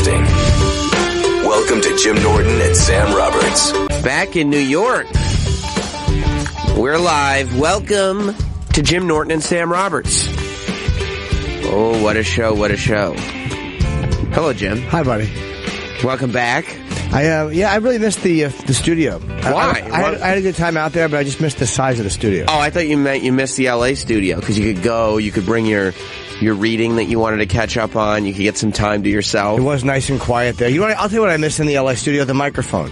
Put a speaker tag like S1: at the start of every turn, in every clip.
S1: Broadcasting. Welcome to Jim Norton and Sam Roberts.
S2: Back in New York. We're live. Welcome to Jim Norton and Sam Roberts. Oh, what a show, what a show. Hello, Jim.
S3: Hi, buddy.
S2: Welcome back.
S3: I really missed the studio.
S2: Why?
S3: I had a good time out there, but I just missed the size of the studio.
S2: Oh, I thought you meant you missed the LA studio, because you could go, you could bring your reading that you wanted to catch up on, you could get some time to yourself.
S3: It was nice and quiet there. I'll tell you what I missed in the LA studio, the microphone.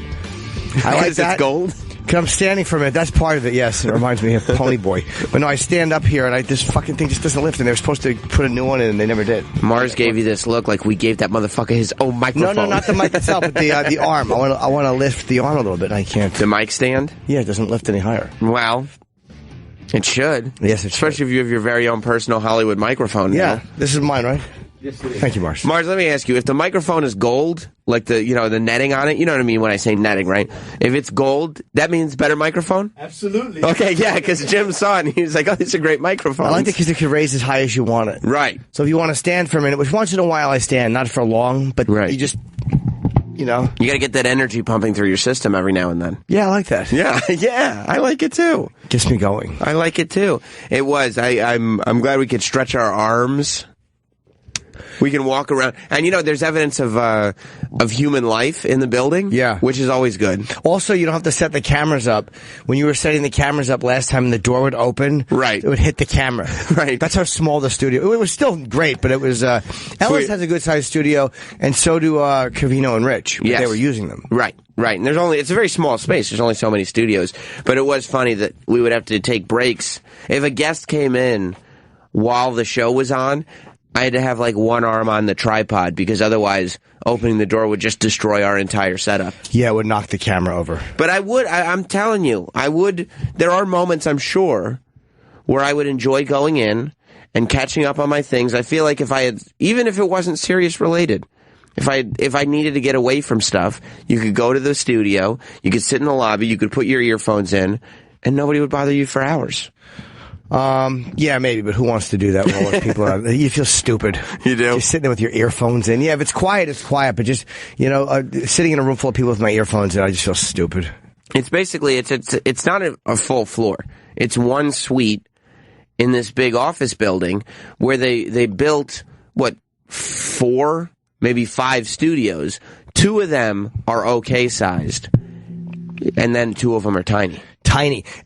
S3: I like that.
S2: It's gold?
S3: Because I'm standing for a minute. That's part of it, yes. It reminds me of Pony Boy. But no, I stand up here, and this fucking thing just doesn't lift, and they were supposed to put a new one in, and they never did.
S2: Mars gave you this look like we gave that motherfucker his own microphone.
S3: No, not the mic itself, but the arm. I want to lift the arm a little bit, and I can't.
S2: The mic stand?
S3: Yeah, it doesn't lift any higher.
S2: Well, it should.
S3: Yes, it should.
S2: Especially if you have your very own personal Hollywood microphone.
S3: Yeah,
S2: now.
S3: this is mine, right? Yes, thank you, Mars.
S2: Mars, let me ask you, if the microphone is gold, like the netting on it, you know what I mean when I say netting, right? If it's gold, that means better microphone?
S3: Absolutely.
S2: Okay, yeah, because Jim saw it and he was like, oh, these are great microphones.
S3: I like it because it can raise as high as you want it.
S2: Right.
S3: So if you want to stand for a minute, which once in a while I stand, not for long, but
S2: right.
S3: You just, you know.
S2: You got to get that energy pumping through your system every now and then.
S3: Yeah, I like that.
S2: Yeah, I like it too.
S3: Gets me going.
S2: I like it too. It was. I'm glad we could stretch our arms. We can walk around, and there's evidence of human life in the building.
S3: Yeah,
S2: which is always good.
S3: Also, you don't have to set the cameras up. When you were setting the cameras up last time, and the door would open.
S2: Right,
S3: it would hit the camera.
S2: Right,
S3: that's how small the studio. It was still great, but it was. Ellis has a good sized studio, and so do Covino and Rich.
S2: Yes.
S3: They were using them.
S2: Right. And it's a very small space. There's only so many studios, but it was funny that we would have to take breaks if a guest came in while the show was on. I had to have like one arm on the tripod because otherwise opening the door would just destroy our entire setup.
S3: Yeah, it would knock the camera over.
S2: But I'm telling you, there are moments, I'm sure, where I would enjoy going in and catching up on my things. I feel like even if it wasn't serious related, if I needed to get away from stuff, you could go to the studio, you could sit in the lobby, you could put your earphones in, and nobody would bother you for hours.
S3: Yeah, maybe, but who wants to do that when all those people are? You feel stupid.
S2: You do?
S3: Just sitting there with your earphones in. Yeah, if it's quiet, it's quiet, but just, sitting in a room full of people with my earphones in, I just feel stupid. It's
S2: basically, it's not a full floor. It's one suite in this big office building where they built, 4, maybe 5 studios. 2 of them are okay sized, and then 2 of them are tiny.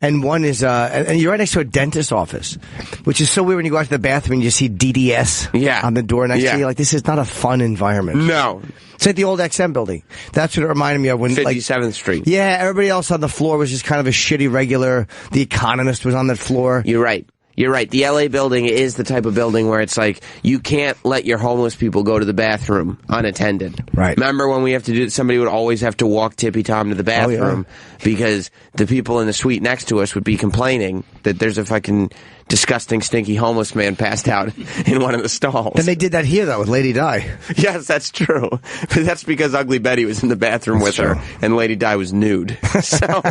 S3: And one is, and you're right next to a dentist's office, which is so weird when you go out to the bathroom and you see DDS on the door next to you. Like, this is not a fun environment.
S2: No.
S3: It's like the old XM building. That's what it reminded me of when
S2: 57th Street.
S3: Yeah, everybody else on the floor was just kind of a shitty regular. The Economist was on that floor.
S2: You're right. The LA building is the type of building where it's like, you can't let your homeless people go to the bathroom unattended.
S3: Right.
S2: Remember when we have to do, somebody would always have to walk tippy-tom to the bathroom because the people in the suite next to us would be complaining that there's a fucking disgusting, stinky homeless man passed out in one of the stalls.
S3: Then they did that here, though, with Lady Di.
S2: Yes, that's true. But that's because Ugly Betty was in the bathroom with her, and Lady Di was nude. So,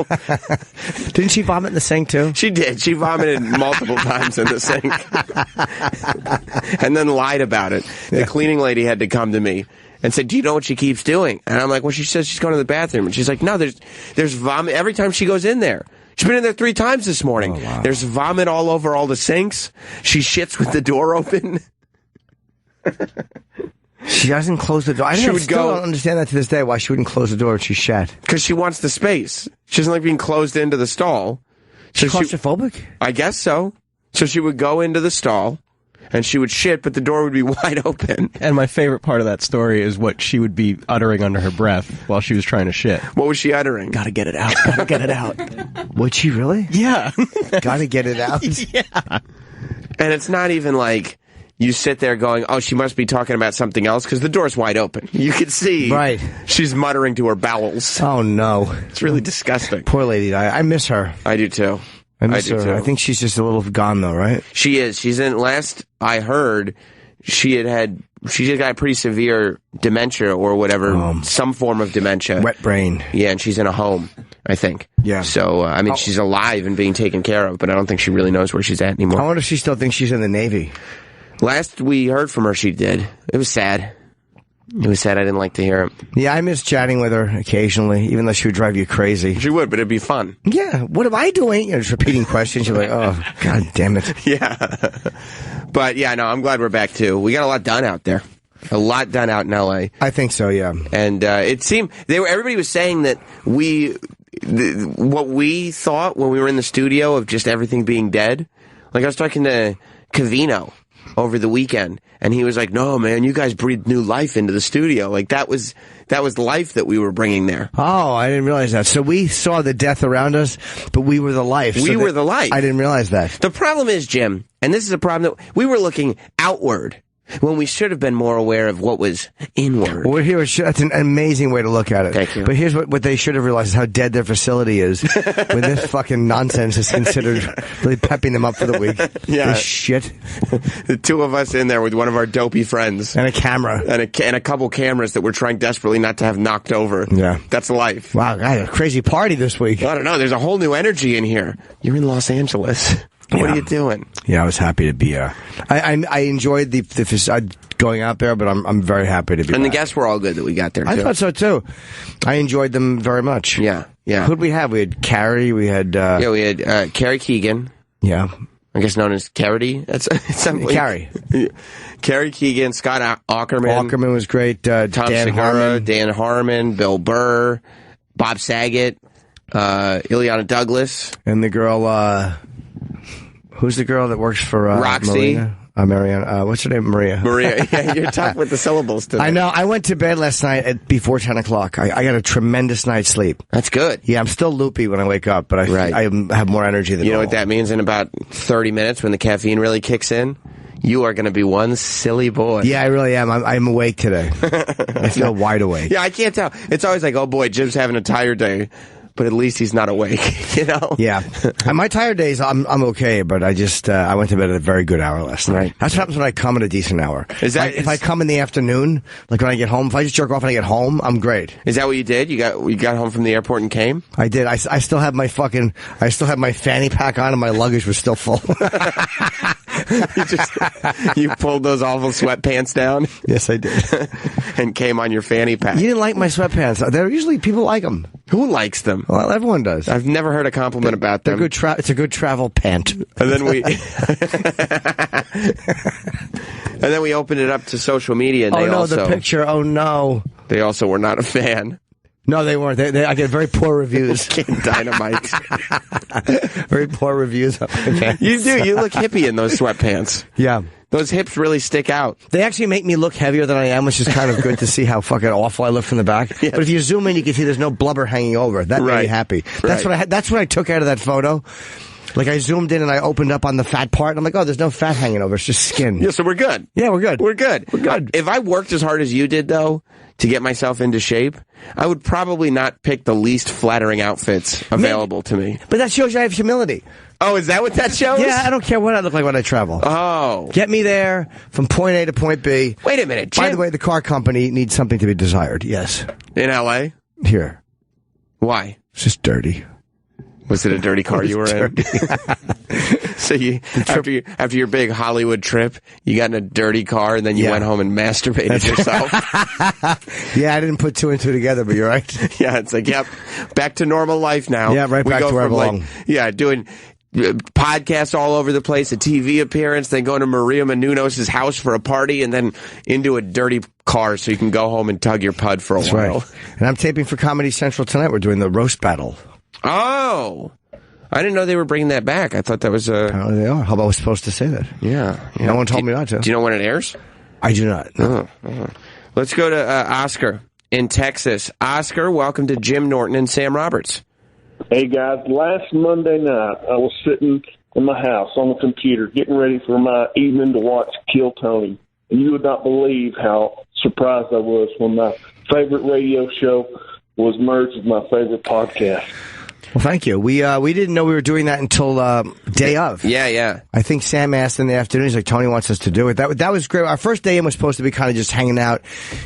S3: didn't she vomit in the sink, too?
S2: She did. She vomited multiple times in the sink. And then lied about it. The cleaning lady had to come to me and said, do you know what she keeps doing? And I'm like, well, she says she's going to the bathroom. And she's like, no, there's vomit every time she goes in there. She's been in there 3 times this morning.
S3: Oh, wow.
S2: There's vomit all over all the sinks. She shits with the door open.
S3: She doesn't close the door. I still don't understand that to this day, why she wouldn't close the door when she shat.
S2: Because she wants the space. She doesn't like being closed into the stall.
S3: She's claustrophobic?
S2: I guess so. So she would go into the stall, and she would shit, but the door would be wide open.
S4: And my favorite part of that story is what she would be uttering under her breath while she was trying to shit.
S2: What was she uttering?
S3: Gotta get it out. Gotta get it out. Would she really?
S4: Yeah.
S3: Gotta get it out.
S4: Yeah.
S2: And it's not even like you sit there going, oh, she must be talking about something else, because the door's wide open. You can see she's muttering to her bowels.
S3: Oh, no.
S2: It's really disgusting.
S3: Poor lady. I miss her.
S2: I do, too.
S3: I miss her. Too. I think she's just a little gone, though, right?
S2: She is. She's in, last I heard, she just got pretty severe dementia or whatever, some form of dementia.
S3: Wet brain.
S2: Yeah, and she's in a home, I think.
S3: Yeah.
S2: So, I mean, she's alive and being taken care of, but I don't think she really knows where she's at anymore.
S3: I wonder if she still thinks she's in the Navy.
S2: Last we heard from her, she did. It was sad. It was sad I didn't like to hear it.
S3: Yeah, I miss chatting with her occasionally, even though she would drive you crazy.
S2: She would, but it'd be fun.
S3: Yeah, what am I doing? Just repeating questions. You're like, oh, God damn it.
S2: Yeah. But, yeah, no, I'm glad we're back, too. We got a lot done out there. A lot done out in L.A.
S3: I think so, yeah.
S2: And it seemed everybody was saying that what we thought when we were in the studio of just everything being dead. Like I was talking to Cavino over the weekend, and he was like, "No, man, you guys breathed new life into the studio. Like that was life that we were bringing there."
S3: Oh, I didn't realize that. So we saw the death around us, but we were the life.
S2: We were the life.
S3: I didn't realize that.
S2: The problem is, Jim, and this is a problem that we were looking outward when we should have been more aware of what was inward.
S3: Well, that's an amazing way to look at it.
S2: Thank you.
S3: But here's what they should have realized is how dead their facility is when this fucking nonsense is considered really pepping them up for the week.
S2: Yeah.
S3: This shit.
S2: The two of us in there with one of our dopey friends.
S3: And a camera.
S2: And a couple cameras that we're trying desperately not to have knocked over.
S3: Yeah.
S2: That's life.
S3: Wow, I had a crazy party this week.
S2: I don't know. There's a whole new energy in here. You're in Los Angeles. What are you doing?
S3: Yeah, I was happy to be. I enjoyed the going out there, but I'm very happy to be.
S2: And
S3: back.
S2: the guests were all good that we got there.
S3: I thought so too. I enjoyed them very much.
S2: Yeah.
S3: Who'd we have? We had Carrie. We had
S2: we had Carrie Keegan.
S3: Yeah,
S2: I guess known as Carrie. That's
S3: Carrie.
S2: Carrie Keegan, Scott Aukerman.
S3: Aukerman was great.
S2: Tom
S3: Dan
S2: Segura,
S3: Harmon.
S2: Dan Harmon, Bill Burr, Bob Saget, Ileana Douglas,
S3: and the girl. Who's the girl that works for
S2: Roxy?
S3: Mariana. What's her name? Maria.
S2: Yeah, you're tough with the syllables today.
S3: I know. I went to bed last night before 10 o'clock. I got a tremendous night's sleep.
S2: That's good.
S3: Yeah, I'm still loopy when I wake up, but I have more energy than
S2: you know
S3: normal.
S2: what that means in about 30 minutes when the caffeine really kicks in? You are going to be one silly boy.
S3: Yeah, I really am. I'm awake today. I feel wide awake.
S2: Yeah, I can't tell. It's always like, oh boy, Jim's having a tired day. But at least he's not awake, you know?
S3: Yeah. My tired days, I'm okay, but I just, I went to bed at a very good hour last night.
S2: Right.
S3: That's what happens when I come at a decent hour. If I come in the afternoon, like when I get home, if I just jerk off and I get home, I'm great.
S2: Is that what you did? You got home from the airport and came?
S3: I did. I still have my fanny pack on and my luggage was still full.
S2: You pulled those awful sweatpants down?
S3: Yes, I did.
S2: And came on your fanny pack.
S3: You didn't like my sweatpants. They're usually, people like them.
S2: Who likes them?
S3: Well, everyone does.
S2: I've never heard a compliment about them.
S3: It's a good travel pant.
S2: And then we opened it up to social media. And
S3: the picture. Oh no.
S2: They also were not a fan.
S3: No, they weren't. I get very poor reviews.
S2: Dynamite.
S3: Very poor reviews of my pants.
S2: You do. You look hippie in those sweatpants.
S3: Yeah.
S2: Those hips really stick out.
S3: They actually make me look heavier than I am, which is kind of good to see how fucking awful I look from the back. Yeah. But if you zoom in, you can see there's no blubber hanging over. That made me happy. That's what I took out of that photo. Like I zoomed in and I opened up on the fat part. And I'm like, oh, there's no fat hanging over. It's just skin.
S2: Yeah, so we're good.
S3: Yeah, we're good.
S2: We're good. We're good. If I worked as hard as you did, though, to get myself into shape, I would probably not pick the least flattering outfits available to me.
S3: But that shows you I have humility.
S2: Oh, is that what that shows?
S3: Yeah, I don't care what I look like when I travel.
S2: Oh.
S3: Get me there from point A to point B.
S2: Wait a minute, Jim.
S3: By the way, the car company needs something to be desired. Yes.
S2: In L.A.?
S3: Here.
S2: Why?
S3: It's just dirty.
S2: Was it a dirty car you were in? So after your big Hollywood trip, you got in a dirty car and then you went home and masturbated yourself.
S3: Yeah, I didn't put two and two together, but you're right.
S2: Yeah, it's like, yep, back to normal life now.
S3: Yeah, right back to where I belong.
S2: Doing podcasts all over the place, a TV appearance, then going to Maria Menounos' house for a party, and then into a dirty car so you can go home and tug your pud for a while.
S3: Right. And I'm taping for Comedy Central tonight. We're doing the roast battle.
S2: Oh, I didn't know they were bringing that back. I thought that was
S3: Apparently they are. How about I was supposed to say that?
S2: Yeah.
S3: No one told me not to.
S2: Do you know when it airs?
S3: I do not. No.
S2: Let's go to Oscar in Texas. Oscar, welcome to Jim Norton and Sam Roberts.
S5: Hey, guys. Last Monday night, I was sitting in my house on the computer getting ready for my evening to watch Kill Tony. And you would not believe how surprised I was when my favorite radio show was merged with my favorite podcast.
S3: Well, thank you. We didn't know we were doing that until day of.
S2: Yeah.
S3: I think Sam asked in the afternoon. He's like, Tony wants us to do it. That was great. Our first day in was supposed to be kind of just hanging out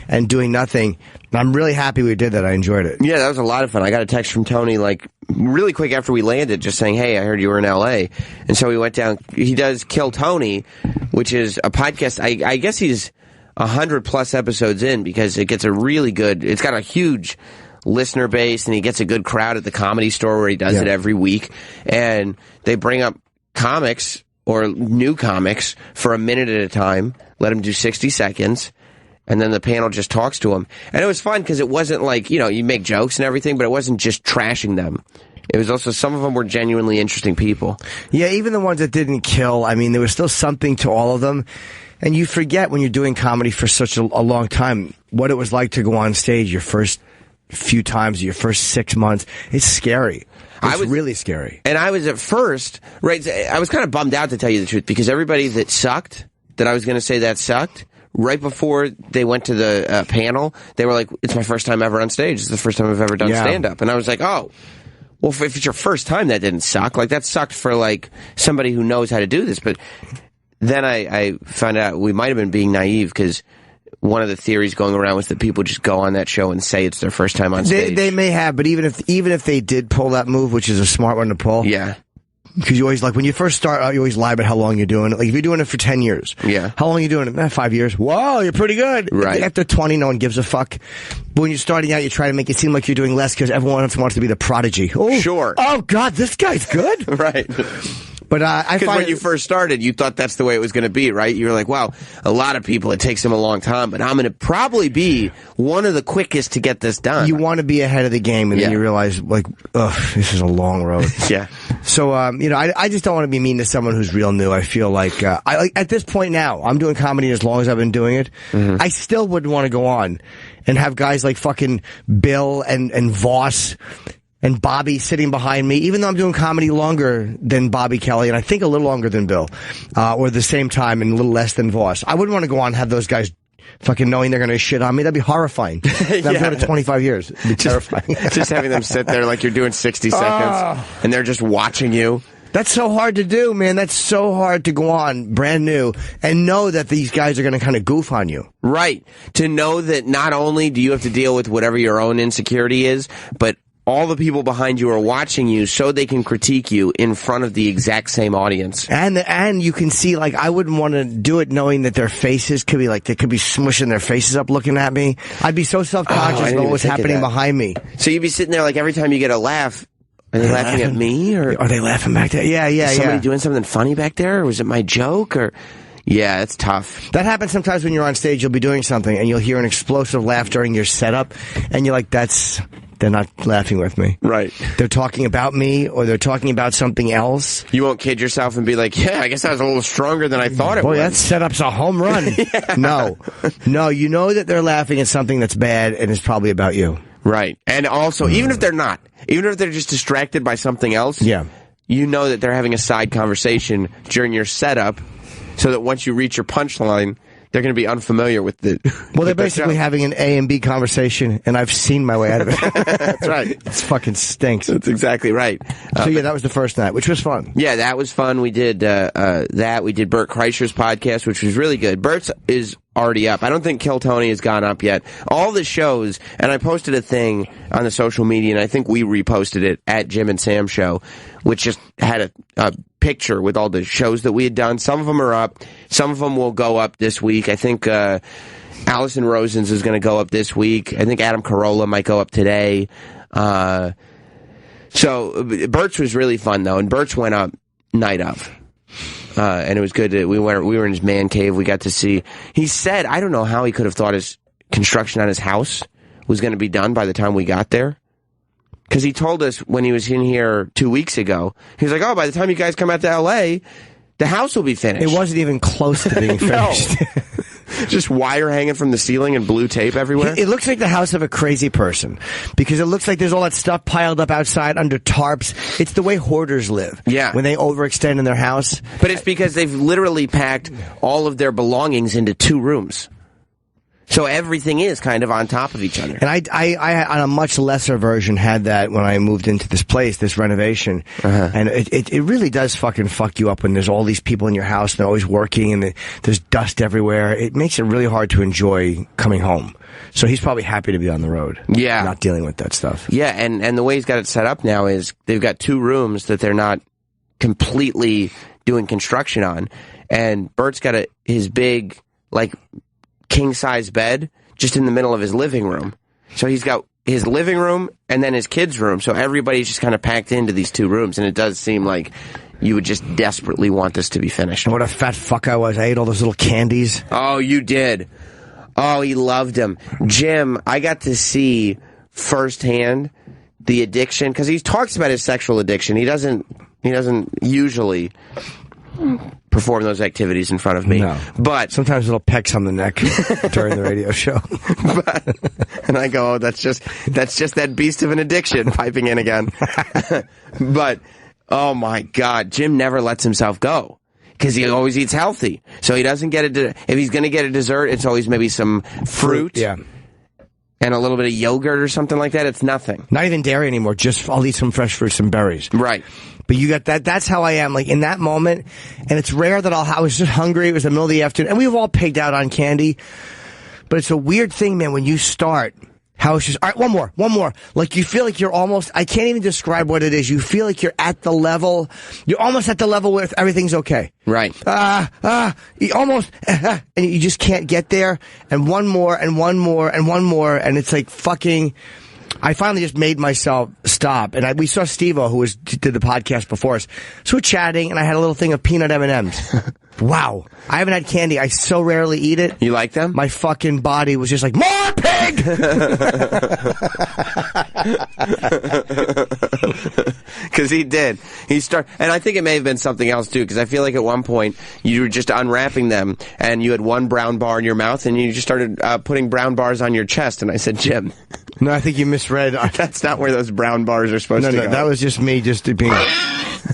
S3: and doing nothing. And I'm really happy we did that. I enjoyed it.
S2: Yeah, that was a lot of fun. I got a text from Tony like really quick after we landed just saying, hey, I heard you were in L.A. And so we went down. He does Kill Tony, which is a podcast. I guess he's 100+ episodes in because it gets it's got a huge listener base, and he gets a good crowd at the Comedy Store where he does it every week. And they bring up comics or new comics for a minute at a time, let them do 60 seconds, and then the panel just talks to them. And it was fun because it wasn't like, you make jokes and everything, but it wasn't just trashing them. It was also, some of them were genuinely interesting people. Yeah, even the ones that didn't kill, I mean, there was still something to all of them. And you forget when you're doing comedy for such a long time what it was like to go on stage your first few times, your first 6 months. It's scary. It's really scary. And I was at first, right, I was kind of bummed out, to tell you the truth, because everybody that sucked, that I was going to say that sucked, right before they went to the panel, they were like, it's my first time ever on stage. It's the first time I've ever done stand-up. And I was like, oh, well, if it's your first time, that didn't suck. Like, that sucked for, like, somebody who knows how to do this. But then I found out we might have been being naive, because one of the theories going around was that people just go on that show and say it's their first time on stage. They may have, but even if they did pull that move, which is a smart one to pull. Yeah. Because you always, like, when you first start out, you always lie about how long you're doing it. Like, if you're doing it for 10 years. Yeah. How long are you doing it? 5 years. Whoa, you're pretty good. Right. After 20, no one gives a fuck. But when you're starting out, you try to make it seem like you're doing less because everyone else wants to be the prodigy. Oh, sure. Oh, God, this guy's good. Right. But I find when you first started, you thought that's the way it was going to be, right? You were like, wow, a lot of people, it takes them a long time, but I'm going to probably be one of the quickest to get this done. You want to be ahead of the game, and then you realize, like, ugh, this is a long road. Yeah. So, I just don't want to be mean to someone who's real new. I feel like, at this point now, I'm doing comedy as long as I've been doing it. Mm-hmm. I still wouldn't want to go on and have guys like fucking Bill and Voss and Bobby sitting behind me, even though I'm doing comedy longer than Bobby Kelly, and I think a little longer than Bill, or the same time and a little less than Voss. I wouldn't want to go on and have those guys fucking knowing they're going to shit on me. That'd be horrifying. I've done it 25 years. It'd be terrifying. Just having them sit there like you're doing 60 seconds, and they're just watching you. That's so hard to do, man. That's so hard to go on brand new and know that these guys are going to kind of goof on you. Right. To know that not only do you have to deal with whatever your own insecurity is, but all the people behind you are watching you so they can critique you in front of the exact same audience. And you can see, like, I wouldn't want to do it knowing that their faces could be, like, they could be smushing their faces up looking at me. I'd be so self-conscious about what's happening behind me. So you'd be sitting there, like, every time you get a laugh, are they laughing at me? Or are they laughing back there? Yeah, Is somebody doing something funny back there? Or was it my joke? Or... Yeah, it's tough. That happens sometimes when you're on stage. You'll be doing something, and you'll hear an explosive laugh during your setup, and you're like, they're not laughing with me. Right. They're talking about me, or they're talking about something else. You won't kid yourself and be like, yeah, I guess that was a little stronger than I thought it was. Boy, that setup's a home run. No, you know that they're laughing at something that's bad, and it's probably about you. Right. And also, even if they're not, even if they're just distracted by something else, you know that they're having a side conversation during your setup, so that once you reach your punchline, they're going to be unfamiliar with the... Well, they're basically having an A and B conversation, and I've seen my way out of it. That's right. It fucking stinks. That's exactly right. So, that was the first night, which was fun. Yeah, that was fun. We did that. We did Bert Kreischer's podcast, which was really good. Bert's is already up. I don't think Kill Tony has gone up yet. All the shows, and I posted a thing on the social media, and I think we reposted it at Jim and Sam Show, which just had a picture with all the shows that we had done. Some of them are up. Some of them will go up this week. I think Allison Rosen's is going to go up this week. I think Adam Carolla might go up today. So Bert's was really fun, though, and Bert's went up night of. And it was good. We were in his man cave. We got to see. He said, I don't know how he could have thought his construction on his house was going to be done by the time we got there. Because he told us when he was in here 2 weeks ago, he was like, oh, by the time you guys come out to L.A., the house will be finished. It wasn't even close to being finished. Just wire hanging from the ceiling and blue tape everywhere. It looks like the house of a crazy person, because it looks like there's all that stuff piled up outside under tarps. It's the way hoarders live. Yeah. When they overextend in their house. But it's because they've literally packed all of their belongings into 2 rooms. So everything is kind of on top of each other. And I on a much lesser version, had that when I moved into this place, this renovation. And it really does fucking fuck you up when there's all these people in your house and they're always working and there's dust everywhere. It makes it really hard to enjoy coming home. So he's probably happy to be on the road. Yeah. Not dealing with that stuff. Yeah, and the way he's got it set up now is they've got 2 rooms that they're not completely doing construction on. And Bert's got his big, like, king-size bed just in the middle of his living room. So he's got his living room and then his kids' room. So everybody's just kind of packed into these two rooms. And it does seem like you would just desperately want this to be finished.
S3: What a fat fuck I was. I ate all those little candies.
S2: Oh, you did. Oh, he loved them. Jim, I got to see firsthand the addiction, because he talks about his sexual addiction. He doesn't usually perform those activities in front of me. No. But
S3: sometimes little pecks on the neck during the radio show.
S2: And I go, oh, that's just that beast of an addiction piping in again. But oh my God, Jim never lets himself go because he always eats healthy. So he doesn't get if he's going to get a dessert, it's always maybe some fruit.
S3: Yeah.
S2: And a little bit of yogurt or something like that. It's nothing.
S3: Not even dairy anymore. Just I'll eat some fresh fruits and berries.
S2: Right.
S3: But you got that. That's how I am. Like in that moment, and it's rare that I was just hungry. It was the middle of the afternoon, and we've all pigged out on candy. But it's a weird thing, man. When you start, how it's just all right. One more. Like you feel like you're almost. I can't even describe what it is. You feel like you're at the level. You're almost at the level where everything's okay.
S2: Right.
S3: You almost, and you just can't get there. And one more, and one more, and one more, and it's like fucking. I finally just made myself stop, and we saw Steve-O, who did the podcast before us. So we're chatting, and I had a little thing of peanut M&Ms. Wow. I haven't had candy. I so rarely eat it.
S2: You like them?
S3: My fucking body was just like, more pig!
S2: Because he did. And I think it may have been something else, too, because I feel like at one point you were just unwrapping them, and you had one brown bar in your mouth, and you just started putting brown bars on your chest, and I said, Jim.
S3: No, I think you misread.
S2: That's not where those brown bars are supposed to go.
S3: That was just me just being...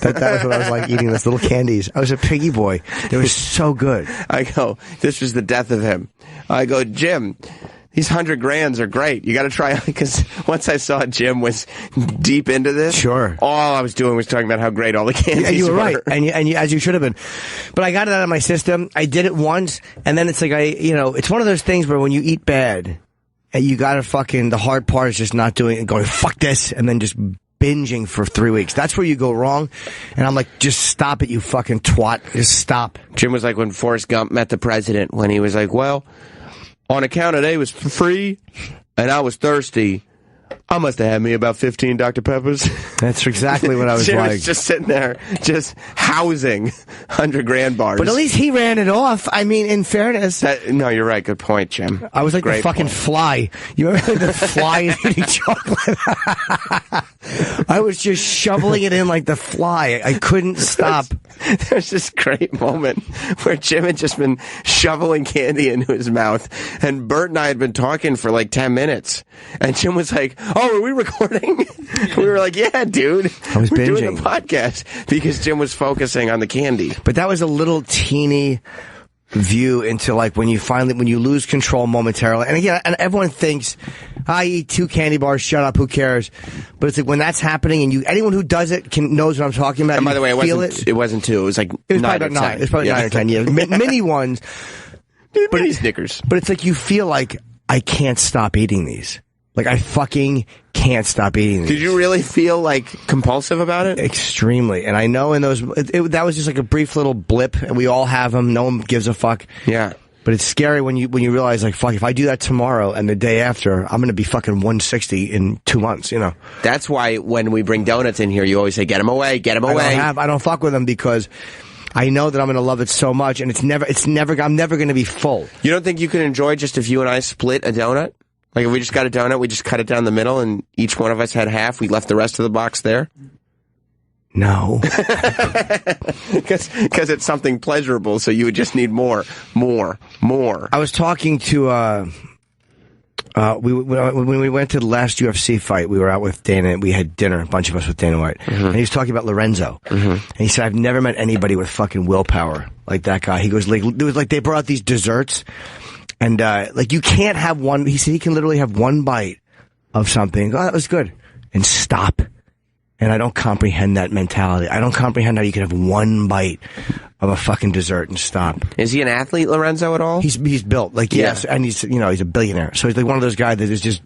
S3: That was what I was like, eating those little candies. I was a piggy boy. They were so good.
S2: I go, this was the death of him. I go, Jim, these 100 grands are great. You got to try, because once I saw Jim was deep into this,
S3: sure,
S2: all I was doing was talking about how great all the candies were.
S3: You were right, and as you should have been. But I got it out of my system. I did it once, and then it's like it's one of those things where when you eat bad, and you got to the hard part is just not doing it and going, fuck this, and then just binging for 3 weeks. That's where you go wrong. And I'm like, just stop it, you fucking twat. Just stop.
S2: Jim was like when Forrest Gump met the president, when he was like, well, on account of they was free and I was thirsty, I must have had me about 15 Dr. Peppers.
S3: That's exactly what I was
S2: Jim
S3: like.
S2: was just sitting there, just housing 100 grand bars.
S3: But at least he ran it off. I mean, in fairness.
S2: No, you're right. Good point, Jim.
S3: I was like the fucking fly. You remember the fly eating chocolate? I was just shoveling it in like the fly. I couldn't stop.
S2: There's this great moment where Jim had just been shoveling candy into his mouth, and Bert and I had been talking for like 10 minutes. And Jim was like, oh, are we recording? We were like, yeah, dude.
S3: I was
S2: We're
S3: binging.
S2: doing the podcast, because Jim was focusing on the candy.
S3: But that was a little teeny view into like when you lose control momentarily. And again, and everyone thinks, I eat 2 candy bars, shut up, who cares? But it's like when that's happening, and anyone who does it knows what I'm talking about.
S2: And by the way, it wasn't 2. It was like 9 or 10.
S3: It was probably 9 or 10. Yeah, mini ones.
S2: Mini Snickers.
S3: But it's like you feel like I can't stop eating these. Like I fucking can't stop eating these.
S2: Did you really feel like compulsive about it?
S3: Extremely. And I know in those, that was just like a brief little blip, and we all have them. No one gives a fuck.
S2: Yeah.
S3: But it's scary when you realize, like, fuck, if I do that tomorrow and the day after, I'm going to be fucking 160 in 2 months,
S2: That's why when we bring donuts in here, you always say, get them away, get them away.
S3: I don't fuck with them because I know that I'm going to love it so much, and I'm never going to be full.
S2: You don't think you can enjoy just if you and I split a donut? Like if we just got a donut, we just cut it down the middle, and each one of us had half, we left the rest of the box there?
S3: No.
S2: Because it's something pleasurable, so you would just need more.
S3: I was talking to, when we went to the last UFC fight, we were out with Dana, we had dinner, a bunch of us with Dana White, and he was talking about Lorenzo. And he said, I've never met anybody with fucking willpower like that guy. He goes, like, it was like they brought out these desserts, and like you can't have one, he said he can literally have one bite of something, oh, that was good, and stop. And I don't comprehend that mentality. I don't comprehend how you can have one bite of a fucking dessert and stop.
S2: Is he an athlete, Lorenzo, at all?
S3: He's built like yes, and he's he's a billionaire. So he's like one of those guys that is just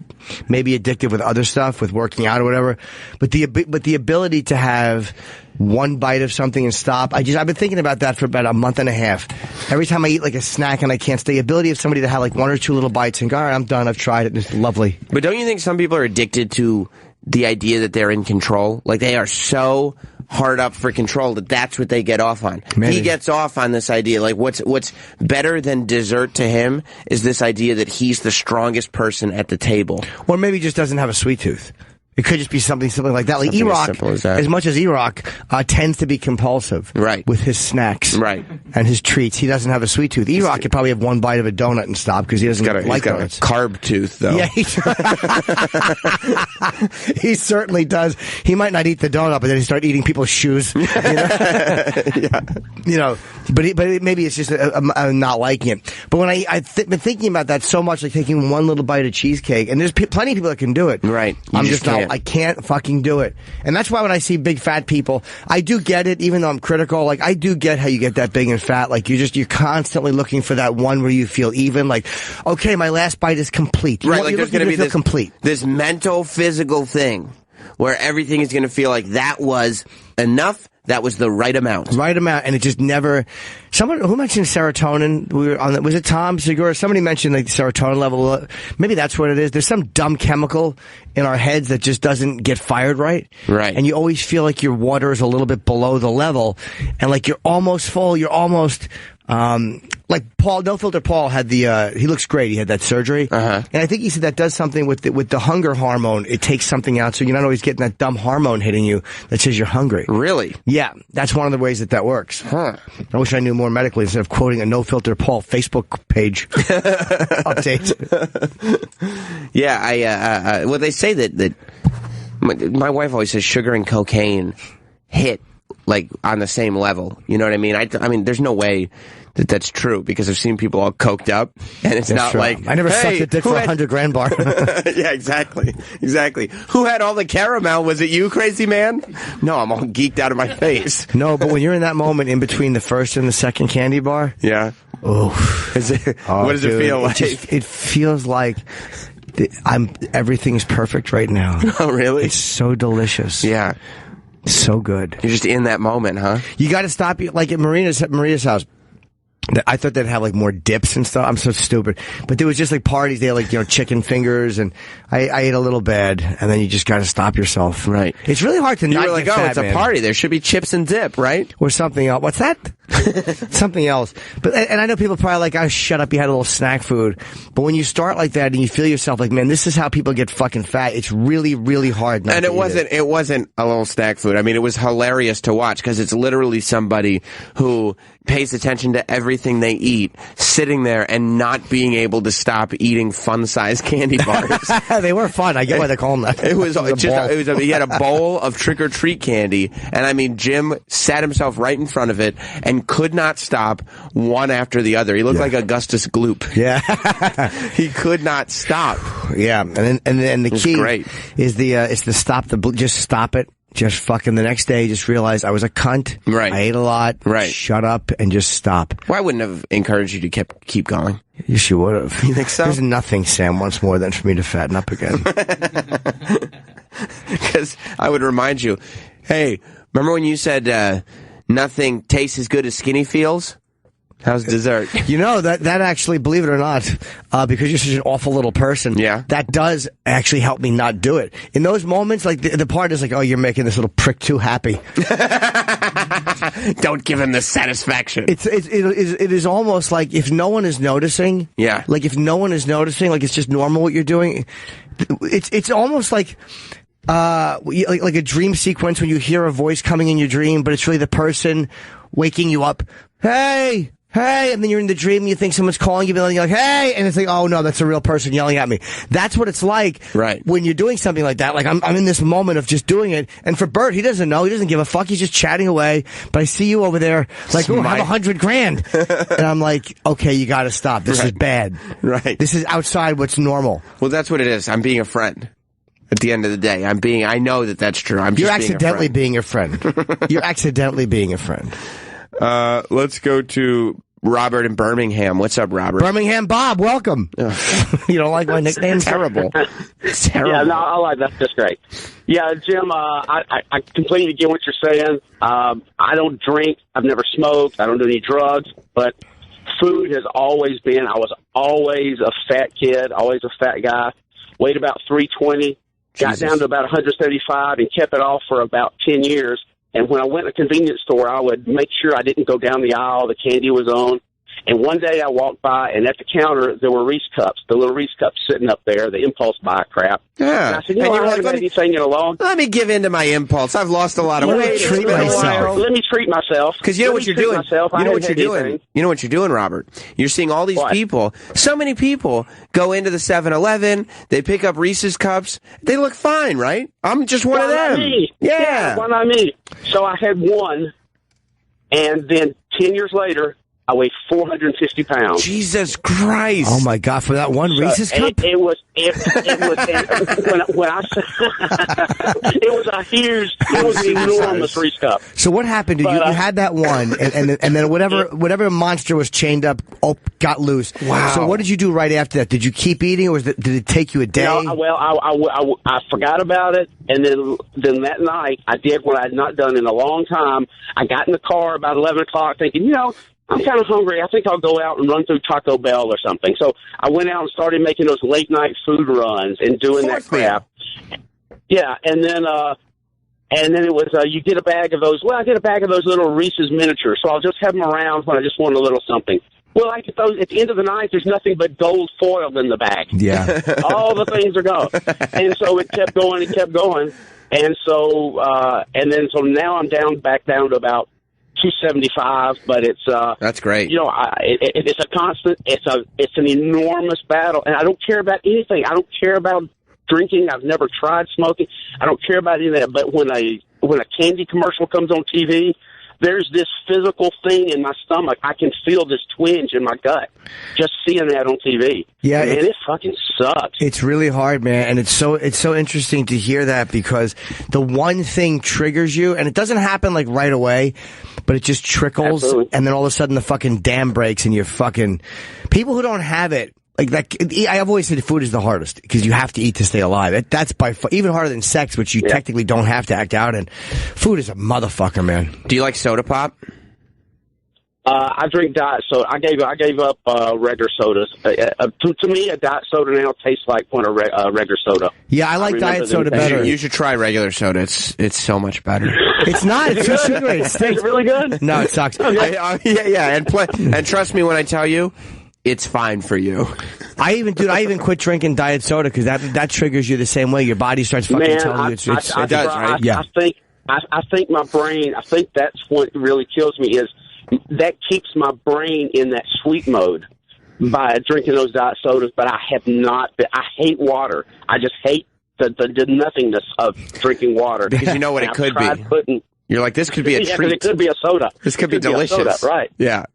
S3: maybe addicted with other stuff, with working out or whatever. But the ability to have one bite of something and stop. I've been thinking about that for about a month and a half. Every time I eat like a snack and I can't stay, the ability of somebody to have like one or two little bites and go, all right, I'm done. I've tried it. It's lovely.
S2: But don't you think some people are addicted to the idea that they're in control? Like they are so hard up for control that's what they get off on.
S3: Maybe.
S2: He gets off on this idea, like what's better than dessert to him is this idea that he's the strongest person at the table.
S3: Or maybe he just doesn't have a sweet tooth. It could just be something like that. Like E-Rock, as much as E-Rock tends to be
S2: compulsive, right,
S3: with his snacks,
S2: right,
S3: and his treats, he doesn't have a sweet tooth. E-Rock could probably have one bite of a donut and stop because he doesn't like donuts.
S2: He's got a carb tooth, though.
S3: Yeah, he certainly does. He might not eat the donut, but then he start eating people's shoes. But maybe it's just I'm not liking it. But when I've been thinking about that so much, like taking one little bite of cheesecake, and there's plenty of people that can do it.
S2: Right,
S3: I'm just not. I can't fucking do it. And that's why when I see big fat people, I do get it, even though I'm critical. Like, I do get how you get that big and fat. Like, you're constantly looking for that one where you feel even. Like, okay, my last bite is complete.
S2: Right, like there's going to be
S3: this
S2: mental, physical thing where everything is going to feel like that was enough. That was the right amount.
S3: Right amount, and it just never... Someone who mentioned serotonin, we were on was it Tom Segura? Somebody mentioned like the serotonin level. Maybe that's what it is. There's some dumb chemical in our heads that just doesn't get fired right.
S2: Right.
S3: And you always feel like your water is a little bit below the level, and like you're almost full, you're almost... like Paul, No Filter Paul had he looks great. He had that surgery.
S2: Uh-huh.
S3: And I think he said that does something with the hunger hormone. It takes something out, so you're not always getting that dumb hormone hitting you that says you're hungry.
S2: Really?
S3: Yeah. That's one of the ways that works.
S2: Huh.
S3: I wish I knew more medically instead of quoting a No Filter Paul Facebook page update.
S2: Yeah, well, they say that my wife always says sugar and cocaine hit like on the same level. You know what I mean? I mean, there's no way that's true because I've seen people all coked up, and it's not
S3: true.
S2: like
S3: I never sucked a dick for $100,000 bar.
S2: Yeah, exactly. Who had all the caramel? Was it you, crazy man? No, I'm all geeked out of my face.
S3: No, but when you're in that moment in between the first and the second candy bar,
S2: yeah.
S3: Oh,
S2: what does it feel like?
S3: It feels like everything's perfect right now.
S2: Oh, really?
S3: It's so delicious.
S2: Yeah.
S3: So good.
S2: You're just in that moment, huh?
S3: You got to stop. Like at Maria's house, I thought they'd have like more dips and stuff. I'm so stupid. But there was just like parties. They had like, chicken fingers, and I ate a little bad, and then you just got to stop yourself.
S2: Right.
S3: It's really hard to not
S2: get
S3: fat,
S2: it's a
S3: man.
S2: Party. There should be chips and dip, right?
S3: Or something else. What's that? Something else. But and I know people probably like, oh, shut up, you had a little snack food. But when you start like that and you feel yourself like, man, this is how people get fucking fat. It's really, really hard.
S2: And it wasn't a little snack food. I mean, it was hilarious to watch because it's literally somebody who pays attention to everything they eat, sitting there and not being able to stop eating fun-sized candy bars.
S3: They were fun. I get why they call them that.
S2: He had a bowl of trick-or-treat candy, and I mean, Jim sat himself right in front of it and could not stop one after the other. He looked like Augustus Gloop.
S3: Yeah.
S2: He could not stop.
S3: Yeah, and the key
S2: great.
S3: is just stop it. Just fucking the next day, just realize I was a cunt.
S2: Right.
S3: I ate a lot.
S2: Right.
S3: Shut up and just stop.
S2: Well, I wouldn't have encouraged you to keep going.
S3: Yes, you would have.
S2: You think so?
S3: There's nothing Sam wants more than for me to fatten up again.
S2: Because I would remind you, hey, remember when you said nothing tastes as good as skinny feels? How's dessert?
S3: You know, that actually, believe it or not, because you're such an awful little person,
S2: yeah,
S3: that does actually help me not do it. In those moments, like, the part is like, oh, you're making this little prick too happy.
S2: Don't give him the satisfaction.
S3: It is almost like if no one is noticing,
S2: yeah,
S3: like if no one is noticing, like it's just normal what you're doing, it's almost like a dream sequence when you hear a voice coming in your dream, but it's really the person waking you up. Hey! Hey, and then you're in the dream and you think someone's calling you, and you're like, hey, and it's like, oh no, that's a real person yelling at me. That's what it's like
S2: right.
S3: when you're doing something like that. Like, I'm in this moment of just doing it, and for Bert, he doesn't know, he doesn't give a fuck, he's just chatting away, but I see you over there, like, oh, I have $100,000. And I'm like, okay, you gotta stop. This is bad.
S2: Right.
S3: This is outside what's normal.
S2: Well, that's what it is. I'm being a friend. At the end of the day, I know that that's true.
S3: You're accidentally being a friend. You're accidentally being a friend.
S2: Let's go to Robert in Birmingham. What's up, Robert?
S3: Birmingham Bob, welcome. You don't like my nickname?
S2: Terrible. It's terrible.
S6: Yeah, no, I like that. That's great. Yeah, Jim, I completely get what you're saying. I don't drink. I've never smoked. I don't do any drugs. But food has always been, I was always a fat kid, always a fat guy. Weighed about 320. Got down to about 175 and kept it off for about 10 years. And when I went to a convenience store, I would make sure I didn't go down the aisle. The candy was on. And one day I walked by, and at the counter, there were Reese cups, the little Reese cups sitting up there, the impulse buy crap.
S2: Yeah.
S6: And I said, I haven't had anything in a long time.
S2: Let me give in to my impulse. I've lost a lot of weight.
S6: Let me treat myself.
S2: Because you know what you're doing. You know what you're doing. You know what you're doing, Robert. You're seeing all these people. So many people go into the 7-Eleven. They pick up Reese's cups. They look fine, right? I'm just one of them. Yeah.
S6: Why not me? So I had one, and then 10 years later, I weighed 450 pounds.
S2: Jesus Christ!
S3: Oh my God! For that one Reese's cup,
S6: it was when I said it was a huge, it was an enormous Reese cup.
S3: So what happened? You had that one, and then whatever monster was chained up got loose.
S2: Wow!
S3: So what did you do right after that? Did you keep eating, or did it take you a day?
S6: No, I forgot about it, and then that night I did what I had not done in a long time. I got in the car about 11 o'clock, thinking, I'm kind of hungry. I think I'll go out and run through Taco Bell or something. So I went out and started making those late night food runs and doing that crap. Yeah, and then it was you get a bag of those. Well, I get a bag of those little Reese's miniatures, so I'll just have them around when I just want a little something. Well, I get those at the end of the night. There's nothing but gold foil in the bag.
S3: Yeah,
S6: all the things are gone, and so it kept going. It kept going, and so so now I'm back down to about 275, but it's
S2: that's great.
S6: It's a constant. It's an enormous battle, and I don't care about anything. I don't care about drinking. I've never tried smoking. I don't care about any of that. But when a candy commercial comes on TV, there's this physical thing in my stomach. I can feel this twinge in my gut just seeing that on TV.
S3: Yeah,
S6: and it fucking sucks.
S3: It's really hard, man, and it's so interesting to hear that because the one thing triggers you, and it doesn't happen like right away, but it just trickles,
S6: Absolutely.
S3: And then all of a sudden the fucking dam breaks, and you're fucking people who don't have it. Like that, I've always said food is the hardest because you have to eat to stay alive. That's by far even harder than sex, which you technically don't have to act out in. Food is a motherfucker, man.
S2: Do you like soda pop?
S6: I drink diet soda. I gave up regular sodas. To me, a diet soda now tastes like a regular soda.
S3: Yeah, I like diet soda better.
S2: You should try regular soda. It's so much better.
S3: It's not. It's too sugary. It stinks.
S6: Is it really good?
S3: No, it sucks.
S2: Yeah. And trust me when I tell you, it's fine for you.
S3: I even quit drinking diet soda because that triggers you the same way. Your body starts fucking telling you it does, right?
S6: Yeah. I think my brain. I think that's what really kills me is that keeps my brain in that sweet mode by drinking those diet sodas. But I have not. I hate water. I just hate the nothingness of drinking water
S2: because you know what it could be. You're like, this could be a treat.
S6: It could be a soda.
S2: This could be delicious.
S6: Soda, right.
S2: Yeah.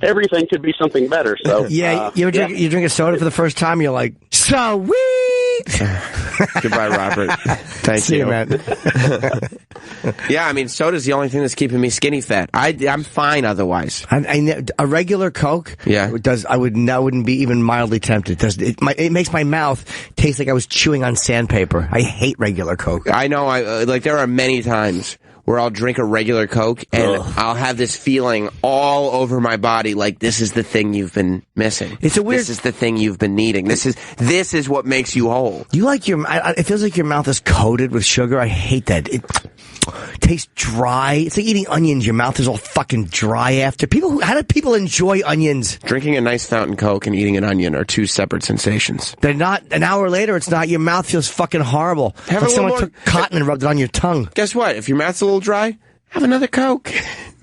S6: Everything could be something better. So
S3: you drink a soda for the first time, you're like, sweet.
S2: Goodbye, Robert. Thank
S3: See
S2: you,
S3: man.
S2: Yeah, I mean, soda's the only thing that's keeping me skinny fat. I'm fine otherwise.
S3: A regular Coke, I wouldn't be even mildly tempted. It makes my mouth taste like I was chewing on sandpaper. I hate regular Coke.
S2: I know. There are many times where I'll drink a regular Coke and I'll have this feeling all over my body like this is the thing you've been missing. This is the thing you've been needing. This is what makes you whole.
S3: You like it feels like your mouth is coated with sugar. I hate that. It tastes dry. It's like eating onions. Your mouth is all fucking dry after. How do people enjoy onions?
S2: Drinking a nice fountain Coke and eating an onion are two separate sensations.
S3: They're not. An hour later, it's not. Your mouth feels fucking horrible. Like someone took cotton and rubbed it on your tongue.
S2: Guess what? If your mouth's a little dry, have another Coke.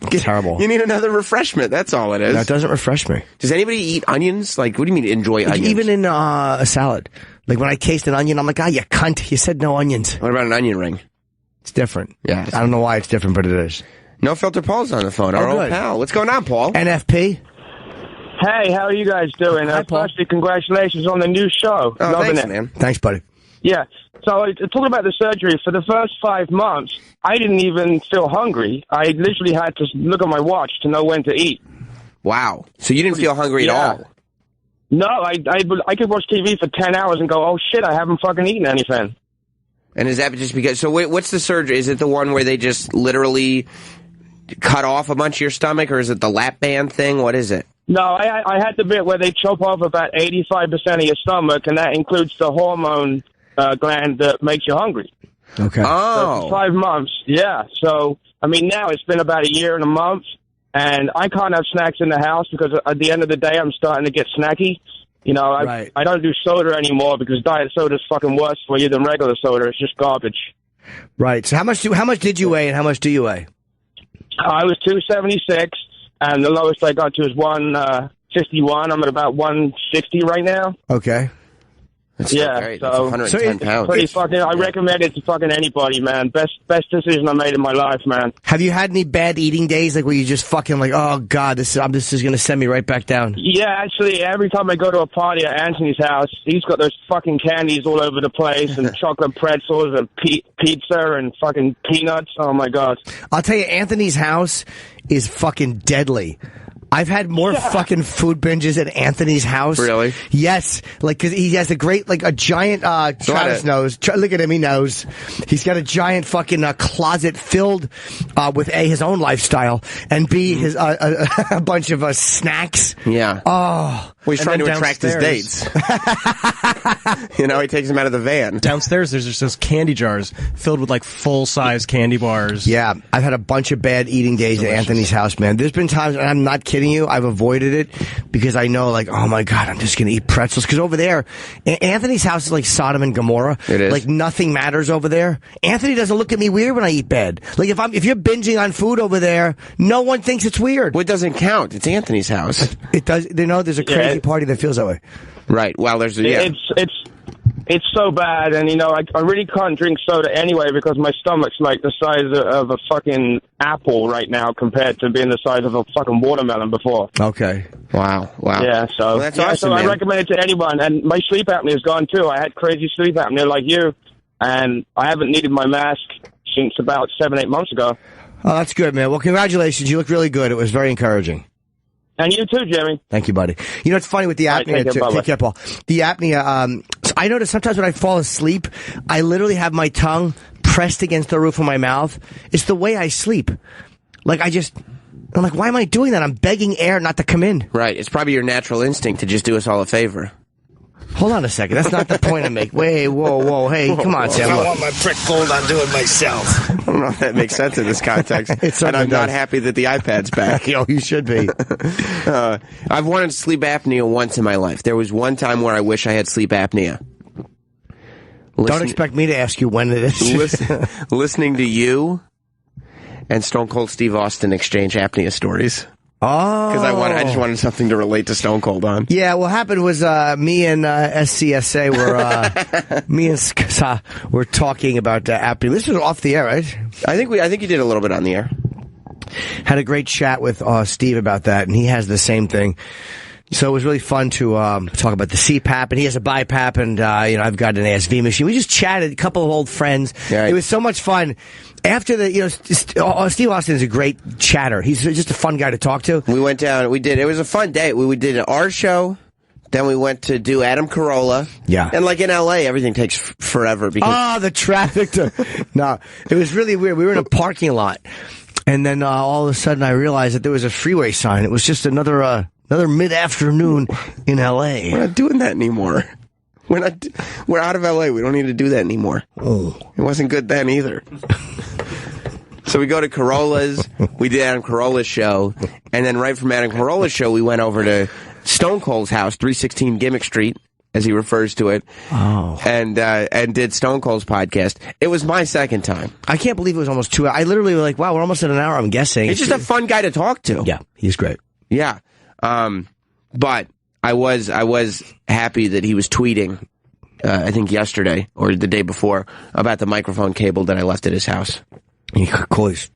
S3: Terrible.
S2: You need another refreshment. That's all it is.
S3: That doesn't refresh me.
S2: Does anybody eat onions? Like, what do you mean enjoy onions?
S3: Even in a salad. Like when I taste an onion, I'm like, you cunt. You said no onions.
S2: What about an onion ring?
S3: It's different.
S2: Yeah.
S3: I don't know why it's different, but it is.
S2: No Filter Paul's on the phone. Our old pal. What's going on, Paul?
S3: NFP.
S7: Hey, how are you guys doing?
S3: Hi, Paul.
S7: Firstly, congratulations on the new show.
S2: Oh, thanks, man.
S3: Thanks, buddy.
S7: Yeah. So talking about the surgery, for the first 5 months, I didn't even feel hungry. I literally had to look at my watch to know when to eat.
S2: Wow. So you didn't feel hungry at all?
S7: No, I could watch TV for 10 hours and go, oh, shit, I haven't fucking eaten anything.
S2: And is that just because... So wait, what's the surgery? Is it the one where they just literally cut off a bunch of your stomach, or is it the lap band thing? What is it?
S7: No, I had the bit where they chop off about 85% of your stomach, and that includes the hormone gland that makes you hungry.
S3: Okay.
S2: Oh.
S7: So for 5 months, yeah. So, I mean, now it's been about a year and a month, and I can't have snacks in the house because at the end of the day, I'm starting to get snacky. You know, I don't do soda anymore because diet soda is fucking worse for you than regular soda. It's just garbage.
S3: Right. So how much did you weigh, and how much do you weigh?
S7: I was 276, and the lowest I got to is 151. I'm at about 160 right now.
S3: Okay.
S2: That's great. That's 110 pounds.
S7: Pretty fucking. I recommend it to fucking anybody, man. Best decision I made in my life, man.
S3: Have you had any bad eating days, like where you just fucking like, oh god, this is gonna send me right back down?
S7: Yeah, actually, every time I go to a party at Anthony's house, he's got those fucking candies all over the place, and chocolate pretzels, and pizza, and fucking peanuts. Oh my god!
S3: I'll tell you, Anthony's house is fucking deadly. I've had more fucking food binges at Anthony's house.
S2: Really?
S3: Yes. Like, cause he has a great, like, a giant, Travis knows. Look at him, he knows. He's got a giant fucking, closet filled, with A, his own lifestyle, and B, his, a bunch of, snacks.
S2: Yeah.
S3: Oh.
S2: Well, he's trying to attract his dates. You know, he takes them out of the van.
S4: Downstairs, there's just those candy jars filled with, like, full-size candy bars.
S3: Yeah, I've had a bunch of bad eating days at Anthony's house, man. There's been times, and I'm not kidding you, I've avoided it because I know, like, oh my god, I'm just gonna eat pretzels. Because over there, Anthony's house is like Sodom and Gomorrah.
S2: It is.
S3: Like, nothing matters over there. Anthony doesn't look at me weird when I eat bad. Like, if you're binging on food over there, no one thinks it's weird.
S2: Well, it doesn't count. It's Anthony's house.
S3: It does. You know, there's a crazy party that feels that way.
S2: Right. Well, there's
S7: It's so bad, and you know, I really can't drink soda anyway because my stomach's like the size of a fucking apple right now compared to being the size of a fucking watermelon before.
S3: Okay.
S2: Wow.
S7: Yeah, so
S2: well, that's awesome,
S7: so
S2: man.
S7: I recommend it to anyone. And my sleep apnea is gone too. I had crazy sleep apnea like you, and I haven't needed my mask since about 7-8 months ago.
S3: Oh, that's good, man. Well, congratulations. You look really good. It was very encouraging.
S7: And you too, Jimmy.
S3: Thank you, buddy. You know, it's funny with the apnea, take care, Paul. The apnea, so I notice sometimes when I fall asleep, I literally have my tongue pressed against the roof of my mouth. It's the way I sleep. Like, I'm like, why am I doing that? I'm begging air not to come in.
S2: Right. It's probably your natural instinct to just do us all a favor.
S3: Hold on a second. That's not the point I make. Wait, whoa. Hey, come on, Sam.
S8: I want my prick pulled, I'll do it myself.
S2: I don't know if that makes sense in this context.
S3: And
S2: I'm not happy that the iPad's back.
S3: Yo, you should be.
S2: I've wanted sleep apnea once in my life. There was one time where I wish I had sleep apnea.
S3: Don't expect me to ask you when it is.
S2: Listening to you and Stone Cold Steve Austin exchange apnea stories.
S3: Oh.
S2: Because I just wanted something to relate to Stone Cold on.
S3: Yeah, what happened was me and SCSA were talking about apnea. This was off the air, right?
S2: I think you did a little bit on the air.
S3: Had a great chat with Steve about that, and he has the same thing. So it was really fun to talk about the CPAP, and he has a BiPAP, and I've got an ASV machine. We just chatted, a couple of old friends.
S2: Yeah,
S3: it was so much fun. After Steve Austin is a great chatter. He's just a fun guy to talk to.
S2: We went down. It was a fun day. We did our show. Then we went to do Adam Carolla.
S3: Yeah.
S2: And like in L.A., everything takes forever because
S3: the traffic. No, it was really weird. We were in a parking lot, and then all of a sudden I realized that there was a freeway sign. It was just another mid-afternoon in L.A.
S2: We're not doing that anymore. We're out of L.A. We don't need to do that anymore.
S3: Oh.
S2: It wasn't good then either. So we go to Carolla's. We did Adam Carolla's show. And then right from Adam Carolla's show, we went over to Stone Cold's house, 316 Gimmick Street, as he refers to it.
S3: Oh.
S2: And did Stone Cold's podcast. It was my second time.
S3: I can't believe it was almost 2 hours. I literally was like, wow, we're almost at an hour, I'm guessing.
S2: He's just a fun guy to talk to.
S3: Yeah, he's great.
S2: Yeah. But I was happy that he was tweeting, I think yesterday or the day before, about the microphone cable that I left at his house.
S3: He's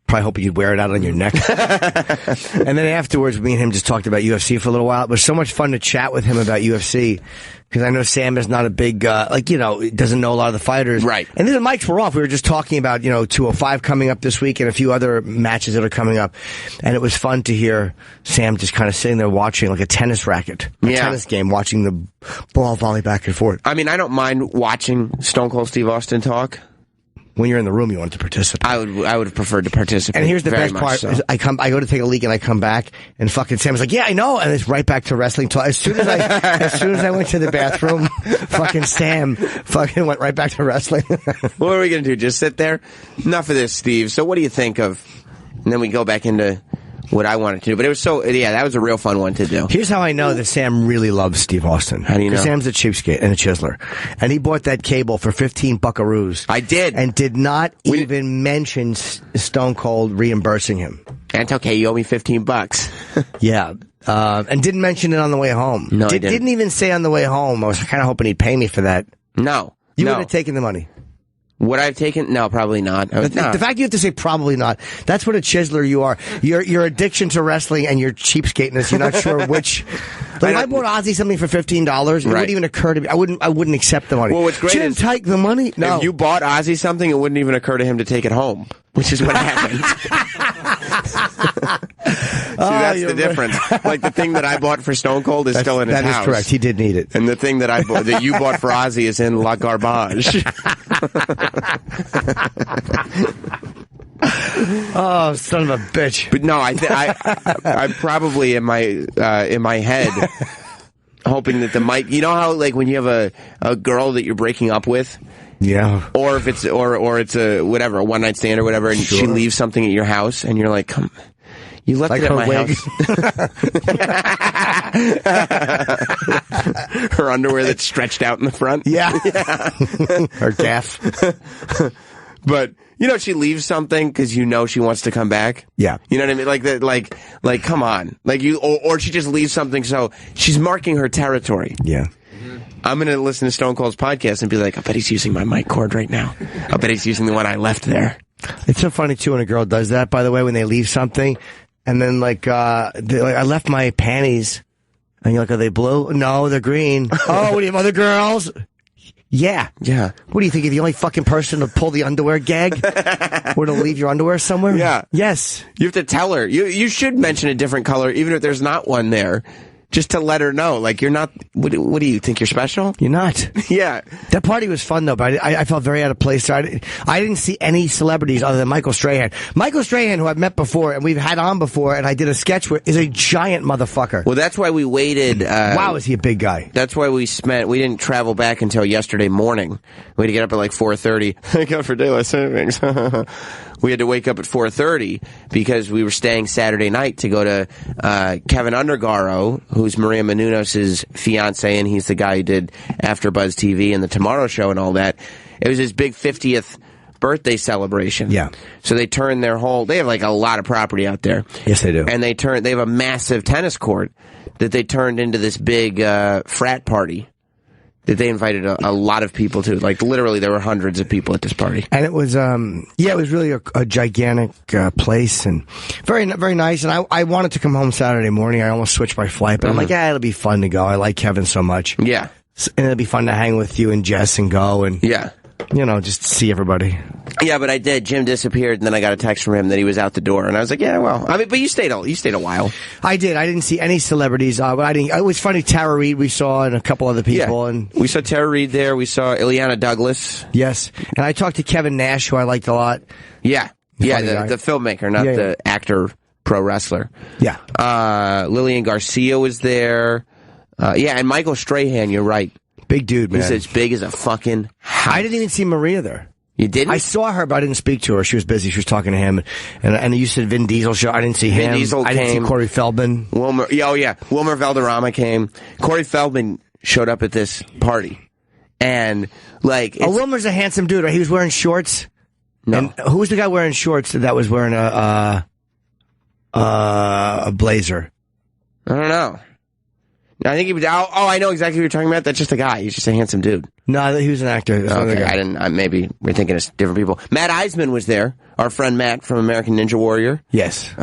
S3: probably hoping you'd wear it out on your neck. And then afterwards, me and him just talked about UFC for a little while. It was so much fun to chat with him about UFC. Because I know Sam is not a big, doesn't know a lot of the fighters.
S2: Right.
S3: And then the mics were off. We were just talking about, 205 coming up this week and a few other matches that are coming up. And it was fun to hear Sam just kind of sitting there watching like a tennis racket, tennis game, watching the ball volley back and forth.
S2: I mean, I don't mind watching Stone Cold Steve Austin talk.
S3: When you're in the room, you want to participate.
S2: I would have preferred to participate.
S3: And here's the best part:
S2: so.
S3: I go to take a leak, and I come back, and fucking Sam's like, "Yeah, I know," and it's right back to wrestling talk. As soon as I went to the bathroom, fucking Sam fucking went right back to wrestling.
S2: What are we gonna do? Just sit there? Enough of this, Steve. So, what do you think of? And then we go back into what I wanted to do. But it was that was a real fun one to do.
S3: Here's how I know that Sam really loves Steve Austin.
S2: How do you know?
S3: Sam's a cheapskate and a chiseler. And he bought that cable for 15 buckaroos.
S2: I did.
S3: And did not even mention Stone Cold reimbursing him.
S2: That's okay. You owe me $15.
S3: Yeah. And didn't mention it on the way home.
S2: No, I
S3: didn't even say on the way home. I was kind of hoping he'd pay me for that.
S2: No.
S3: You would have taken the money.
S2: Would I have taken? No, probably not.
S3: The fact you have to say probably not, that's what a chiseler you are. Your addiction to wrestling and your cheapskateness, you're not sure which. Like if I bought Ozzy something for $15, it wouldn't even occur to me. I wouldn't accept the money.
S2: Well, what's great
S3: Jim,
S2: is
S3: take the money. No.
S2: If you bought Ozzy something, it wouldn't even occur to him to take it home, which is what happened. See, that's the difference. Like the thing that I bought for Stone Cold is still in his house.
S3: That is correct. He did need it.
S2: And the thing that you bought for Ozzy is in La Garbage.
S3: Oh, son of a bitch!
S2: But no, I'm probably in my head hoping that the mic. You know how like when you have a girl that you're breaking up with.
S3: Yeah.
S2: Or if it's or it's a one night stand or whatever, and she leaves something at your house, and you're like, "Come, you left
S3: like
S2: it at
S3: her
S2: my
S3: wig.
S2: house." Her underwear that's stretched out in the front.
S3: Yeah. Her gaff.
S2: But she leaves something because she wants to come back.
S3: Yeah.
S2: You know what I mean? Like that. Like come on. Like or she just leaves something so she's marking her territory.
S3: Yeah.
S2: I'm going to listen to Stone Cold's podcast and be like, I bet he's using my mic cord right now. I bet he's using the one I left there.
S3: It's so funny, too, when a girl does that, by the way, when they leave something, and then, I left my panties, and you're like, are they blue? No, they're green. Oh, what do you have, other girls? Yeah.
S2: Yeah.
S3: What do you think, you're the only fucking person to pull the underwear gag? Or to leave your underwear somewhere?
S2: Yeah.
S3: Yes.
S2: You have to tell her. You should mention a different color, even if there's not one there. Just to let her know, like, you're not, what do you think, you're special?
S3: You're not.
S2: Yeah.
S3: That party was fun, though, but I felt very out of place. I didn't see any celebrities other than Michael Strahan. Michael Strahan, who I've met before, and we've had on before, and I did a sketch with, is a giant motherfucker.
S2: Well, that's why we waited.
S3: Wow, is he a big guy?
S2: That's why we didn't travel back until yesterday morning. We had to get up at like 4:30. Thank God for daylight savings. We had to wake up at 4:30 because we were staying Saturday night to go to Kevin Undergaro, who's Maria Menounos' fiance, and he's the guy who did AfterBuzz TV and The Tomorrow Show and all that. It was his big 50th birthday celebration.
S3: Yeah.
S2: So they turned they have like a lot of property out there.
S3: Yes, they do.
S2: And they have a massive tennis court that they turned into this big frat party that they invited a lot of people to. Like, literally, there were hundreds of people at this party.
S3: And it was, it was really a gigantic place and very, very nice. And I wanted to come home Saturday morning. I almost switched my flight, but I'm like, it'll be fun to go. I like Kevin so much.
S2: Yeah.
S3: And it'll be fun to hang with you and Jess and go and,
S2: yeah.
S3: Just see everybody.
S2: Yeah, but I did. Jim disappeared, and then I got a text from him that he was out the door, and I was like, yeah, well, I mean, but you stayed a while.
S3: I did. I didn't see any celebrities, but I didn't. It was funny. Tara Reid we saw, and a couple other people,
S2: yeah.
S3: and
S2: we saw Tara Reid there. We saw Ileana Douglas.
S3: Yes, and I talked to Kevin Nash, who I liked a lot.
S2: Yeah, the filmmaker, not the actor, pro wrestler.
S3: Yeah,
S2: Lillian Garcia was there. And Michael Strahan. You're right.
S3: Big dude, man.
S2: He's as big as a fucking house.
S3: I didn't even see Maria there.
S2: You didn't?
S3: I saw her, but I didn't speak to her. She was busy. She was talking to him. And you said Vin Diesel show. I didn't see him.
S2: Vin Diesel
S3: I didn't
S2: came.
S3: see Corey Feldman.
S2: Wilmer Valderrama came. Corey Feldman showed up at this party. And, like...
S3: Wilmer's a handsome dude, right? He was wearing shorts.
S2: No.
S3: And who was the guy wearing shorts that was wearing a blazer?
S2: I don't know. I think he was. Oh, I know exactly what you're talking about. That's just a guy. He's just a handsome dude.
S3: No, he was an actor.
S2: Okay, I didn't. Maybe we're thinking of different people. Matt Eisman was there. Our friend Matt from American Ninja Warrior.
S3: Yes.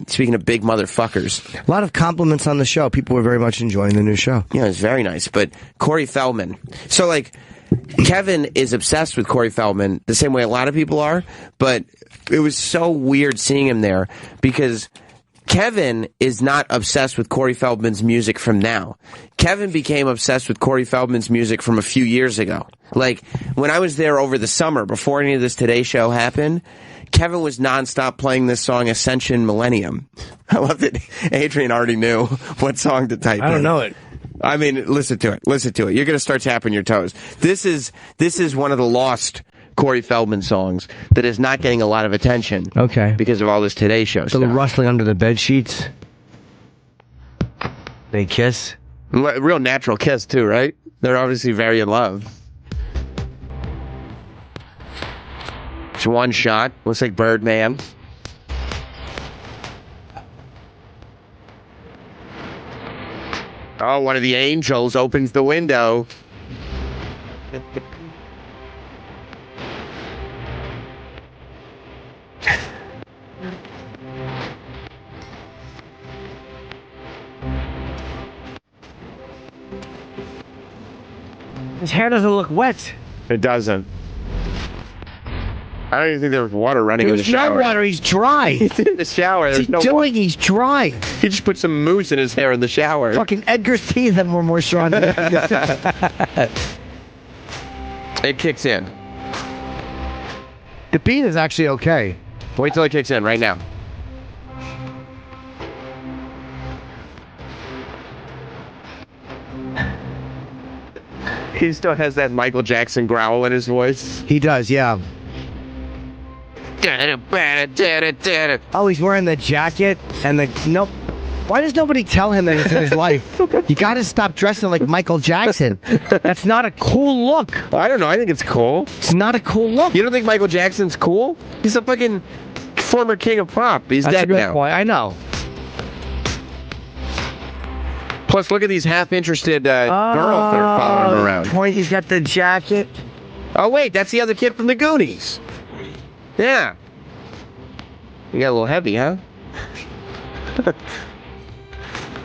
S2: Speaking of big motherfuckers,
S3: a lot of compliments on the show. People were very much enjoying the new show.
S2: Yeah, it was very nice. But Corey Feldman. So like, Kevin is obsessed with Corey Feldman the same way a lot of people are. But it was so weird seeing him there because Kevin is not obsessed with Corey Feldman's music from now. Kevin became obsessed with Corey Feldman's music from a few years ago. Like, when I was there over the summer, before any of this Today Show happened, Kevin was nonstop playing this song, Ascension Millennium. I love that Adrian already knew what song to type in.
S3: I don't know it.
S2: I mean, listen to it. Listen to it. You're going to start tapping your toes. This is one of the lost Corey Feldman songs that is not getting a lot of attention.
S3: Okay.
S2: Because of all this Today Show stuff.
S3: The rustling under the bed sheets. They kiss.
S2: Real natural kiss too, right? They're obviously very in love. It's one shot. Looks like Birdman. Oh, one of the angels opens the window.
S3: His hair doesn't look wet.
S2: It doesn't. I don't even think there was water running in the shower.
S3: There's no water. He's dry.
S2: He's in the shower.
S3: What's he doing? He's dry.
S2: He just put some mousse in his hair in the shower.
S3: Fucking Edgar's teeth have more moisture on them.
S2: It kicks in.
S3: The beat is actually okay.
S2: Wait till it kicks in right now. He still has that Michael Jackson growl in his voice.
S3: He does, yeah. Oh, he's wearing the jacket and the... Nope. Why does nobody tell him that it's in his life? You gotta stop dressing like Michael Jackson. That's not a cool look.
S2: I don't know. I think it's cool.
S3: It's not a cool look.
S2: You don't think Michael Jackson's cool? He's a fucking former king of pop. He's dead now.
S3: Point. I know.
S2: Plus, look at these half-interested girls that are following him around.
S3: Point. He's got the jacket.
S2: Oh, wait. That's the other kid from the Goonies. Yeah. You got a little heavy, huh?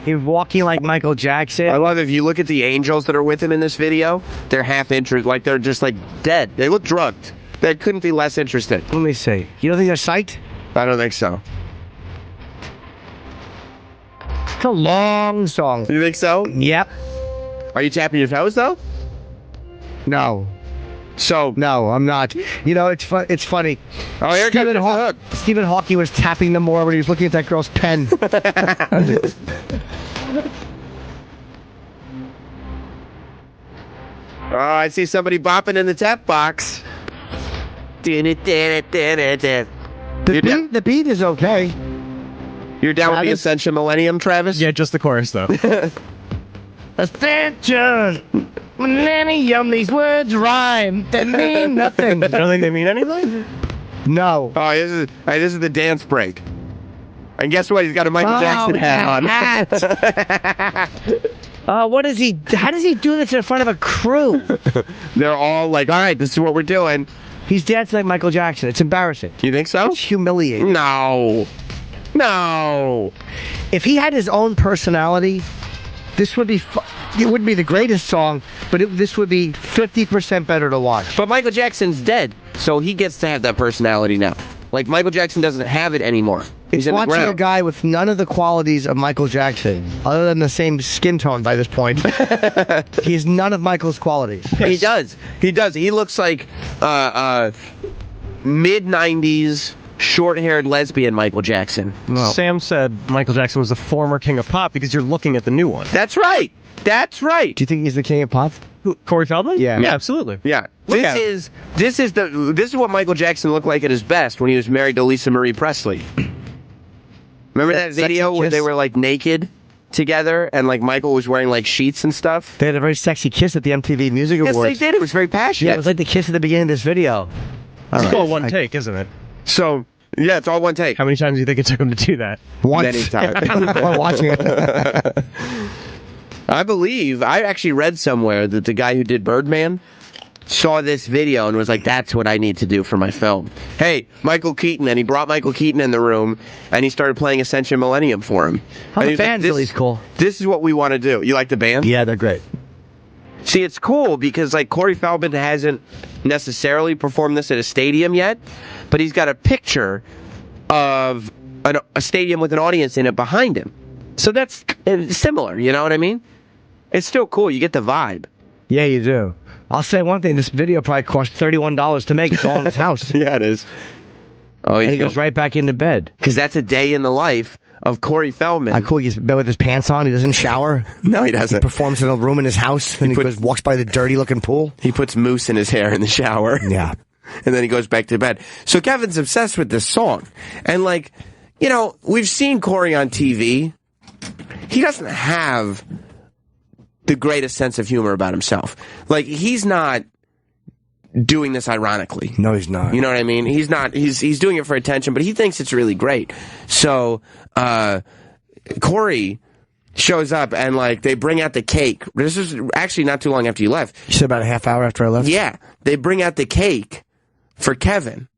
S3: He's walking like Michael Jackson.
S2: I love it. If you look at the angels that are with him in this video, they're half interested, like they're just like dead. They look drugged. They couldn't be less interested.
S3: Let me see. You don't think they're psyched?
S2: I don't think so.
S3: It's a long song.
S2: You think so?
S3: Yep.
S2: Are you tapping your toes though?
S3: No.
S2: So
S3: no, I'm not. You know, it's it's funny.
S2: Oh, here comes the hook.
S3: Stephen Hawking was tapping them more when he was looking at that girl's pen.
S2: Oh, I see somebody bopping in the tap box.
S3: The beat is okay.
S2: You're down with the Ascension Millennium, Travis?
S4: Yeah, just the chorus though.
S3: Ascension Millennium, these words rhyme. They mean nothing.
S4: You don't think they mean anything?
S3: No.
S2: Oh, this is the dance break. And guess what? He's got a Michael Jackson hat on.
S3: What is he? How does he do this in front of a crew?
S2: They're all like, all right, this is what we're doing.
S3: He's dancing like Michael Jackson. It's embarrassing.
S2: You think so?
S3: It's humiliating.
S2: No.
S3: If he had his own personality, this would be... It wouldn't be the greatest song, but this would be 50% better to watch.
S2: But Michael Jackson's dead, so he gets to have that personality now. Like, Michael Jackson doesn't have it anymore. He's in the
S3: watching
S2: ground.
S3: a guy with none of the qualities of Michael Jackson, other than the same skin tone by this point. He has none of Michael's qualities.
S2: He does. He does. He looks like mid-90s short-haired lesbian Michael Jackson.
S4: Well, Sam said Michael Jackson was the former king of pop because you're looking at the new one.
S2: That's right. That's right.
S3: Do you think he's the king of pop?
S4: Who, Corey Feldman?
S3: Yeah.
S4: Yeah, absolutely.
S2: Yeah. This is what Michael Jackson looked like at his best when he was married to Lisa Marie Presley. Remember that video where they were like naked together and like Michael was wearing like sheets and stuff?
S3: They had a very sexy kiss at the MTV Music Awards.
S2: Yes, they did. It was very passionate.
S3: Yeah, it was like the kiss at the beginning of this video.
S4: It's all one take, isn't it?
S2: So, yeah, it's all one take.
S4: How many times do you think it took him to do that?
S3: Once.
S2: Many times.
S3: While watching it.
S2: I actually read somewhere that the guy who did Birdman saw this video and was like, that's what I need to do for my film. Hey, Michael Keaton, and he brought Michael Keaton in the room, and he started playing Ascension Millennium for him.
S3: Oh, the band's really cool.
S2: This is what we want to do. You like the band?
S3: Yeah, they're great.
S2: See, it's cool because, like, Corey Feldman hasn't necessarily performed this at a stadium yet, but he's got a picture of a stadium with an audience in it behind him. So that's similar, you know what I mean? It's still cool. You get the vibe.
S3: Yeah, you do. I'll say one thing. This video probably cost $31 to make. It's all in his house.
S2: Yeah, it is. Oh,
S3: and he goes right back into bed.
S2: Because that's a day in the life of Corey Feldman.
S3: Cool. He's in bed with his pants on. He doesn't shower.
S2: No, he doesn't.
S3: He performs in a room in his house. Then he walks by the dirty-looking pool.
S2: He puts mousse in his hair in the shower.
S3: Yeah.
S2: And then he goes back to bed. So Kevin's obsessed with this song. And, like, you know, we've seen Corey on TV. He doesn't have the greatest sense of humor about himself. Like, he's not doing this ironically.
S3: No, he's not.
S2: You know what I mean? He's not. He's doing it for attention, but he thinks it's really great. So, Corey shows up and, like, they bring out the cake. This is actually not too long after you left.
S3: You said about a half hour after I left?
S2: Yeah. They bring out the cake for Kevin.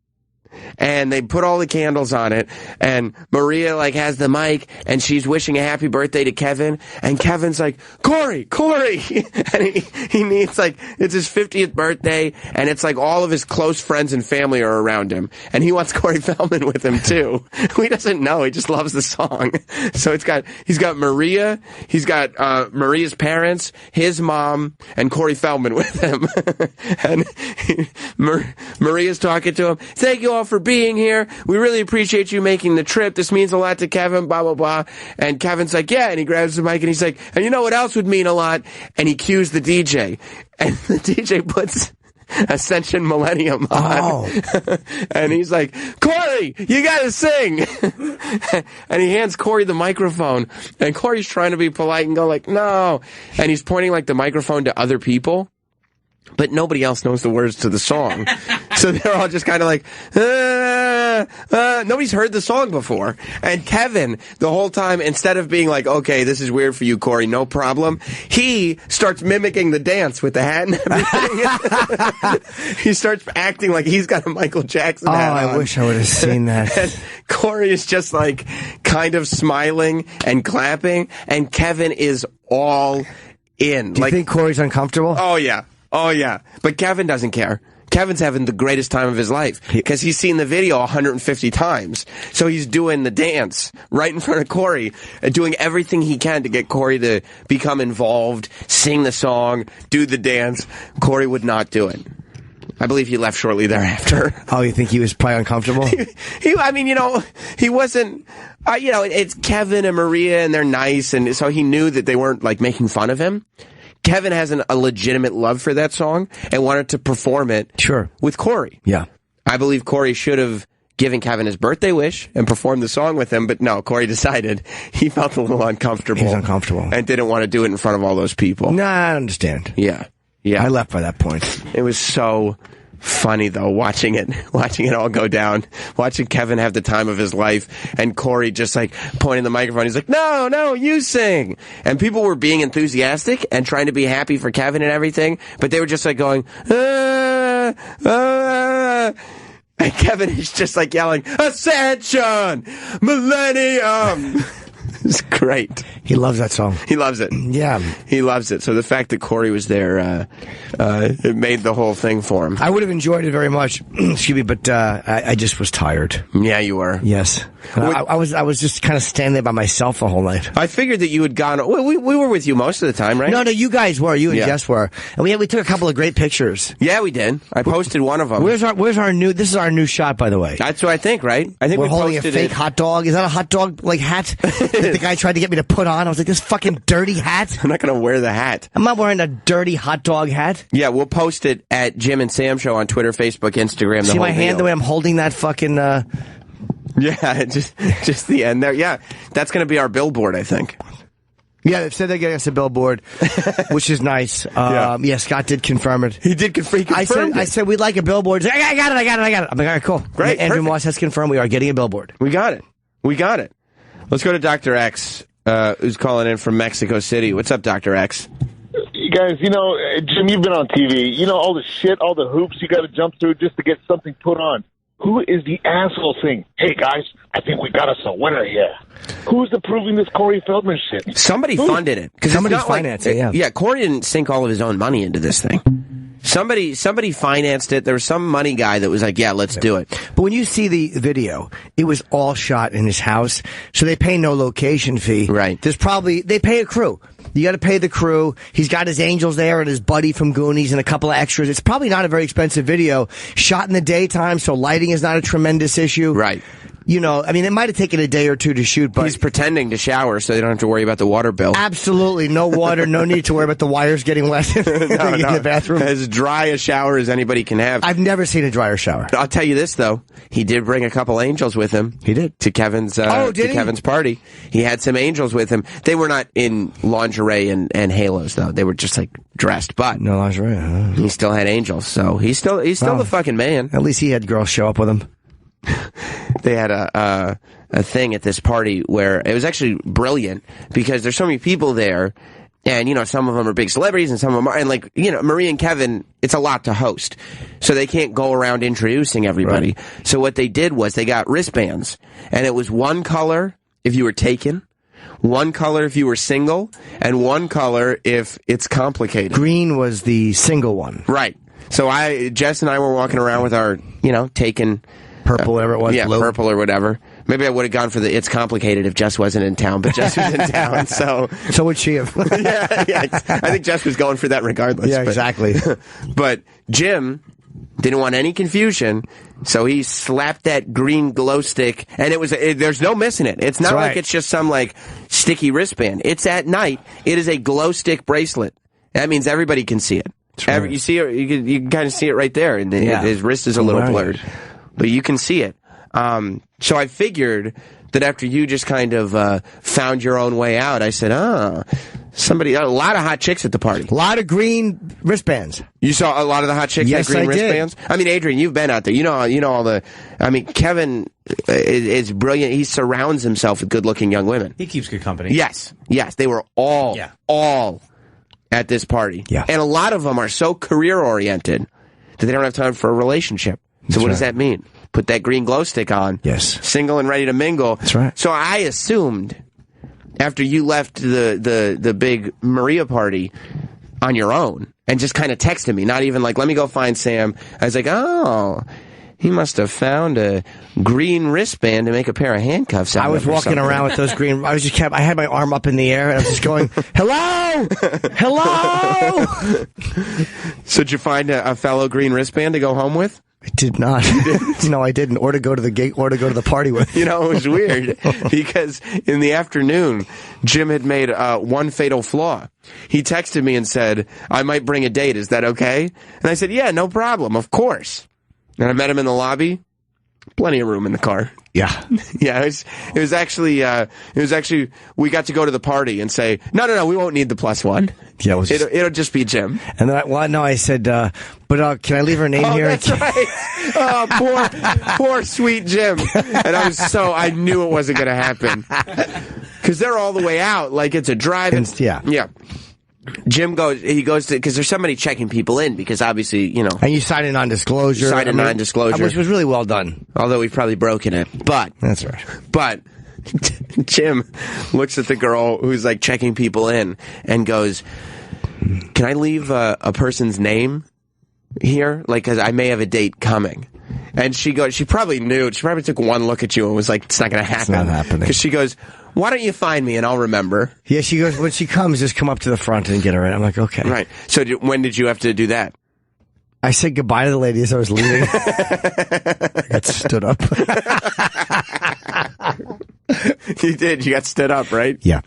S2: And they put all the candles on it, and Maria, like, has the mic, and she's wishing a happy birthday to Kevin, and Kevin's like, Corey! And he needs, like, it's his 50th birthday, and it's like all of his close friends and family are around him, and he wants Corey Feldman with him, too. He doesn't know, he just loves the song. So he's got Maria, he's got Maria's parents, his mom, and Corey Feldman with him. And Maria's talking to him, thank you all for being here. We really appreciate you making the trip. This means a lot to Kevin, blah, blah, blah. And Kevin's like, yeah. And he grabs the mic and he's like, and you know what else would mean a lot? And he cues the DJ. And the DJ puts Ascension Millennium on.
S3: Oh.
S2: And he's like, Corey, you gotta sing. And he hands Corey the microphone. And Corey's trying to be polite and go like, no. And he's pointing like the microphone to other people. But nobody else knows the words to the song. So they're all just kind of like, nobody's heard the song before. And Kevin, the whole time, instead of being like, okay, this is weird for you, Corey, no problem, he starts mimicking the dance with the hat and everything. He starts acting like he's got a Michael Jackson hat on.
S3: I wish I would have seen that.
S2: And Corey is just like kind of smiling and clapping, and Kevin is all in.
S3: Do you think Corey's uncomfortable?
S2: Oh, yeah. Oh, yeah. But Kevin doesn't care. Kevin's having the greatest time of his life because he's seen the video 150 times. So he's doing the dance right in front of Corey and doing everything he can to get Corey to become involved, sing the song, do the dance. Corey would not do it. I believe he left shortly thereafter.
S3: Oh, you think he was probably uncomfortable?
S2: I mean, you know, he wasn't, you know, it's Kevin and Maria and they're nice. And so he knew that they weren't like making fun of him. Kevin has a legitimate love for that song and wanted to perform it with Corey.
S3: Yeah.
S2: I believe Corey should have given Kevin his birthday wish and performed the song with him, but no, Corey decided he felt a little uncomfortable.
S3: He was uncomfortable.
S2: And didn't want to do it in front of all those people.
S3: Nah, I understand.
S2: Yeah. Yeah.
S3: I left by that point.
S2: It was so funny though, watching it all go down, watching Kevin have the time of his life, and Corey just like pointing the microphone. He's like, no, you sing. And people were being enthusiastic and trying to be happy for Kevin and everything, but they were just like going, and Kevin is just like yelling, Ascension! Millennium! It's great.
S3: He loves that song.
S2: He loves it.
S3: Yeah.
S2: He loves it. So the fact that Corey was there, it made the whole thing for him.
S3: I would have enjoyed it very much, excuse me, but I just was tired.
S2: Yeah, you were.
S3: Yes. I was just kind of standing there by myself the whole night.
S2: I figured that you had gone. We were with you most of the time, right?
S3: No, you guys were. You and Jess were, and we took a couple of great pictures.
S2: Yeah, we did. I posted one of them.
S3: Where's our new? This is our new shot, by the way.
S2: That's what I think, right? I think
S3: we're holding a fake hot dog. Is that a hot dog like hat that the guy tried to get me to put on? I was like, this fucking dirty hat.
S2: I'm not going to wear the hat.
S3: I'm not wearing a dirty hot dog hat.
S2: Yeah, we'll post it at Jim and Sam Show on Twitter, Facebook, Instagram.
S3: See my hand the way I'm holding that fucking.
S2: Yeah, just the end there. Yeah, that's going to be our billboard, I think.
S3: Yeah, they've said they're getting us a billboard, which is nice. Yeah, Scott did confirm it.
S2: He did confirm it.
S3: I said we'd like a billboard. He's like, I got it. I'm like, all right, cool.
S2: Great.
S3: Andrew Moss has confirmed we are getting a billboard.
S2: We got it. Let's go to Dr. X. who's calling in from Mexico City. What's up, Dr. X?
S9: You guys, Jim, you've been on TV. You know all the shit, all the hoops you got to jump through just to get something put on. Who is the asshole saying, hey, guys, I think we got us a winner here? Who's approving this Corey Feldman shit?
S2: Somebody funded it.
S3: Somebody's financing it,
S2: Yeah, Corey didn't sink all of his own money into this thing. Somebody financed it. There was some money guy that was like, yeah, let's do it.
S3: But when you see the video, it was all shot in his house, so they pay no location fee.
S2: Right.
S3: They pay a crew. You got to pay the crew. He's got his angels there and his buddy from Goonies and a couple of extras. It's probably not a very expensive video. Shot in the daytime, so lighting is not a tremendous issue.
S2: Right.
S3: It might have taken a day or two to shoot, but
S2: he's pretending to shower so they don't have to worry about the water bill.
S3: Absolutely. No water, no need to worry about the wires getting wet in the bathroom.
S2: As dry a shower as anybody can have.
S3: I've never seen a drier shower.
S2: I'll tell you this, though. He did bring a couple angels with him.
S3: He did.
S2: To Kevin's Kevin's party. He had some angels with him. They were not in lingerie and halos, though. They were just, dressed. But
S3: no lingerie, huh?
S2: He still had angels, so he's still the fucking man.
S3: At least he had girls show up with him.
S2: They had a thing at this party where it was actually brilliant because there's so many people there, and some of them are big celebrities and some of them are, and Marie and Kevin, it's a lot to host, so they can't go around introducing everybody. Right. So what they did was they got wristbands, and it was one color if you were taken, one color if you were single, and one color if it's complicated.
S3: Green was the single one,
S2: right? So Jess and I were walking around with our taken.
S3: Purple, whatever it was.
S2: Yeah, blue. Purple or whatever. Maybe I would have gone for the it's complicated if Jess wasn't in town, but Jess was in town, so...
S3: So would she have.
S2: yeah, I think Jess was going for that regardless.
S3: Yeah, exactly.
S2: But Jim didn't want any confusion, so he slapped that green glow stick, and there's no missing it. It's not like it's just some, sticky wristband. It's at night. It is a glow stick bracelet. That means everybody can see it.
S3: Right.
S2: You see it, you can kind of see it right there, and his wrist is a little blurred. But you can see it. So I figured that after you just kind of found your own way out, I said, a lot of hot chicks at the party.
S3: A lot of green wristbands.
S2: You saw a lot of the hot chicks
S3: yes,
S2: had green
S3: I
S2: wristbands?
S3: Did.
S2: I mean, Adrian, you've been out there. You know all the... I mean, Kevin is brilliant. He surrounds himself with good-looking young women.
S4: He keeps good company.
S2: Yes. They were all at this party.
S3: Yeah.
S2: And a lot of them are so career-oriented that they don't have time for a relationship. So what does that mean? Put that green glow stick on.
S3: Yes.
S2: Single and ready to mingle.
S3: That's right.
S2: So I assumed after you left the big Maria party on your own and just kind of texted me, not even let me go find Sam. I was like, oh, he must have found a green wristband to make a pair of handcuffs out of.
S3: I was walking around with those green. I had my arm up in the air and I was just going, hello, hello.
S2: So did you find a fellow green wristband to go home with?
S3: I did not. No, I didn't. Or to go to the gate, or to go to the party with.
S2: It was weird because in the afternoon, Jim had made one fatal flaw. He texted me and said, I might bring a date. Is that okay? And I said, yeah, no problem. Of course. And I met him in the lobby. Plenty of room in the car.
S3: Yeah.
S2: Yeah, it was actually, we got to go to the party and say, no, we won't need the plus one.
S3: Yeah,
S2: it'll just be Jim.
S3: And then I said, but can I leave her name here?
S2: That's right. Oh, poor sweet Jim. And I knew it wasn't going to happen. Because they're all the way out, it's a drive. Yeah. Jim goes to, because there's somebody checking people in, because obviously,
S3: And you sign a non-disclosure.
S2: Non-disclosure.
S3: Which was really well done.
S2: Although we've probably broken it. But.
S3: That's right.
S2: But. Jim looks at the girl who's checking people in and goes, can I leave a person's name here? Because I may have a date coming. And she probably knew. She probably took one look at you and was like, it's not going to happen.
S3: It's not happening.
S2: Because she goes, why don't you find me and I'll remember?
S3: Yeah, she goes, when she comes, just come up to the front and get her in. I'm like, okay.
S2: Right. So when did you have to do that?
S3: I said goodbye to the lady as I was leaving. I got stood up.
S2: You did. You got stood up, right?
S3: Yeah.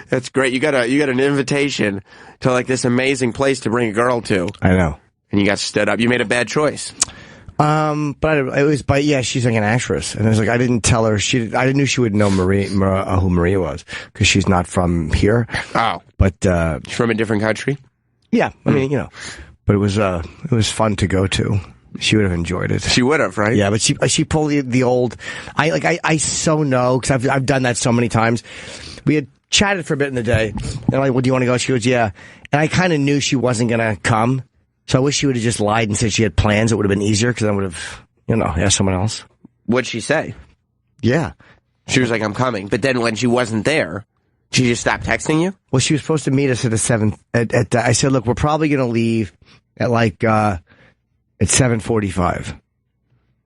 S2: That's great. You got an invitation to this amazing place to bring a girl to.
S3: I know.
S2: And you got stood up. You made a bad choice.
S3: But she's an actress, and I was I didn't tell her. I knew she would know who Maria was, because she's not from here.
S2: Oh,
S3: but
S2: she's from a different country.
S3: Yeah, I mean, but it was fun to go to. She would have enjoyed it.
S2: She would have, right?
S3: Yeah, but she pulled the old. I so know, because I've done that so many times. We had chatted for a bit in the day. And I'm like, well, do you want to go? She goes, yeah. And I kind of knew she wasn't going to come. So I wish she would have just lied and said she had plans. It would have been easier because I would have, asked someone else.
S2: What'd she say?
S3: Yeah.
S2: She was like, I'm coming. But then when she wasn't there, she just stopped texting you?
S3: Well, she was supposed to meet us at 7. I said, look, we're probably going to leave at at 7:45.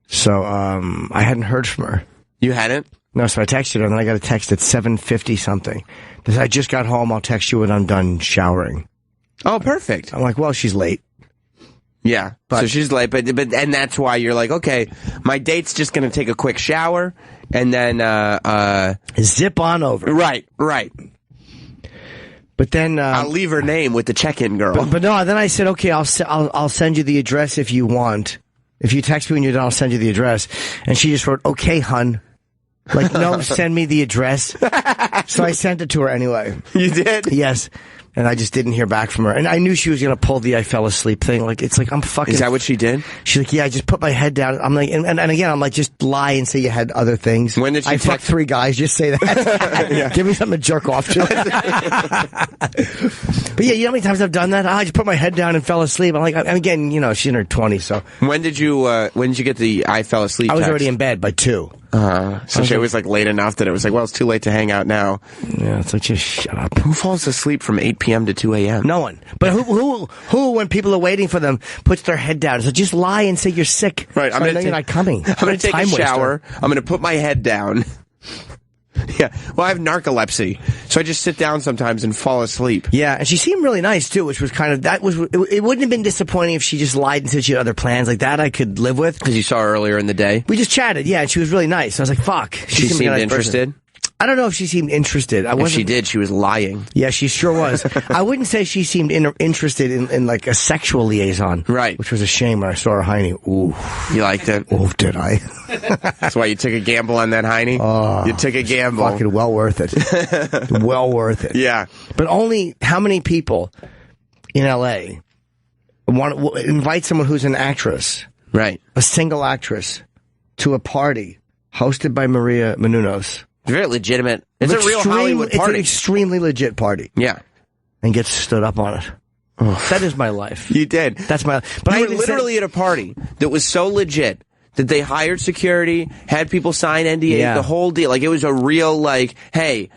S3: So I hadn't heard from her.
S2: You hadn't?
S3: No, so I texted her, and then I got a text at 7:50 something. I just got home. I'll text you when I'm done showering.
S2: Oh, perfect.
S3: I'm like, well, she's late.
S2: Yeah, so she's late, but and that's why you're like, okay, my date's just going to take a quick shower, and then
S3: zip on over.
S2: Right.
S3: But then
S2: I'll leave her name with the check-in girl.
S3: But no, then I said, okay, I'll send you the address if you want. If you text me when you're done, I'll send you the address. And she just wrote, okay, hun. Like, no, send me the address. So I sent it to her anyway.
S2: You did?
S3: Yes. And I just didn't hear back from her. And I knew she was going to pull the I fell asleep thing. Like, it's like, I'm fucking...
S2: Is that what she did?
S3: She's like, yeah, I just put my head down. I'm like, and again, I'm like, just lie and say you had other things.
S2: When did she
S3: fucked 3 guys, just say that. Yeah. Give me something to jerk off to. But yeah, you know how many times I've done that? I just put my head down and fell asleep. I'm like, and again, she's in her 20s, so...
S2: When did you get the I fell asleep
S3: I was
S2: text?
S3: already in bed by 2.
S2: So she was like late enough that it was like, well, it's too late to hang out now.
S3: Yeah, it's like, just shut up.
S2: Who falls asleep from 8 p.m. to 2 a.m.?
S3: No one. But who, when people are waiting for them, puts their head down? So just lie and say you're sick.
S2: Right.
S3: So you're not coming.
S2: I'm going to take a shower. I'm going to put my head down. Yeah. Well, I have narcolepsy, so I just sit down sometimes and fall asleep.
S3: Yeah, and she seemed really nice too, which was it wouldn't have been disappointing if she just lied and said she had other plans like that. I could live with.
S2: Because you saw her earlier in the day.
S3: We just chatted, yeah, and she was really nice. I was like, fuck.
S2: She seemed
S3: nice
S2: interested.
S3: Person. I don't know if she seemed interested.
S2: If she did, she was lying.
S3: Yeah, she sure was. I wouldn't say she seemed interested in like a sexual liaison.
S2: Right.
S3: Which was a shame when I saw her Heine. Ooh.
S2: You liked it?
S3: Oh, did I?
S2: That's why you took a gamble on that Heine? You took a gamble.
S3: Fucking well worth it. Well worth it.
S2: Yeah.
S3: But only how many people in L.A. invite someone who's an actress,
S2: right?
S3: A single actress, to a party hosted by Maria Menounos.
S2: Very legitimate. It's a real Hollywood party.
S3: It's an extremely legit party.
S2: Yeah.
S3: And gets stood up on it. Oh. That is my life.
S2: You did.
S3: That's my life. But
S2: you were literally at a party that was so legit that they hired security, had people sign NDAs, the whole deal. Like, it was a real, like, hey,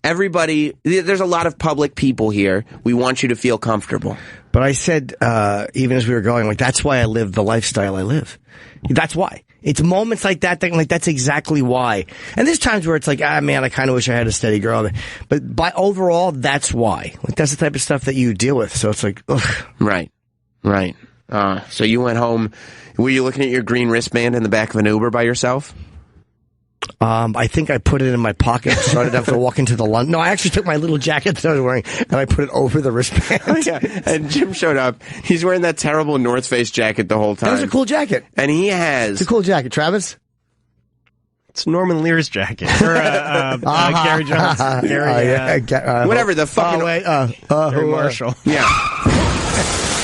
S2: everybody, there's a lot of public people here. We want you to feel comfortable.
S3: But I said, even as we were going, like, that's why I live the lifestyle I live. That's why. It's moments like that, that's exactly why. And there's times where it's like, man, I kind of wish I had a steady girl. But by overall, that's why. Like, that's the type of stuff that you deal with. So it's like, ugh.
S2: Right. So you went home. Were you looking at your green wristband in the back of an Uber by yourself?
S3: I think I put it in my pocket so I didn't have to walk into the lunch. No, I actually took my little jacket that I was wearing and I put it over the wristband.
S2: Oh, yeah. And Jim showed up. He's wearing that terrible North Face jacket the whole time.
S3: That was a cool jacket.
S2: And he has...
S3: It's a cool jacket. Travis?
S4: It's Norman Lear's jacket. Or Gary Jones.
S2: Whatever, the fucking...
S4: Gary Marshall.
S2: Yeah.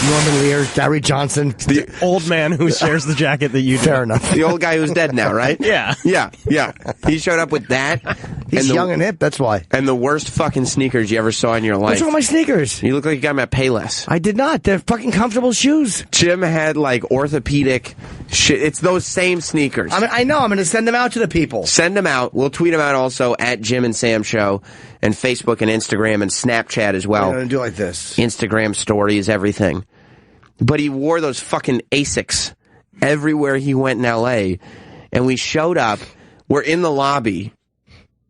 S3: Norman Lear, Gary Johnson.
S4: The old man who shares the jacket that you do.
S3: Fair enough.
S2: The old guy who's dead now, right?
S4: Yeah.
S2: Yeah. He showed up with that.
S3: He's young and hip, that's why.
S2: And the worst fucking sneakers you ever saw in your life.
S3: What's wrong with my sneakers?
S2: You look like you got them at Payless.
S3: I did not. They're fucking comfortable shoes.
S2: Jim had, like, orthopedic shit. It's those same sneakers.
S3: I know. I'm going to send them out to the people.
S2: Send them out. We'll tweet them out also at Jim and Sam Show and Facebook and Instagram and Snapchat as well.
S3: I'm going to do like this.
S2: Instagram stories, everything. But he wore those fucking Asics everywhere he went in L.A. And we showed up. We're in the lobby.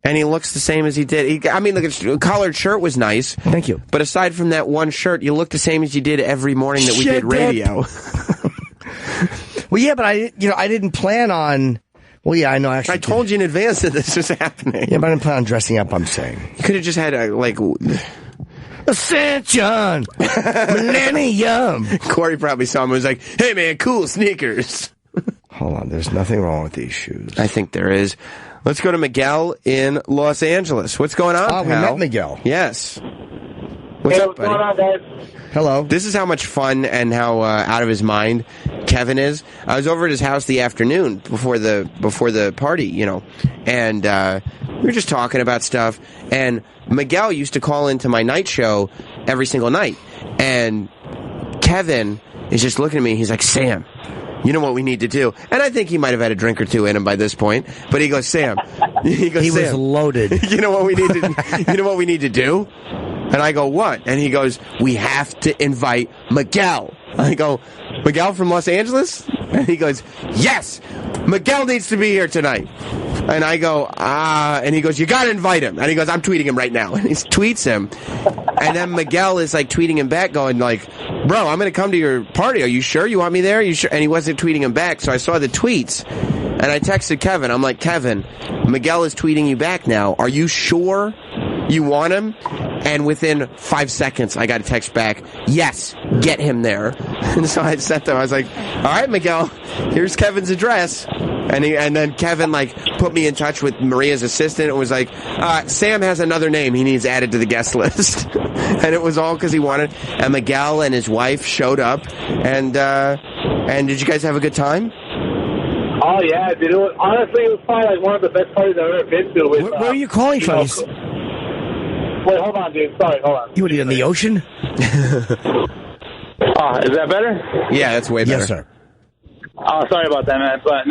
S2: And he looks the same as he did. The collared shirt was nice.
S3: Thank you.
S2: But aside from that one shirt, you look the same as you did every morning that we did radio.
S3: Well, yeah, but I didn't plan on... Well, yeah, I know. Actually,
S2: I told you in advance that this was happening.
S3: Yeah, but I didn't plan on dressing up, I'm saying.
S2: You could have just had
S3: Ascension! Millennium!
S2: Corey probably saw him and was like, hey man, cool sneakers.
S3: Hold on, there's nothing wrong with these shoes.
S2: I think there is. Let's go to Miguel in Los Angeles. What's going on, pal?
S3: We met Miguel.
S2: Yes. What's
S10: hey,
S2: up,
S10: what's
S2: buddy?
S10: going on, guys?
S3: Hello.
S2: This is how much fun and how out of his mind Kevin is. I was over at his house the afternoon before the party, you know, and we were just talking about stuff. And Miguel used to call into my night show every single night, and Kevin is just looking at me. He's like, Sam, you know what we need to do? And I think he might have had a drink or two in him by this point. But he goes, Sam. He
S3: was loaded.
S2: You know what we need to? You know what we need to do? And I go, what? And he goes, we have to invite Miguel. I go, Miguel from Los Angeles? And he goes, yes, Miguel needs to be here tonight. And I go, and he goes, you gotta invite him. And he goes, I'm tweeting him right now. And he tweets him. And then Miguel is like tweeting him back going like, bro, I'm gonna come to your party. Are you sure you want me there? Are you sure? And he wasn't tweeting him back. So I saw the tweets and I texted Kevin. I'm like, Kevin, Miguel is tweeting you back now. Are you sure you want him? And within 5 seconds, I got a text back, yes, get him there. And so I sent them, I was like, all right, Miguel, here's Kevin's address. And then Kevin, like, put me in touch with Maria's assistant and was like, Sam has another name he needs added to the guest list. And it was all because he wanted. And Miguel and his wife showed up. And did you guys have a good time?
S10: Oh, yeah, dude. Honestly, it was probably like one of the best parties I've ever been to. With,
S3: where are you calling from?
S10: Wait, hold on, dude. Sorry, hold on.
S3: You were in the ocean?
S10: Is that better?
S2: Yeah, that's way better.
S3: Yes, sir.
S10: Oh, sorry about that, man. But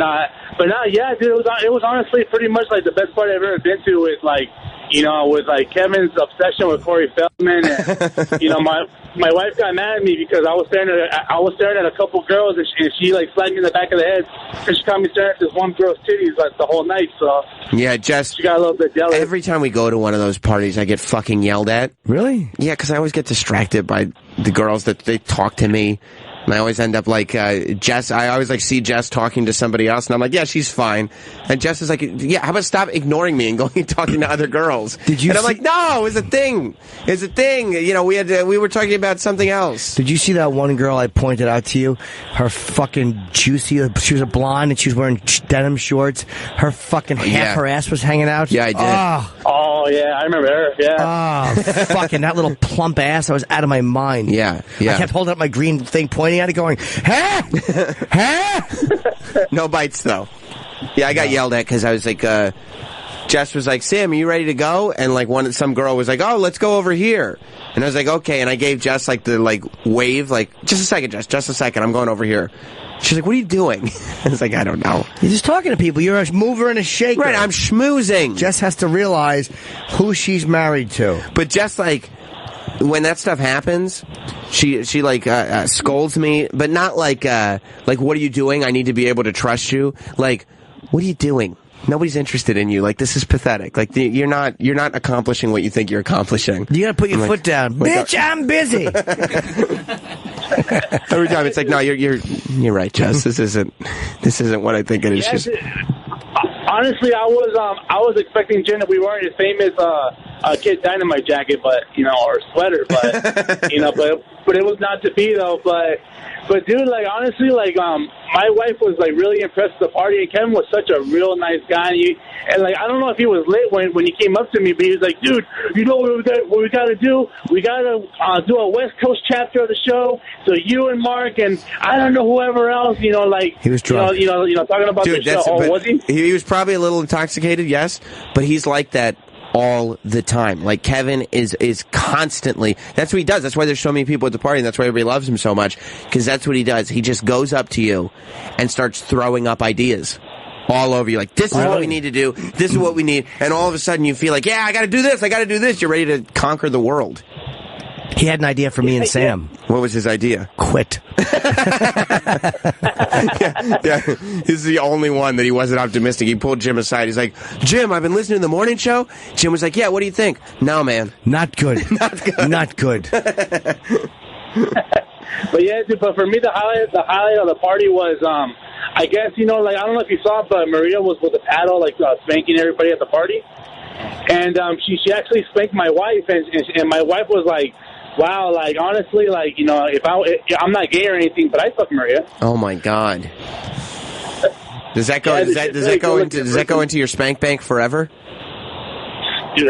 S10: yeah, dude. It was honestly pretty much like the best party I've ever been to. With like, you know, with like Kevin's obsession with Corey Feldman, and you know, my wife got mad at me because I was staring at a couple girls, and she like slapped me in the back of the head, and she caught me staring at this one girl's titties like the whole night. So
S2: yeah, just
S10: she got a little bit jealous.
S2: Every time we go to one of those parties, I get fucking yelled at.
S3: Really?
S2: Yeah, because I always get distracted by the girls that they talk to me. And I always end up like Jess. I always like see Jess talking to somebody else, and I'm like, yeah, she's fine. And Jess is like, yeah, how about stop ignoring me and going and talking to other girls?
S3: Did you?
S2: And I'm like, no, it's a thing. It's a thing. You know, we were talking about something else.
S3: Did you see that one girl I pointed out to you? Her fucking juicy. She was a blonde and she was wearing denim shorts. Her fucking half her ass was hanging out.
S2: Yeah, I did.
S10: Oh yeah, I remember her. Yeah.
S3: Oh, fucking that little plump ass. I was out of my mind.
S2: Yeah.
S3: I kept holding up my green thing, pointing at it, going, "Huh? Huh?"
S2: No bites though. Yeah, I got yelled at because I was like, Jess was like, Sam, are you ready to go? And like some girl was like, oh, let's go over here. And I was like, okay. And I gave Jess like the like wave, like, just a second, Jess, just a second. I'm going over here. She's like, what are you doing? I was like, I don't know.
S3: You're just talking to people. You're a mover and a shaker.
S2: Right, I'm schmoozing.
S3: Jess has to realize who she's married to.
S2: But Jess, like, when that stuff happens, she like scolds me, but not like what are you doing? I need to be able to trust you. Like, what are you doing? Nobody's interested in you. Like, this is pathetic. Like, you're not accomplishing what you think you're accessing.
S3: You gotta put your foot down. Bitch, I'm busy.
S2: Every time it's like, no, you're right, Jess. This isn't what I think it is.
S10: Yes, honestly, I was expecting Jen to be wearing his famous Kid Dynamite jacket, but or sweater, but but it was not to be though. But dude, like honestly, like my wife was like really impressed with the party, and Kevin was such a real nice guy. And like I don't know if he was lit when he came up to me, but he was like, dude, you know what we got to do? We got to do a West Coast chapter of the show. So you and Mark and I don't know whoever else, like
S3: he was drunk.
S10: You know, talking about the show. Oh, was he?
S2: He was probably a little intoxicated, yes, but he's like that all the time. Like Kevin is constantly, that's what he does. That's why there's so many people at the party, and that's why everybody loves him so much, because that's what he does. He just goes up to you and starts throwing up ideas all over you. Like, this is what we need to do. This is what we need. And all of a sudden you feel like, yeah, I got to do this. I got to do this. You're ready to conquer the world.
S3: He had an idea for me and Sam.
S2: What was his idea?
S3: Quit.
S2: yeah. This is the only one that he wasn't optimistic. He pulled Jim aside. He's like, Jim, I've been listening to the morning show. Jim was like, yeah, what do you think? No, man.
S3: Not good. Not good.
S10: But yeah, dude, but for me, the highlight of the party was, I guess, like, I don't know if you saw it, but Maria was with a paddle, like, spanking everybody at the party. And she actually spanked my wife, and my wife was like, wow, like, honestly, like, if I'm not gay or anything, but I fuck Maria.
S2: Oh my God. Does that go? Does that go into your spank bank forever?
S10: Dude,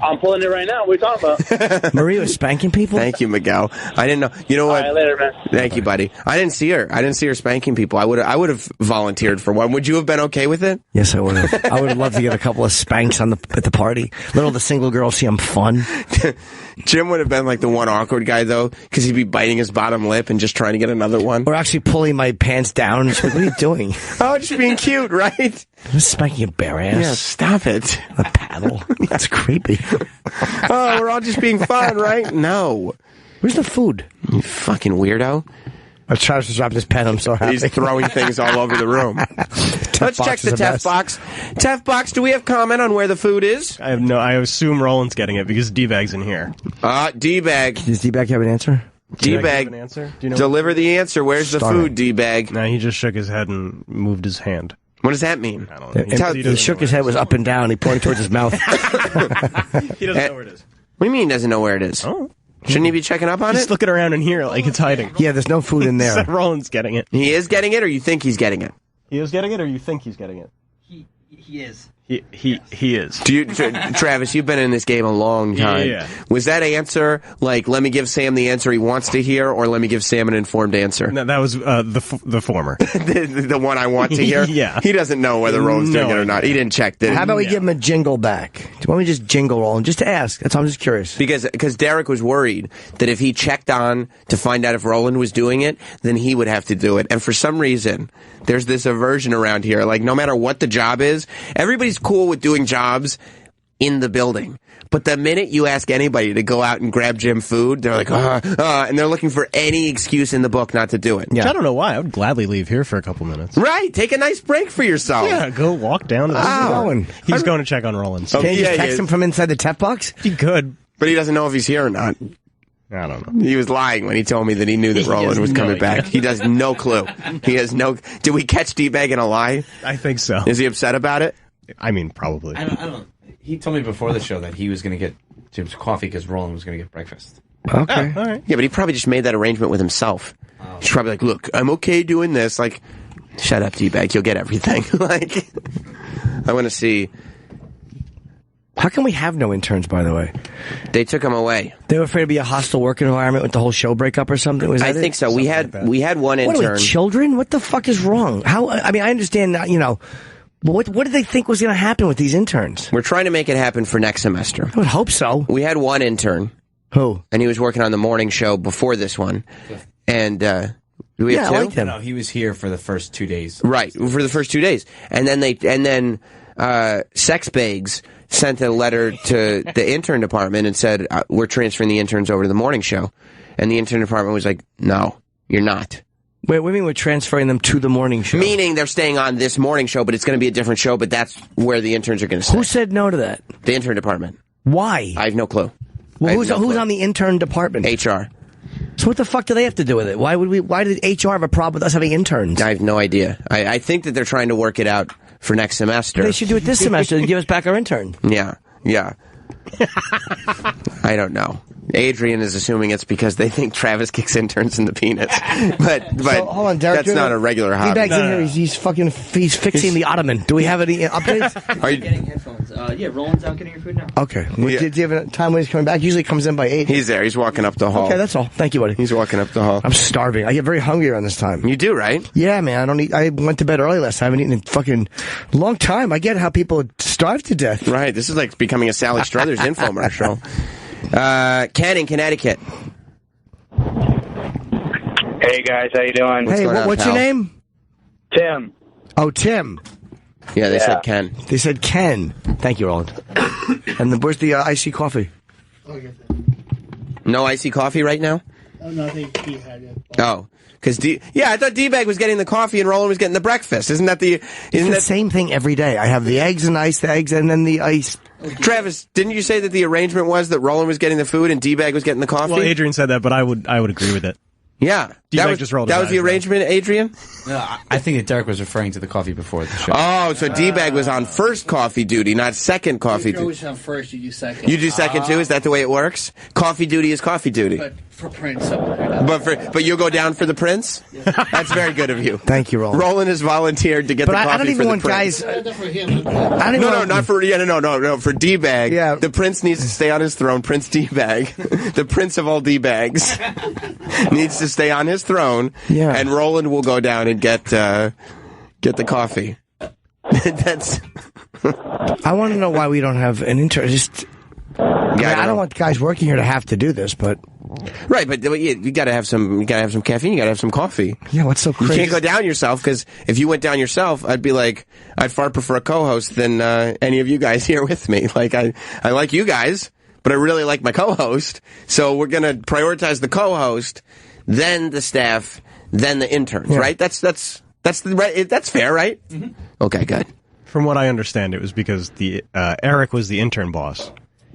S10: I'm pulling it right now. What are you talking about?
S3: Maria was spanking people?
S2: Thank you, Miguel. I didn't know. You know what?
S10: All right, later, man.
S2: Thank you, buddy. I didn't see her. I didn't see her spanking people. I would have volunteered for one. Would you have been okay with it?
S3: Yes, I would have. I would have loved to get a couple of spanks at the party. Little the single girls see I'm fun.
S2: Jim would have been like the one awkward guy, though, because he'd be biting his bottom lip and just trying to get another one.
S3: Or actually pulling my pants down. Just like, what are you doing?
S2: Oh, just being cute, right?
S3: I'm spanking a bare ass.
S2: Yeah, stop it.
S3: A paddle. That's creepy.
S2: Oh, we're all just being fun, right? No.
S3: Where's the food?
S2: You fucking weirdo.
S3: Travis just dropped his pen. I'm so happy.
S2: He's throwing things all over the room. Let's check the Tef box. Tef box, do we have comment on where the food is?
S4: I assume Roland's getting it because D-Bag's in here.
S2: D-Bag.
S3: Does D-Bag have an answer?
S2: D-Bag.
S4: Do you know
S2: Deliver the answer. Where's the food, D-Bag?
S4: No, he just shook his head and moved his hand.
S2: What does that mean?
S4: I don't know.
S3: He shook his head, was up and down. He pointed towards his mouth.
S4: He doesn't know where it is.
S2: What do you mean he doesn't know where it is?
S4: Oh.
S2: Shouldn't he be checking up on
S4: He's
S2: it?
S4: looking around in here like it's hiding.
S3: Yeah, there's no food in there.
S4: Roland's getting it.
S2: He is getting it, or you think he's getting it?
S4: He is getting it, or you think he's getting it?
S11: He is.
S4: He is.
S2: Do you, Travis, you've been in this game a long time.
S4: Yeah.
S2: Was that answer like, let me give Sam the answer he wants to hear, or let me give Sam an informed answer?
S4: No, that was the former.
S2: the one I want to hear?
S4: Yeah.
S2: He doesn't know whether Roland's doing it or not. He didn't check, did he?
S3: How about we give him a jingle back? Do you want me to just jingle Roland? Just to ask. That's all. I'm just curious.
S2: Because Derek was worried that if he checked on to find out if Roland was doing it, then he would have to do it. And for some reason, there's this aversion around here. Like, no matter what the job is, everybody's cool with doing jobs in the building. But the minute you ask anybody to go out and grab Jim food, they're like, and they're looking for any excuse in the book not to do it.
S4: Yeah. I don't know why. I would gladly leave here for a couple minutes.
S2: Right. Take a nice break for yourself.
S4: Yeah, go walk down to the
S3: going?
S4: He's going to check on Roland.
S3: Can you just text him from inside the Tef box?
S4: He could.
S2: But he doesn't know if he's here or not.
S4: I don't know.
S2: He was lying when he told me that he knew that Roland was coming back. He does no clue. He has no... Did we catch D-Bag in a lie?
S4: I think so.
S2: Is he upset about it?
S4: I mean, probably.
S11: I don't. He told me before the show that he was going to get Jim's coffee because Roland was going to get breakfast.
S3: Okay.
S4: All right.
S2: Yeah, but he probably just made that arrangement with himself. He's probably like, look, I'm okay doing this. Like, shut up, D-Bag. You'll get everything. Like, I want to see...
S3: How can we have no interns, by the way?
S2: They took him away.
S3: They were afraid to be a hostile work environment with the whole show breakup or something? Was that
S2: I think so.
S3: Something
S2: We had one intern.
S3: What are we, children? What the fuck is wrong? How? I mean, I understand, but what did they think was going to happen with these interns?
S2: We're trying to make it happen for next semester.
S3: I would hope so.
S2: We had one intern.
S3: Who?
S2: And he was working on the morning show before this one. And, do we have two?
S3: I liked him.
S11: No, he was here for the first 2 days.
S2: Right, for the first 2 days. And then Sex Bags sent a letter to the intern department and said, we're transferring the interns over to the morning show. And the intern department was like, no, you're not.
S3: Wait, what do you mean we're transferring them to the morning show?
S2: Meaning they're staying on this morning show, but it's going to be a different show, but that's where the interns are going to stay.
S3: Who said no to that?
S2: The intern department.
S3: Why?
S2: I have no clue.
S3: Well, who's on the intern department?
S2: HR.
S3: So what the fuck do they have to do with it? Why did HR have a problem with us having interns?
S2: I have no idea. I think that they're trying to work it out for next semester.
S3: They should do it this semester and give us back our intern.
S2: Yeah. I don't know. Adrian is assuming it's because they think Travis kicks interns in the penis. But
S3: so, hold on, Derek,
S2: that's not a regular hobby.
S3: D-Bag's in here. He's fixing the ottoman. Do we have any updates?
S11: Are you getting headphones? Yeah, Roland's out getting your food now.
S3: Okay. Do you have a time when he's coming back? Usually he comes in by 8.
S2: He's there. He's walking up the hall.
S3: Okay, that's all. Thank you, buddy.
S2: He's walking up the hall.
S3: I'm starving. I get very hungry around this time.
S2: You do, right?
S3: Yeah, man. I don't eat. I went to bed early last night. I haven't eaten in fucking long time. I get how people starve to death.
S2: Right. This is like becoming a Sally Struthers infomercial. Ken in Connecticut.
S12: Hey guys, how you doing?
S3: Hey, what's your name?
S12: Tim.
S3: Oh, Tim.
S2: Yeah, they said Ken.
S3: They said Ken. Thank you, Roland. And where's the icy coffee?
S2: No icy coffee right now?
S13: Oh, no, I think he had it.
S2: Oh. Because I thought D-Bag was getting the coffee and Roland was getting the breakfast. Isn't that the
S3: same thing every day? I have the eggs and then the ice.
S2: Travis, didn't you say that the arrangement was that Roland was getting the food and D-Bag was getting the coffee?
S4: Well, Adrian said that, but I would agree with it.
S2: Yeah. That was the arrangement, Adrian?
S11: No, I think that Derek was referring to the coffee before the show.
S2: Oh, so D-Bag was on first coffee duty, not second coffee
S13: You
S2: duty.
S13: always have first, you do second.
S2: You do second too? Is that the way it works? Coffee duty is coffee duty.
S13: But for Prince.
S2: But you'll go down for the Prince? That's very good of you.
S3: Thank you, Roland.
S2: Roland has volunteered to get the coffee
S3: I don't even
S2: for the
S3: want
S2: Prince.
S3: guys.
S2: Not for no, for D-Bag. Yeah. The Prince needs to stay on his throne. Prince D-Bag, the Prince of all D-Bags, needs to stay on his throne.
S3: Yeah.
S2: And Roland will go down and get the coffee. That's.
S3: I want to know why we don't have an intern. I don't want guys working here to have to do this, but
S2: right. But you got to have some. You got to have some caffeine. You got to have some coffee.
S3: Yeah. What's so crazy?
S2: You can't go down yourself, because if you went down yourself, I'd be like, I'd far prefer a co-host than any of you guys here with me. Like I like you guys, but I really like my co-host. So we're gonna prioritize the co-host, then the staff, then the interns. Yeah. Right? That's fair, right? Mm-hmm. Okay, good.
S4: From what I understand, it was because Eric was the intern boss.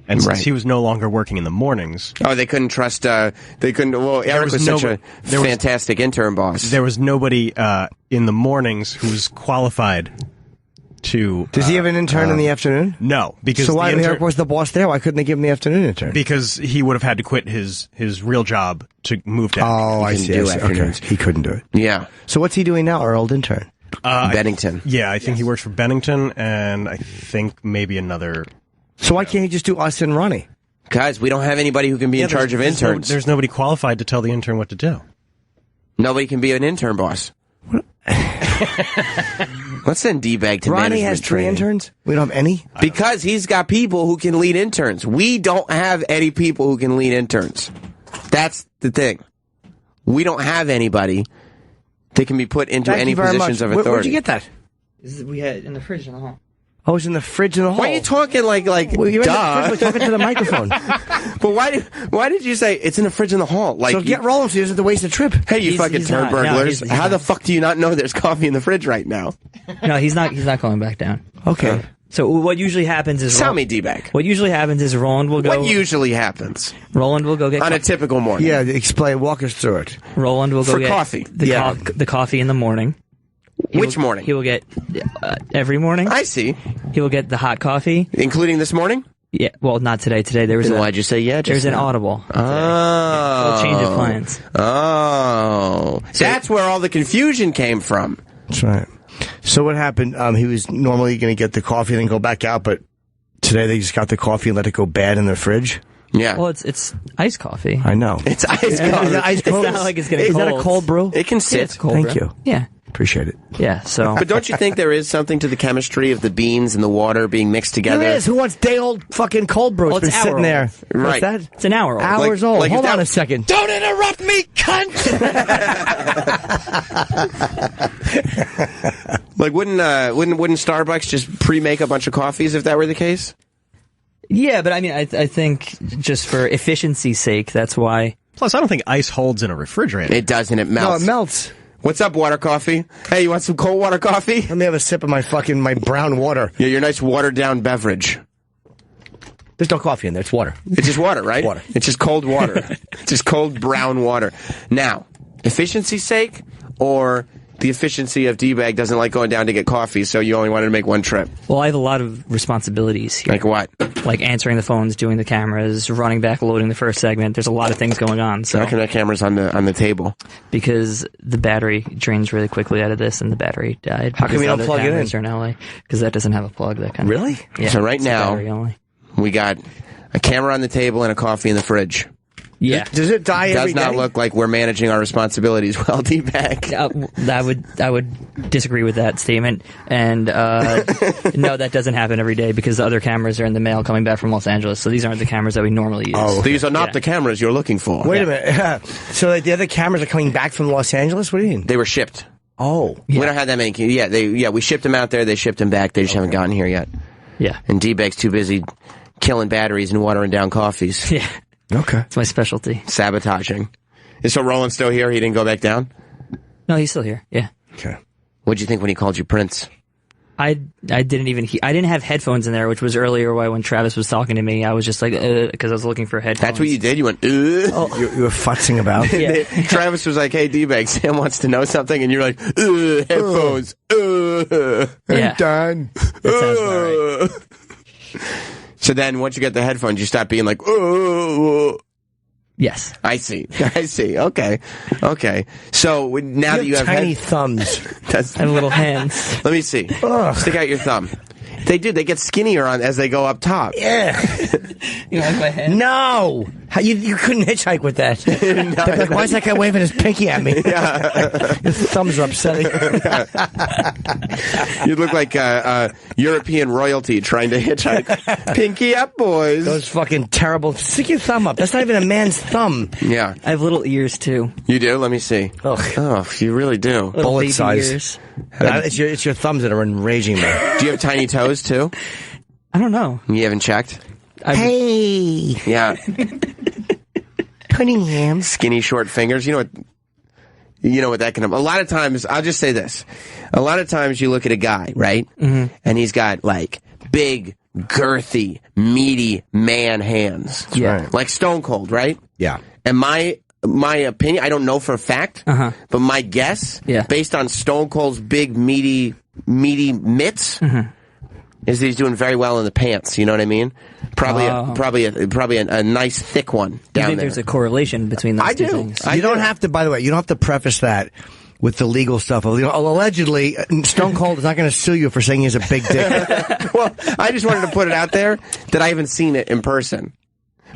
S4: And since he was no longer working in the mornings...
S2: Oh, they couldn't trust... Eric was such a fantastic intern boss.
S4: There was nobody in the mornings who was qualified to...
S3: Does he have an intern in the afternoon?
S4: No, because...
S3: So why Eric was the boss there? Why couldn't they give him the afternoon intern?
S4: Because he would have had to quit his real job to move down.
S3: Oh, I see. Okay. He couldn't do it.
S2: Yeah.
S3: So what's he doing now, our old intern?
S2: Bennington.
S4: I think he works for Bennington, and I think maybe another...
S3: So why can't he just do us and Ronnie?
S2: Guys, we don't have anybody who can be in charge of interns.
S4: There's nobody qualified to tell the intern what to do.
S2: Nobody can be an intern boss. Let's send D-Bag to
S3: Ronnie
S2: management
S3: has three
S2: training.
S3: interns? We don't have any?
S2: Because he's got people who can lead interns. We don't have any people who can lead interns. That's the thing. We don't have anybody that can be put into any positions of authority.
S3: Where'd you get that?
S14: We had it in the fridge in the hall.
S3: Oh, it's in the fridge in the hall.
S2: Why are you talking like
S3: well, you're
S2: duh?
S3: In the fridge, we're talking to the microphone.
S2: But why did you say it's in the fridge in the hall? Like,
S3: so get Roland so he doesn't have to waste a trip.
S2: Hey, you fucking turd burglars.
S14: He's
S2: How the fuck do you not know there's coffee in the fridge right now?
S14: No, he's not going back down.
S3: Okay.
S14: So what usually happens is...
S2: Tell me, D-Bag.
S14: What usually happens is Roland will go...
S2: What usually happens?
S14: Roland will go get...
S2: On a typical morning.
S3: Yeah, walk us through it.
S14: Roland will go
S2: For
S14: get...
S2: coffee.
S14: The coffee in the morning.
S2: Which morning?
S14: He will get every morning.
S2: I see.
S14: He will get the hot coffee.
S2: Including this morning?
S14: Yeah, well, not today. Today there was
S2: why'd you say yeah?
S14: There's an audible.
S2: Oh.
S14: Change of plans.
S2: Oh. So that's where all the confusion came from.
S3: That's right. So what happened? He was normally going to get the coffee and then go back out, but today they just got the coffee and let it go bad in their fridge.
S2: Yeah.
S14: Well, it's iced coffee.
S3: I know.
S2: It's iced coffee.
S14: It's not like it's getting
S3: cold.
S14: cold.
S3: Is that a cold brew?
S2: It can sit.
S14: Yeah, it's cold
S3: Thank
S14: brew.
S3: you.
S14: Yeah.
S3: Appreciate it.
S14: Yeah, so...
S2: But don't you think there is something to the chemistry of the beans and the water being mixed together?
S3: There is. Who wants day-old fucking cold brew?
S14: Well,
S3: It's been sitting there.
S2: Right.
S3: What's that?
S14: It's an hour old.
S3: Hours old.
S2: Like
S3: Hold on a second.
S8: Don't interrupt me, cunt!
S2: Like, wouldn't Starbucks just pre-make a bunch of coffees if that were the case?
S14: Yeah, but I mean, I think just for efficiency's sake, that's why...
S4: Plus, I don't think ice holds in a refrigerator.
S2: It doesn't. It melts.
S3: No, it melts.
S2: What's up, water coffee? Hey, you want some cold water coffee?
S3: Let me have a sip of my brown water.
S2: Yeah, your nice watered-down beverage.
S3: There's no coffee in there. It's water.
S2: It's just water, right?
S3: Water.
S2: It's just cold water. It's just cold brown water. Now, efficiency's sake, or the efficiency of D-Bag doesn't like going down to get coffee, so you only wanted to make one trip?
S14: Well, I have a lot of responsibilities here.
S2: Like what?
S14: Like answering the phones, doing the cameras, running back, loading the first segment. There's a lot of things going on. So
S2: how come that camera's on the table?
S14: Because the battery drains really quickly out of this, and the battery died.
S3: How come you don't plug it in?
S14: In LA, because that doesn't have a plug. That kind
S3: really?
S14: Of, yeah.
S2: So right now,
S14: battery only.
S2: We got a camera on the table and a coffee in the fridge.
S14: Yeah.
S3: Does it die every day?
S2: Does not look like we're managing our responsibilities well, D-Bag.
S14: I would disagree with that statement. And no, that doesn't happen every day because the other cameras are in the mail coming back from Los Angeles. So these aren't the cameras that we normally use.
S2: Oh, these are not the cameras you're looking for.
S3: Wait a minute. So the other cameras are coming back from Los Angeles? What do you mean?
S2: They were shipped.
S3: Oh.
S2: Yeah. We don't have that many. Yeah, we shipped them out there. They shipped them back. They just haven't gotten here yet.
S14: Yeah.
S2: And D-Bag's too busy killing batteries and watering down coffees.
S14: Yeah.
S3: Okay.
S14: It's my specialty.
S2: Sabotaging. Is so Roland still here? He didn't go back down?
S14: No, he's still here. Yeah.
S3: Okay.
S2: What'd you think when he called you Prince?
S14: I didn't even I didn't have headphones in there, which was earlier when Travis was talking to me. I was just like, because I was looking for headphones.
S2: That's what you did? You went,
S3: Oh. You were futzing about?
S14: Yeah.
S2: Travis was like, hey, D-Bag, Sam wants to know something, and you're like, headphones.
S14: Yeah.
S3: Done.
S14: That sounds about right.
S2: So then once you get the headphones, you stop being like,
S14: Yes.
S2: I see. Okay. So now that you have
S3: tiny thumbs.
S2: I
S14: have little hands.
S2: Let me see. Stick out your thumb. They do. They get skinnier as they go up top.
S3: Yeah.
S14: You like my hand?
S3: No. You couldn't hitchhike with that. They'd be like, why is that guy waving his pinky at me? His thumbs are upsetting.
S2: You look like European royalty trying to hitchhike. Pinky up, boys.
S3: Those fucking terrible. Stick your thumb up. That's not even a man's thumb.
S2: Yeah.
S14: I have little ears, too.
S2: You do? Let me see. Oh, you really do.
S14: Little
S3: Bullet
S14: baby
S3: size.
S14: ears.
S3: It's your thumbs that are enraging me.
S2: Do you have tiny toes, too?
S14: I don't know.
S2: You haven't checked?
S3: Hey.
S2: Yeah.
S3: Cunningham.
S2: Skinny, short fingers. You know what that can... A lot of times, I'll just say this. A lot of times you look at a guy, right? Mm-hmm. And he's got, like, big, girthy, meaty man hands.
S14: Yeah. Right.
S2: Like Stone Cold, right?
S3: Yeah.
S2: And my opinion, I don't know for a fact, but my guess, based on Stone Cold's big, meaty mitts, is that he's doing very well in the pants. You know what I mean? Probably a nice thick one down
S14: I think
S2: there.
S14: there's a correlation between those two things.
S3: You don't have to, by the way, you don't have to preface that with the legal stuff. Allegedly, Stone Cold is not going to sue you for saying he has a big dick.
S2: Well, I just wanted to put it out there that I haven't seen it in person.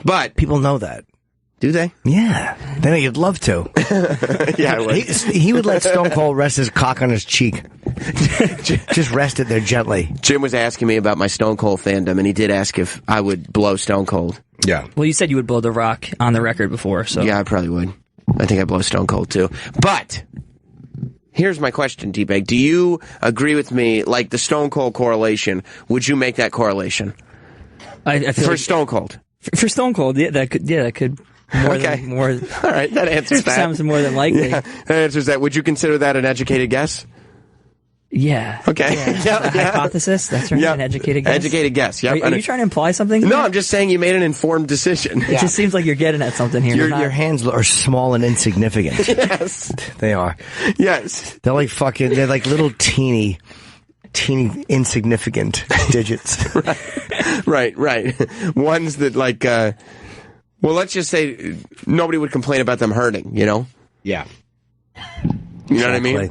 S2: But
S3: people know that.
S2: Do they?
S3: Yeah. They know you'd love to.
S2: Yeah, I would.
S3: He would let Stone Cold rest his cock on his cheek. Just rest it there gently.
S2: Jim was asking me about my Stone Cold fandom, and he did ask if I would blow Stone Cold.
S3: Yeah.
S14: Well, you said you would blow The Rock on the record before, so...
S2: Yeah, I probably would. I think I blow Stone Cold, too. But... here's my question, T-Bag. Do you agree with me, like the Stone Cold correlation, would you make that correlation?
S14: I feel
S2: for
S14: like,
S2: Stone Cold?
S14: For Stone Cold, that could... More
S2: all right, that answers that.
S14: Sounds more than likely.
S2: Yeah, that answers that. Would you consider that an educated guess?
S14: Yeah.
S2: Okay.
S14: Yeah. Hypothesis? That's right.
S2: Yep.
S14: An educated guess?
S2: Educated guess, yep.
S14: Are you trying to imply something?
S2: No, I'm just saying you made an informed decision.
S14: It just seems like you're getting at something here.
S3: Your hands are small and insignificant.
S2: Yes.
S3: They are.
S2: Yes.
S3: They're like little teeny insignificant digits.
S2: Right. Ones that like, well, let's just say nobody would complain about them hurting, you know?
S3: Yeah.
S2: You know what I mean?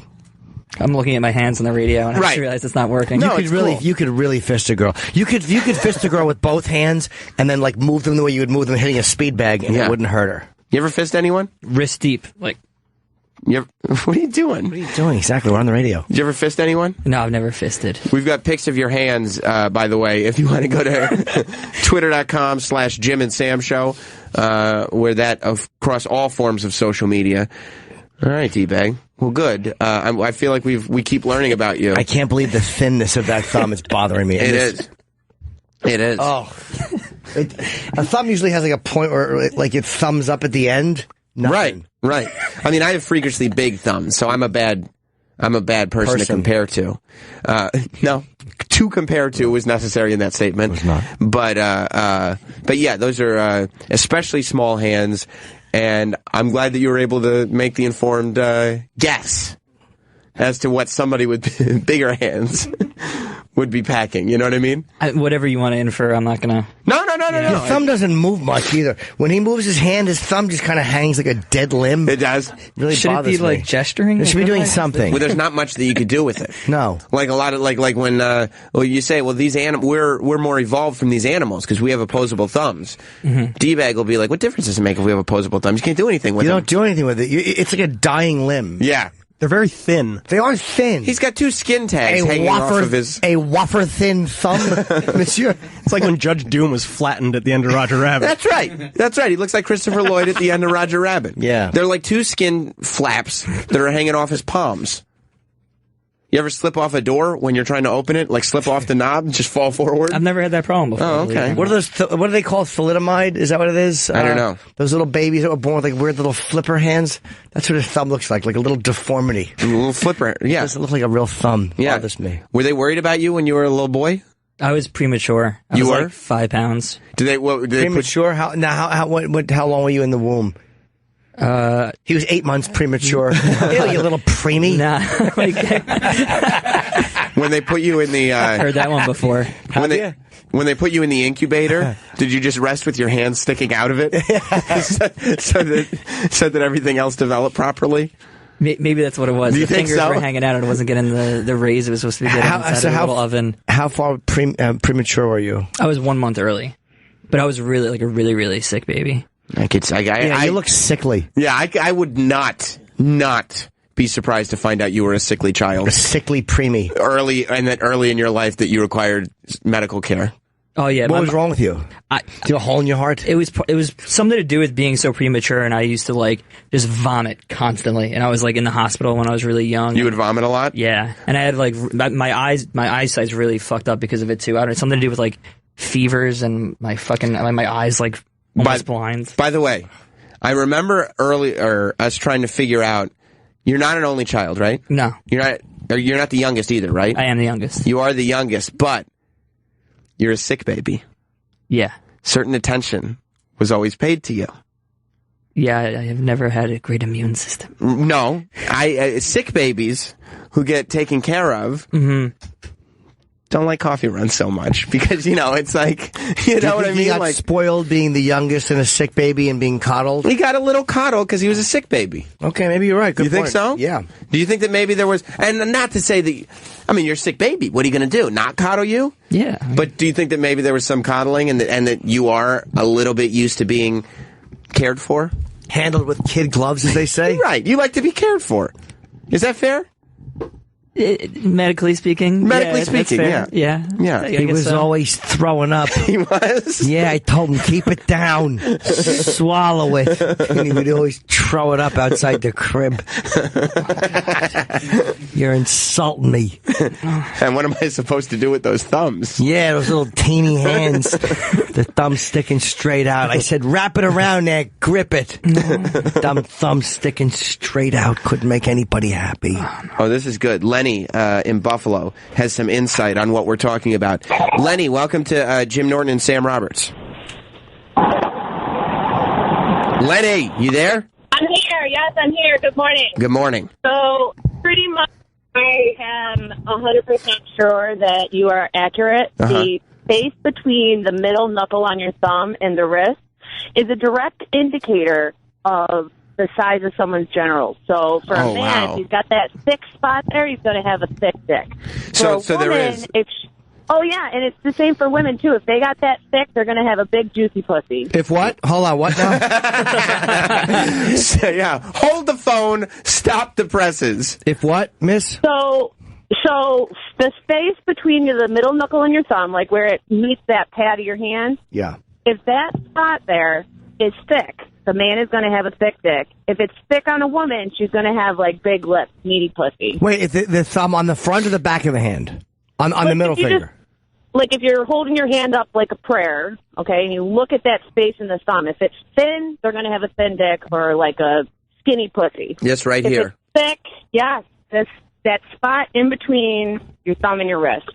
S14: I'm looking at my hands on the radio and I just realized it's not working.
S3: No, you could really fist a girl. You could fist a girl with both hands and then like move them the way you would move them hitting a speed bag and it wouldn't hurt her.
S2: You ever fist anyone?
S14: Wrist deep. Like,
S2: what are you doing?
S3: What are you doing? Exactly. We're on the radio.
S2: Did you ever fist anyone?
S14: No, I've never fisted.
S2: We've got pics of your hands, by the way, if you want to go to twitter.com/Jim and Sam Show, where that across all forms of social media. All right, D-Bag. Well, good. I feel like we keep learning about you.
S3: I can't believe the thinness of that thumb is bothering me.
S2: It is.
S3: Oh. A thumb usually has like a point where like it thumbs up at the end. Nothing.
S2: Right. I mean, I have freakishly big thumbs, so I'm a bad person to compare to. No, to compare to was necessary in that statement.
S3: It was not.
S2: But yeah, those are especially small hands, and I'm glad that you were able to make the informed guess as to what somebody with bigger hands would be packing. You know what I mean?
S14: Whatever you want to infer, I'm not gonna.
S2: No.
S3: Your thumb doesn't move much either. When he moves his hand, his thumb just kind of hangs like a dead limb.
S2: It does.
S3: Really
S14: should it be
S3: bothers me.
S14: like gesturing?
S3: It should be doing something.
S2: Well, there's not much that you could do with it.
S3: No.
S2: Like a lot of like when you say, well, these we're more evolved from these animals because we have opposable thumbs. Mm-hmm. D-Bag will be like, what difference does it make if we have opposable thumbs? You can't do anything with it.
S3: You don't do anything with it. It's like a dying limb.
S2: Yeah.
S4: They're very thin.
S3: They are thin.
S2: He's got 2 skin tags hanging off of his...
S3: A wafer thin thumb, monsieur.
S4: It's like when Judge Doom was flattened at the end of Roger Rabbit.
S2: That's right. He looks like Christopher Lloyd at the end of Roger Rabbit.
S3: Yeah.
S2: They're like 2 skin flaps that are hanging off his palms. You ever slip off a door when you're trying to open it? Like slip off the knob and just fall forward?
S14: I've never had that problem before.
S2: Oh, okay.
S3: What are those? What do they call thalidomide? Is that what it is?
S2: I don't know.
S3: Those little babies that were born with like weird little flipper hands. That's what a thumb looks like a little deformity.
S2: A little flipper. Yeah.
S3: It doesn't look like a real thumb.
S2: Yeah.
S3: Bothers me.
S2: Were they worried about you when you were a little boy?
S14: I was premature. I was like 5 pounds.
S2: Did they
S3: premature? How long were you in the womb? He was 8 months premature. Ew, you little preemie.
S14: Nah.
S2: When they put you in the...
S14: I've heard that one before.
S2: When they put you in the incubator, did you just rest with your hands sticking out of it? so that everything else developed properly?
S14: Maybe that's what it was.
S2: Do you
S14: the
S2: think
S14: fingers
S2: so?
S14: were hanging out and it wasn't getting the rays it was supposed to be getting inside the little oven.
S3: How far premature were you?
S14: I was 1 month early. But I was really like a really, really sick baby.
S3: You look sickly.
S2: Yeah, I would not be surprised to find out you were a sickly child.
S3: A sickly preemie.
S2: Early in your life that you required medical care.
S14: Oh yeah.
S3: What was wrong with you? Do you have a hole in your heart?
S14: It was something to do with being so premature, and I used to like just vomit constantly. And I was like in the hospital when I was really young.
S2: You would vomit a lot?
S14: Yeah, and I had like my eyesight's really fucked up because of it too. I don't know, something to do with like fevers and my eyes like almost blind.
S2: By the way, I remember us trying to figure out. You're not an only child, right?
S14: No,
S2: you're not the youngest either, right?
S14: I am the youngest.
S2: You are the youngest, but you're a sick baby.
S14: Yeah.
S2: Certain attention was always paid to you.
S14: Yeah, I have never had a great immune system.
S2: No, sick babies who get taken care of don't like coffee runs so much because, it's like, you know what I mean?
S3: He got
S2: like
S3: spoiled being the youngest and a sick baby and being coddled?
S2: He got a little coddle because he was a sick baby.
S3: Okay, maybe you're right. Good
S2: You think
S3: point.
S2: so?
S3: Yeah.
S2: Do you think that maybe there was, and not to say that, you're a sick baby. What are you going to do? Not coddle you?
S14: Yeah.
S2: But do you think that maybe there was some coddling and that you are a little bit used to being cared for?
S3: Handled with kid gloves, as they say?
S2: Right. You like to be cared for. Is that fair?
S14: Medically speaking,
S2: yeah.
S3: He was always throwing up.
S2: He was?
S3: Yeah, I told him, keep it down. Swallow it. And he would always throw it up outside the crib. You're insulting me.
S2: And what am I supposed to do with those thumbs?
S3: Yeah, those little teeny hands. The thumb sticking straight out. I said, wrap it around there, grip it. Dumb thumb sticking straight out. Couldn't make anybody happy.
S2: Oh, this is good. Lenny in Buffalo has some insight on what we're talking about. Lenny, welcome to Jim Norton and Sam Roberts. Lenny, you there?
S15: I'm here. Yes, I'm here. Good morning.
S2: Good morning.
S15: So, pretty much, I am 100% sure that you are accurate. The space between the middle knuckle on your thumb and the wrist is a direct indicator of the size of someone's genitals. So for a man, if he's got that thick spot there, he's going to have a thick dick.
S2: So
S15: woman,
S2: there is.
S15: And it's the same for women too. If they got that thick, they're going to have a big juicy pussy.
S3: If what? Hold on, what now?
S2: Hold the phone, stop the presses.
S3: If what, miss?
S15: So the space between the middle knuckle and your thumb, like where it meets that pad of your hand,
S3: yeah.
S15: If that spot there is thick, the man is going to have a thick dick. If it's thick on a woman, she's going to have like big lips, meaty pussy.
S3: Wait, if the thumb on the front or the back of the hand? On the middle finger?
S15: If you're holding your hand up like a prayer, okay, and you look at that space in the thumb, if it's thin, they're going to have a thin dick or like a skinny pussy.
S2: Yes, right
S15: if
S2: here.
S15: It's thick, that spot in between your thumb and your wrist.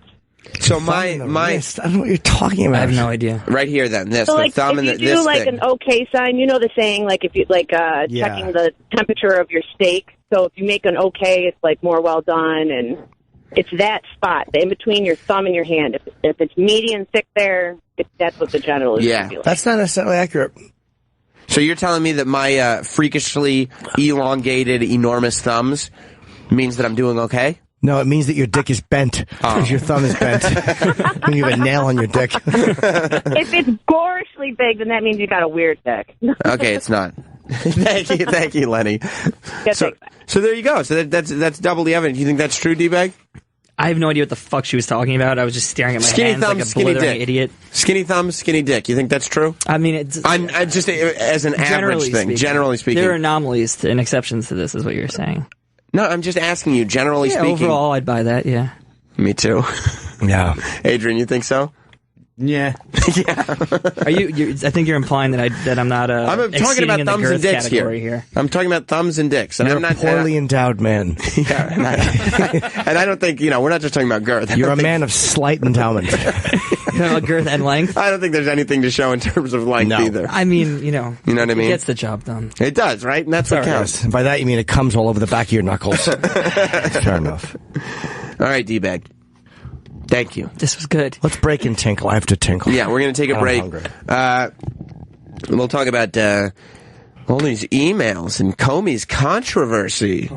S2: So my
S3: I don't know what you're talking about.
S14: I have no idea.
S2: Right here, then this
S15: So
S2: the thumb and
S15: if you
S2: this
S15: do like
S2: thing.
S15: an okay sign, you know the saying, like if you checking the temperature of your steak. So if you make an okay, it's like more well done, and it's that spot in between your thumb and your hand. If it's meaty and thick there, that's what the genital is.
S2: Yeah,
S3: that's not necessarily accurate.
S2: So you're telling me that my freakishly elongated, enormous thumbs means that I'm doing okay?
S3: No, it means that your dick is bent because your thumb is bent. When you have a nail on your dick.
S15: If it's gorishly big, then that means you got a weird dick.
S2: Okay, it's not. Thank you, Lenny. So there you go. So that's doubly evident. You think that's true, D-Bag?
S14: I have no idea what the fuck she was talking about. I was just staring at my
S2: skinny
S14: hands
S2: thumb,
S14: like a
S2: skinny
S14: blithering
S2: dick.
S14: idiot.
S2: Skinny thumb, skinny dick. You think that's true?
S14: I mean, it's...
S2: I'm just as an average thing, generally speaking.
S14: There are anomalies and exceptions to this, is what you're saying.
S2: No, I'm just asking you, generally speaking.
S14: Overall, I'd buy that, yeah.
S2: Me too.
S3: Yeah.
S2: Adrian, you think so?
S11: Yeah.
S14: Are you? I think you're implying that I'm not.
S2: I'm talking about thumbs and dicks here. I'm talking about thumbs and dicks, and
S3: You're
S2: I'm not
S3: a poorly endowed man.
S2: Yeah, and I don't think we're not just talking about girth.
S3: You're a man of slight endowment.
S14: Girth and length.
S2: I don't think there's anything to show in terms of length either.
S14: I mean, you know what I mean. It gets the job done.
S2: It does, right? And that's what counts.
S3: By that you mean it comes all over the back of your knuckles. Fair enough.
S2: All right, D-Bag. Thank you.
S14: This was good.
S3: Let's break and tinkle. I have to tinkle.
S2: Yeah, we're going to take a break. We'll talk about all these emails and Comey's controversy.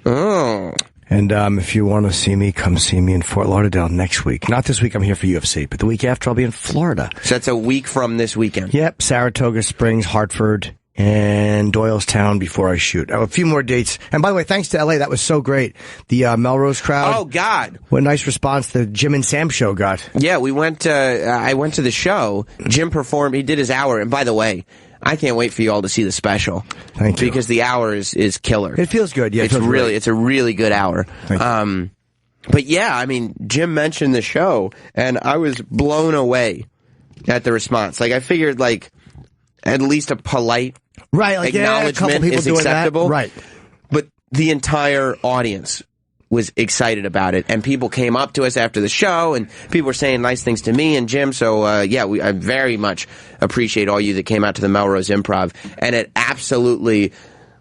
S2: Oh.
S3: And if you want to see me, come see me in Fort Lauderdale next week. Not this week, I'm here for UFC, but the week after I'll be in Florida.
S2: So that's a week from this weekend?
S3: Yep, Saratoga Springs, Hartford, and Doylestown before I shoot. A few more dates. And by the way, thanks to LA, that was so great. The Melrose crowd.
S2: Oh, God.
S3: What a nice response the Jim and Sam show got.
S2: Yeah, we went, I went to the show. Jim performed, he did his hour. And by the way, I can't wait for you all to see the special.
S3: Thank you.
S2: Because the hour is killer.
S3: It feels good, yeah.
S2: It's a really good hour. But yeah, I mean, Jim mentioned the show, and I was blown away at the response. Like, I figured, like, at least a polite acknowledgement is acceptable.
S3: That. Right.
S2: But the entire audience was excited about it, and people came up to us after the show, and people were saying nice things to me and Jim. So I very much appreciate all you that came out to the Melrose Improv, and it absolutely,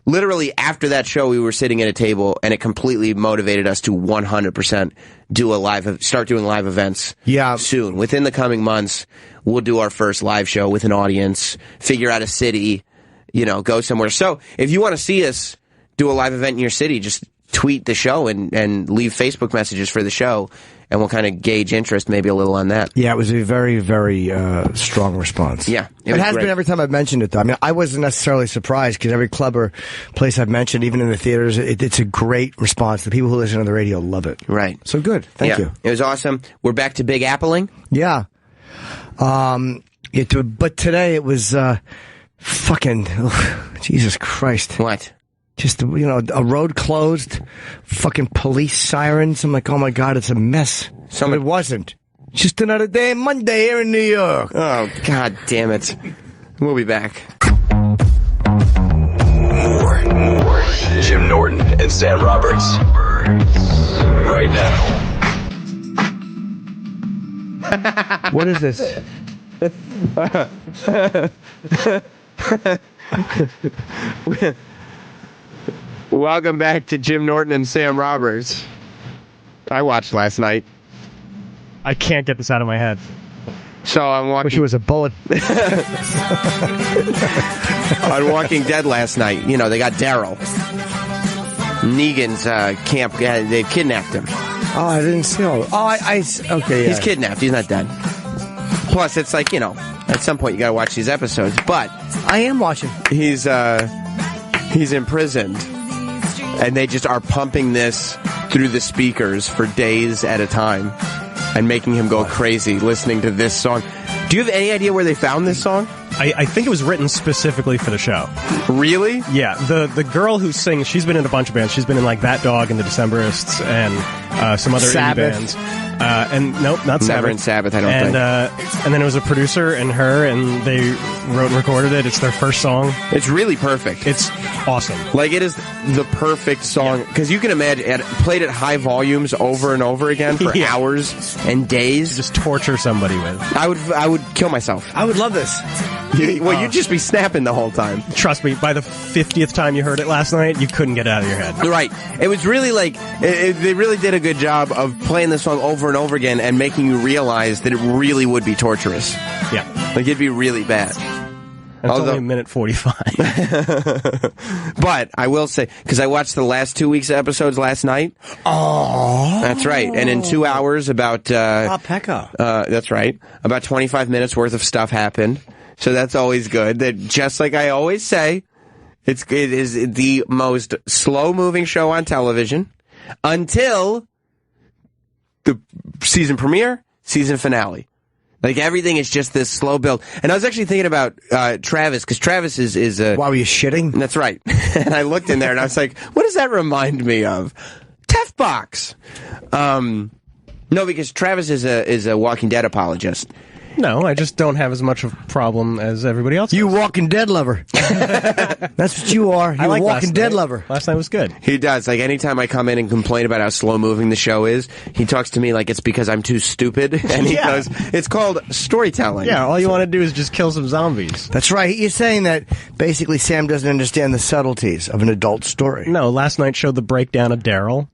S2: literally after that show, we were sitting at a table, and it completely motivated us to 100% start doing live events.
S3: Yeah.
S2: Soon, within the coming months, we'll do our first live show with an audience, figure out a city, go somewhere. So if you want to see us do a live event in your city, just tweet the show and leave Facebook messages for the show, and we'll kind of gauge interest maybe a little on that.
S3: Yeah, it was a very, very strong response.
S2: Yeah.
S3: It has been every time I've mentioned it, though. I mean, I wasn't necessarily surprised because every club or place I've mentioned, even in the theaters, it's a great response. The people who listen to the radio love it.
S2: Right.
S3: So good. Thank you.
S2: It was awesome. We're back to Big Appling.
S3: Yeah. But today it was fucking Jesus Christ.
S2: What?
S3: Just, a road closed, fucking police sirens. I'm like, oh my God, it's a mess. But it wasn't. Just another day, Monday here in New York.
S2: Oh, God damn it. We'll be back.
S1: More. Jim Norton and Sam Roberts. Right now.
S3: What is this?
S2: Welcome back to Jim Norton and Sam Roberts. I watched last night.
S4: I can't get this out of my head.
S2: So I'm watching.
S3: Wish it was a bullet.
S2: On Walking Dead last night, they got Daryl. Negan's camp. They kidnapped him.
S3: Oh, I didn't see all. Okay, yeah.
S2: He's kidnapped. He's not dead. Plus, it's like, at some point you gotta watch these episodes. But
S3: I am watching.
S2: He's imprisoned. And they just are pumping this through the speakers for days at a time and making him go crazy listening to this song. Do you have any idea where they found this song?
S4: I think it was written specifically for the show.
S2: Really?
S4: Yeah. The girl who sings, she's been in a bunch of bands. She's been in like Bat Dog and the Decemberists and some other indie bands. And nope, not Sabbath.
S2: Never in Sabbath, I don't think.
S4: And then it was a producer and her, and they wrote and recorded it. It's their first song.
S2: It's really perfect.
S4: It's awesome.
S2: Like, it is the perfect song. Because you can imagine, it played at high volumes over and over again for hours and days.
S4: Just torture somebody with.
S2: I would kill myself.
S3: I would love this.
S2: You'd just be snapping the whole time.
S4: Trust me, by the 50th time you heard it last night, you couldn't get it out of your head.
S2: Right. It was really like, they really did a good job of playing the song over and over again and making you realize that it really would be torturous.
S4: Yeah.
S2: Like, it'd be really bad.
S4: It's only a minute 45.
S2: But I will say, because I watched the last 2 weeks of episodes last night.
S3: Oh.
S2: That's right. And in 2 hours, about...
S3: Pekka.
S2: That's right. About 25 minutes worth of stuff happened. So that's always good. That, just like I always say, it is the most slow-moving show on television until the season premiere, season finale. Like, everything is just this slow build. And I was actually thinking about Travis, because Travis is
S3: Why, were you shitting?
S2: That's right. And I looked in there, and I was like, what does that remind me of? Tefbox. No, because Travis is a Walking Dead apologist.
S4: No, I just don't have as much of a problem as everybody else.
S3: You Walking Dead lover. That's what you are. You're a Walking Dead lover.
S4: Last night was good.
S2: He does. Like, anytime I come in and complain about how slow-moving the show is, he talks to me like it's because I'm too stupid. And he goes, it's called storytelling.
S4: Yeah, all you want to do is just kill some zombies.
S3: That's right. You're saying that basically Sam doesn't understand the subtleties of an adult story.
S4: No, last night showed the breakdown of Daryl.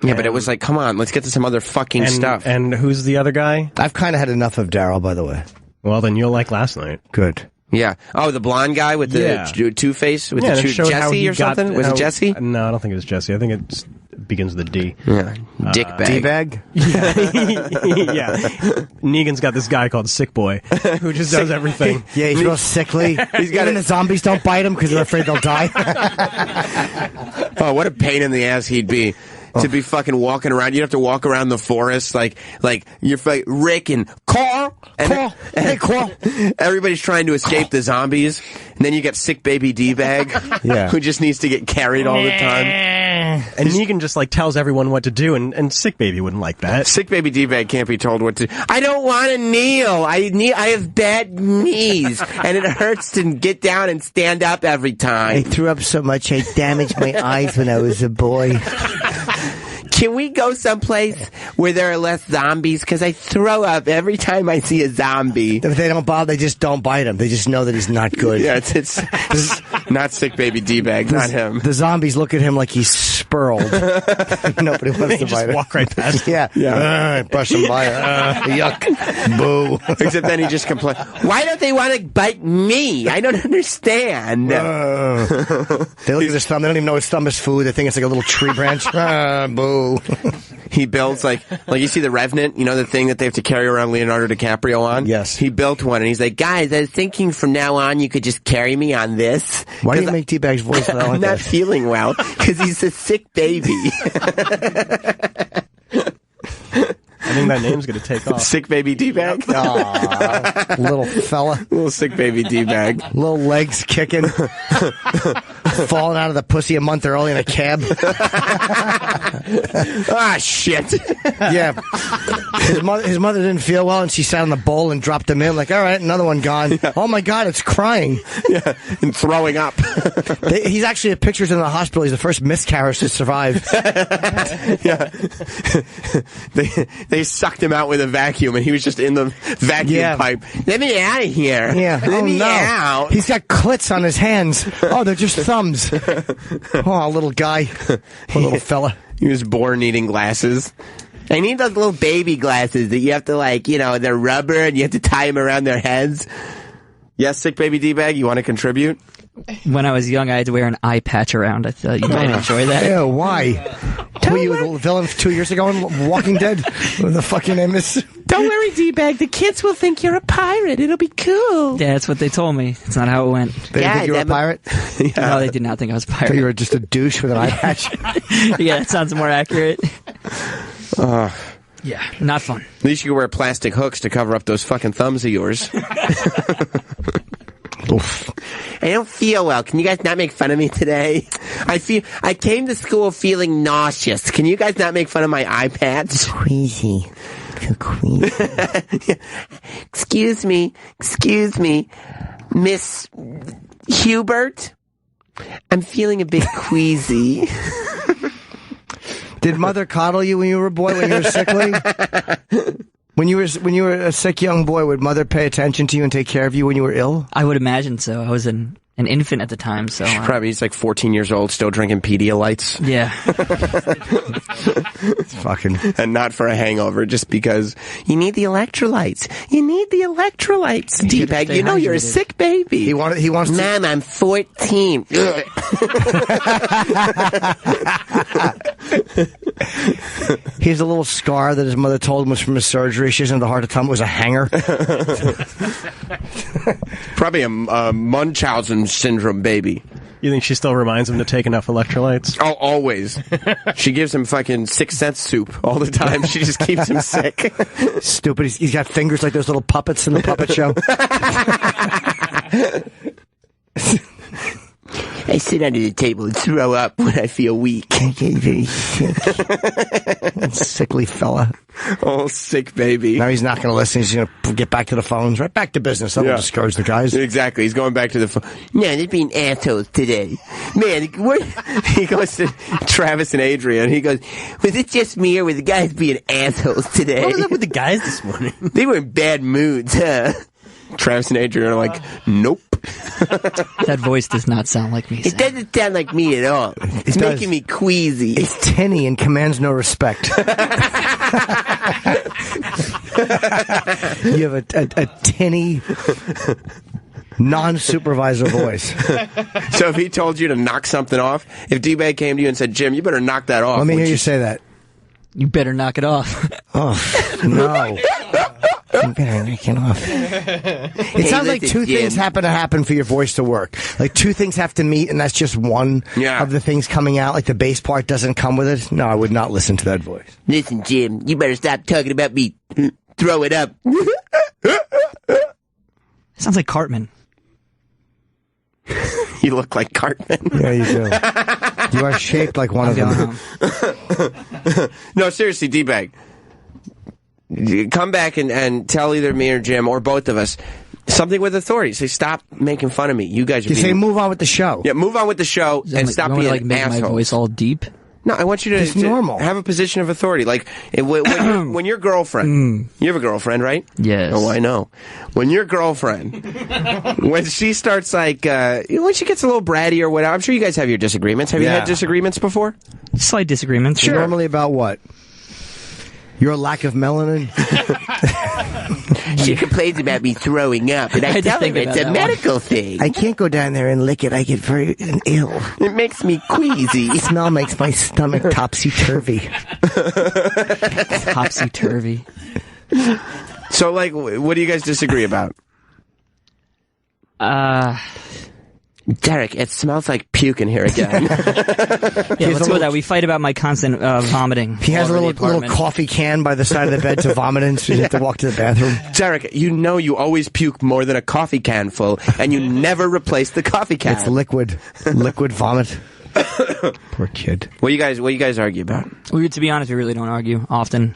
S2: Yeah, but it was like, come on, let's get to some other fucking stuff.
S4: And who's the other guy?
S3: I've kind of had enough of Daryl, by the way.
S4: Well, then you'll like last night.
S3: Good.
S2: Yeah. Oh, the blonde guy with the Two-Face? With the Jesse or something? Was it Jesse?
S4: No, I don't think it was Jesse. I think it begins with a D.
S2: Yeah. Dick bag.
S3: D-bag?
S4: Yeah. Negan's got this guy called Sick Boy who just does everything.
S3: Yeah, he's real sickly. Even the zombies don't bite him because they're afraid they'll die.
S2: Oh, what a pain in the ass he'd be. To be fucking walking around, you'd have to walk around the forest like you're like Rick and Carl.
S3: Hey, Carl.
S2: Everybody's trying to escape the zombies, and then you got sick baby D-bag, who just needs to get carried all the time.
S4: And Negan just like tells everyone what to do, and sick baby wouldn't like that.
S2: Sick baby D-bag can't be told what to. I don't want to kneel. I have bad knees, and it hurts to get down and stand up every time.
S3: I threw up so much I damaged my eyes when I was a boy.
S2: Can we go someplace where there are less zombies? Because I throw up every time I see a zombie.
S3: If they don't bother, they just don't bite him. They just know that he's not good.
S2: Yeah, it's not sick baby D-bag, not him.
S3: The zombies look at him like he's spurled. Nobody wants to bite him.
S4: Walk right past.
S3: Yeah. Brush him by. Yuck. Boo.
S2: Except then he just complains. Why don't they want to bite me? I don't understand.
S3: They look at his thumb. They don't even know his thumb is food. They think it's like a little tree branch. Boo.
S2: He builds like you see the Revenant, you know, the thing that they have to carry around Leonardo DiCaprio on?
S3: Yes.
S2: He built one, and he's like, guys, I was thinking from now on you could just carry me on this.
S3: Why do you make D-Bag's voice like
S2: I'm not feeling well, because he's a sick baby.
S4: I think that name's going to take off.
S2: Sick baby D-bag?
S3: Aww, little fella.
S2: Little sick baby D-bag.
S3: Little legs kicking. Falling out of the pussy a month early in a cab.
S2: Ah, shit.
S3: Yeah. His mother didn't feel well, and she sat on the bowl and dropped him in. Like, all right, another one gone. Yeah. Oh, my God, it's crying.
S2: Yeah, and throwing up.
S3: He's actually at pictures in the hospital. He's the first miscarriage to survive.
S2: Yeah. They sucked him out with a vacuum, and he was just in the vacuum pipe. Let me out of here.
S3: Yeah.
S2: Let me out.
S3: He's got clits on his hands. Oh, they're just thumbs. Oh, little guy. Poor little fella.
S2: He was born needing glasses. I need those little baby glasses that you have to, like, you know, they're rubber and you have to tie them around their heads. Yes, sick baby D-bag, you want to contribute?
S14: When I was young, I had to wear an eye patch around. I thought you might enjoy that.
S3: Ew, why? Were you the villain 2 years ago in Walking Dead? What the fucking name is?
S2: Don't worry, D-bag. The kids will think you're a pirate. It'll be cool.
S14: Yeah, that's what they told me. It's not how it went.
S3: They didn't think you were a pirate?
S14: Yeah. No, they did not think I was a pirate.
S3: So you were just a douche with an eye patch?
S14: Yeah, that sounds more accurate. Yeah, not fun.
S2: At least you could wear plastic hooks to cover up those fucking thumbs of yours.
S3: Oof.
S2: I don't feel well. Can you guys not make fun of me today? I came to school feeling nauseous. Can you guys not make fun of my eye patch?
S3: Queasy. So queasy.
S2: Excuse me, Miss Hubert. I'm feeling a bit queasy.
S3: Did mother coddle you when you were a boy, when you were sickly? When you were a sick young boy, would mother pay attention to you and take care of you when you were ill?
S14: I would imagine so. I was an infant at the time, so
S2: probably he's like 14 years old, still drinking Pedialites.
S14: Yeah.
S3: Fucking
S2: and not for a hangover, just because you need the electrolytes. You need the electrolytes, D-bag. You know you're a sick baby.
S3: He wants to.
S2: Mom, I'm 14.
S3: He has a little scar that his mother told him was from his surgery. She doesn't have the heart to tell him it was a hanger.
S2: Probably a Munchausen syndrome baby.
S4: You think she still reminds him to take enough electrolytes?
S2: Oh, always. She gives him fucking 6 cent soup all the time. She just keeps him sick.
S3: Stupid. He's got fingers like those little puppets in the puppet show.
S2: I sit under the table and throw up when I feel weak.
S3: I get very sick. Sickly fella.
S2: Oh, sick baby.
S3: Now he's not going to listen. He's going to get back to the phones. Right back to business. That will discourage the guys.
S2: Exactly. He's going back to the phone. Yeah, they're being assholes today. Man, what? He goes to Travis and Adrian. He goes, was it just me or were the guys being assholes today?
S14: What was up with the guys this morning?
S2: They were in bad moods, huh? Travis and Adrian are like, nope.
S14: That voice does not sound like me.
S2: It doesn't sound like me at all. It's making me queasy.
S3: It's tinny and commands no respect. You have a tinny, non-supervisor voice.
S2: So if he told you to knock something off, if D-Bag came to you and said, Jim, you better knock that off.
S3: Let me hear you say that.
S14: You better knock it off.
S3: Oh, no. You better knock it off. It sounds like two things have to happen for your voice to work. Like two things have to meet, and that's just one of the things coming out. Like the bass part doesn't come with it. No, I would not listen to that voice.
S2: Listen, Jim, you better stop talking about me. Throw it up.
S14: Sounds like Cartman.
S2: You look like Cartman.
S3: Yeah, you do. You are shaped like one of them.
S2: No, seriously, D-Bag. Come back and tell either me or Jim or both of us something with authority. Say, stop making fun of me. You guys are
S3: say, move on with the show.
S2: Yeah, move on with the show and stop being
S14: like make
S2: assholes.
S14: my voice all deep.
S2: No, I want you to
S3: normal.
S2: Have a position of authority. Like, when your girlfriend, you have a girlfriend, right?
S14: Yes.
S2: Oh, I know. When your girlfriend, when she starts like, when she gets a little bratty or whatever, I'm sure you guys have your disagreements. Have you had disagreements before?
S14: Slight disagreements.
S3: Sure. Normally about what? Your lack of melanin?
S2: She complains about me throwing up, and I tell her it's a medical thing.
S3: I can't go down there and lick it. I get very ill.
S2: It makes me queasy.
S3: The smell makes my stomach topsy-turvy.
S14: Topsy-turvy.
S2: So, like, what do you guys disagree about? Derek, it smells like puke in here again.
S14: Yeah, let's go with that. We fight about my constant vomiting.
S3: He has a little coffee can by the side of the bed to vomit in, so you have to walk to the bathroom.
S2: Derek, you know you always puke more than a coffee can full, and you never replace the coffee can.
S3: It's liquid vomit. Poor kid.
S2: What do you guys argue about?
S14: To be honest, we really don't argue often.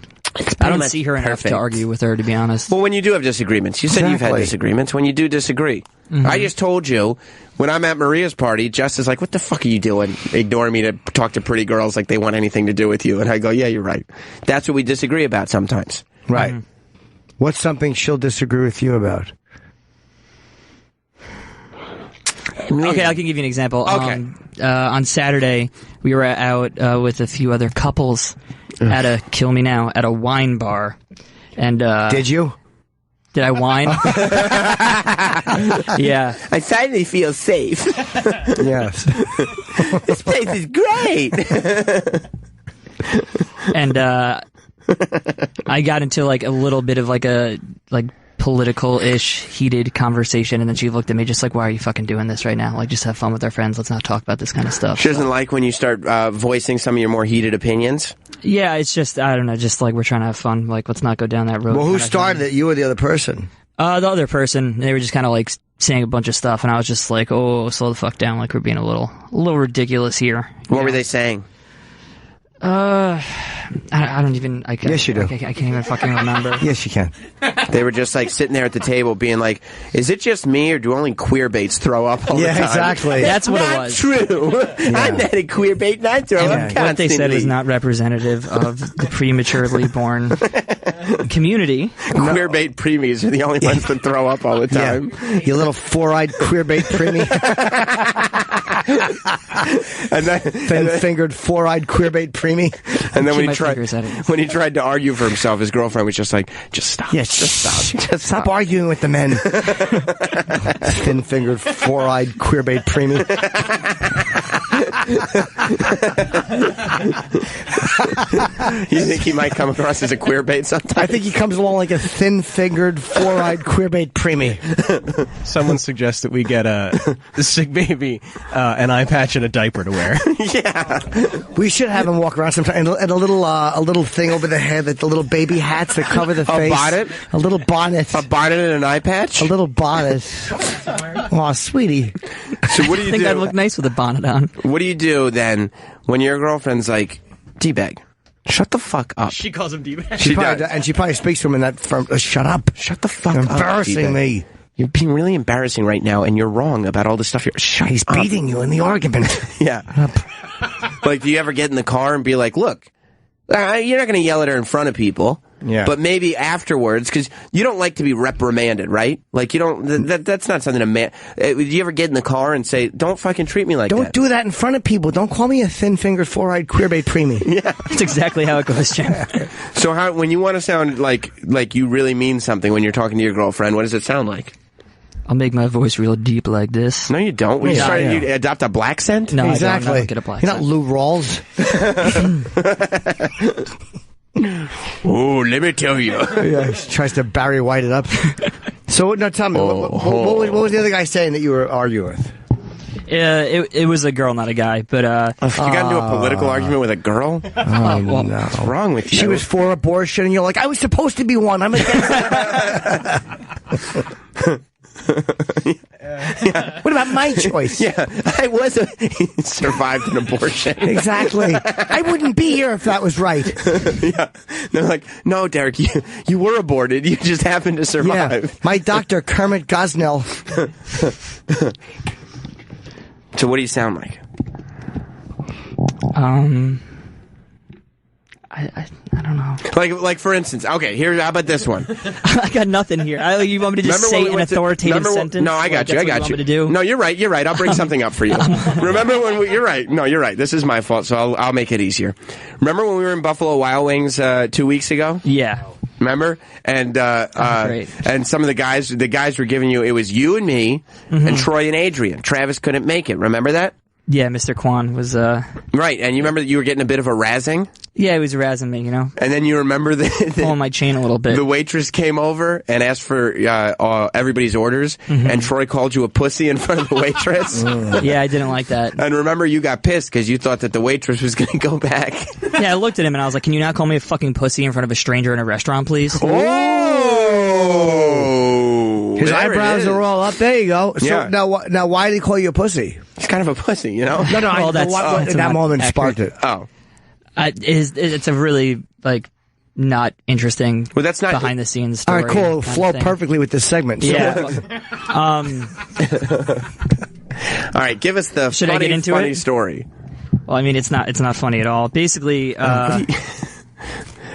S14: I don't see her enough to argue with her, to be honest.
S2: Well, when you do have disagreements, you said you've had disagreements. When you do disagree, I just told you when I'm at Maria's party, Jess is like, "What the fuck are you doing? Ignoring me to talk to pretty girls like they want anything to do with you?" And I go, "Yeah, you're right. That's what we disagree about sometimes."
S3: Right. What's something she'll disagree with you about?
S14: Okay, I can give you an example.
S2: Okay.
S14: On Saturday, we were out with a few other couples at a wine bar. And
S3: did you?
S14: Did I whine? Yeah.
S2: I finally feel safe.
S3: Yes.
S2: This place is great.
S14: And I got into like a little bit of like a political-ish heated conversation, and then she looked at me just like, why are you fucking doing this right now? Like, just have fun with our friends. Let's not talk about this kind of stuff.
S2: She doesn't like when you start voicing some of your more heated opinions?
S14: Yeah, it's just, I don't know, just like we're trying to have fun. Like, let's not go down that road.
S3: Well, who started it? You or the other person?
S14: The other person. They were just kind of like saying a bunch of stuff, and I was just like, oh, slow the fuck down. Like, we're being a little ridiculous here.
S2: What were they saying?
S14: I don't even.
S3: Yes, you do.
S14: I can't even fucking remember.
S3: Yes, you can.
S2: They were just like sitting there at the table being like, is it just me or do only queer baits throw up all the time?
S3: Yeah, exactly.
S14: That's what it was.
S2: True. Yeah. I'm not a queer bait and I throw up constantly.
S14: What they said was not representative of the prematurely born community.
S2: Queer bait preemies are the only ones that throw up all the time.
S3: Yeah. You little four-eyed queer bait preemie. Thin-fingered four-eyed queer bait preemie.
S2: And then when he tried to argue for himself, his girlfriend was just like, just stop.
S3: Yes, just stop. Just stop arguing with the men. Thin-fingered, four-eyed queerbait preemie.
S2: You think he might come across as a queer bait sometime?
S3: I think he comes along like a thin-fingered, four-eyed queer bait preemie.
S4: Someone suggests that we get the sick baby an eye patch and a diaper to wear.
S2: Yeah.
S3: We should have him walk around sometime and a little thing over the head, like the little baby hats that cover the face.
S2: A bonnet?
S3: A little bonnet.
S2: A bonnet and an eye patch?
S3: A little bonnet. Aw, sweetie.
S2: So what do you
S14: I think
S2: do?
S14: I'd look nice with a bonnet on.
S2: What do you do then when your girlfriend's like, D-bag, shut the fuck up?
S14: She calls him D-bag.
S3: She probably speaks to him in that firm. Shut up.
S2: Shut the fuck
S3: You're
S2: up.
S3: embarrassing
S2: D-bag.
S3: me.
S2: You're being really embarrassing right now, and you're wrong about all the stuff you're... Shut
S3: He's
S2: up.
S3: beating you in the argument.
S2: Yeah. Like, do you ever get in the car and be like, look, you're not going to yell at her in front of people.
S3: Yeah.
S2: But maybe afterwards, because you don't like to be reprimanded, right? Like, you don't... That's not something a man... Do you ever get in the car and say, don't fucking treat me like that?
S3: Don't do that in front of people. Don't call me a thin-fingered, four-eyed queer bait preemie.
S2: Yeah.
S14: That's exactly how it goes, Jim.
S2: So when you want to sound like you really mean something when you're talking to your girlfriend, what does it sound like?
S14: I'll make my voice real deep like this.
S2: No, you don't. You adopt a black scent?
S14: No,
S3: exactly.
S14: I don't get a black
S3: You're not
S14: scent.
S3: Lou Rawls.
S2: Oh, let me tell you.
S3: Yeah, he tries to Barry White it up. So, now tell me, what was the other guy saying that you were arguing with?
S14: It was a girl, not a guy. But
S2: you got into a political argument with a girl?
S3: Oh, no.
S2: What's wrong with you?
S3: She was for abortion, and you're like, I was supposed to be one. I'm against it. What about my choice?
S2: Yeah, he survived an abortion.
S3: Exactly. I wouldn't be here if that was right.
S2: Yeah. They're like, no, Derek, you were aborted. You just happened to survive.
S3: Yeah. My doctor, Kermit Gosnell.
S2: So what do you sound like?
S14: I don't know.
S2: Like for instance, okay, how about this one?
S14: I got nothing here. You want me to just say an authoritative sentence?
S2: No, I got you.
S14: You want me to do?
S2: No, you're right. I'll bring something up for you. Remember when you're right. No, you're right. This is my fault, so I'll make it easier. Remember when we were in Buffalo Wild Wings 2 weeks ago?
S14: Yeah.
S2: Remember? And
S14: great.
S2: and some of the guys were giving you. It was you and me, and Troy and Adrian. Travis couldn't make it. Remember that?
S14: Yeah, Mr. Kwan was
S2: right. And you remember that you were getting a bit of a razzing.
S14: Yeah, he was razzing me, you know.
S2: And then you remember
S14: pulling my chain a little bit.
S2: The waitress came over and asked for everybody's orders, and Troy called you a pussy in front of the waitress.
S14: Yeah, I didn't like that.
S2: And remember, you got pissed because you thought that the waitress was going to go back.
S14: Yeah, I looked at him and I was like, "Can you not call me a fucking pussy in front of a stranger in a restaurant, please?"
S2: Oh,
S3: his eyebrows are all up. There you go. So
S2: Yeah.
S3: now, why did he call you a pussy?
S2: He's kind of a pussy, you know.
S3: No,
S14: Well,
S3: what in that moment sparked it?
S2: Oh,
S14: it's a really not interesting.
S2: Well, that's not
S14: behind the scenes
S3: All
S14: story.
S3: right, cool.
S14: kind of
S3: Flow
S14: thing.
S3: perfectly with this segment. So
S14: Yeah.
S2: all right. Give us the
S14: Should I get into
S2: funny
S14: it?
S2: story.
S14: Well, I mean, it's not funny at all. Basically,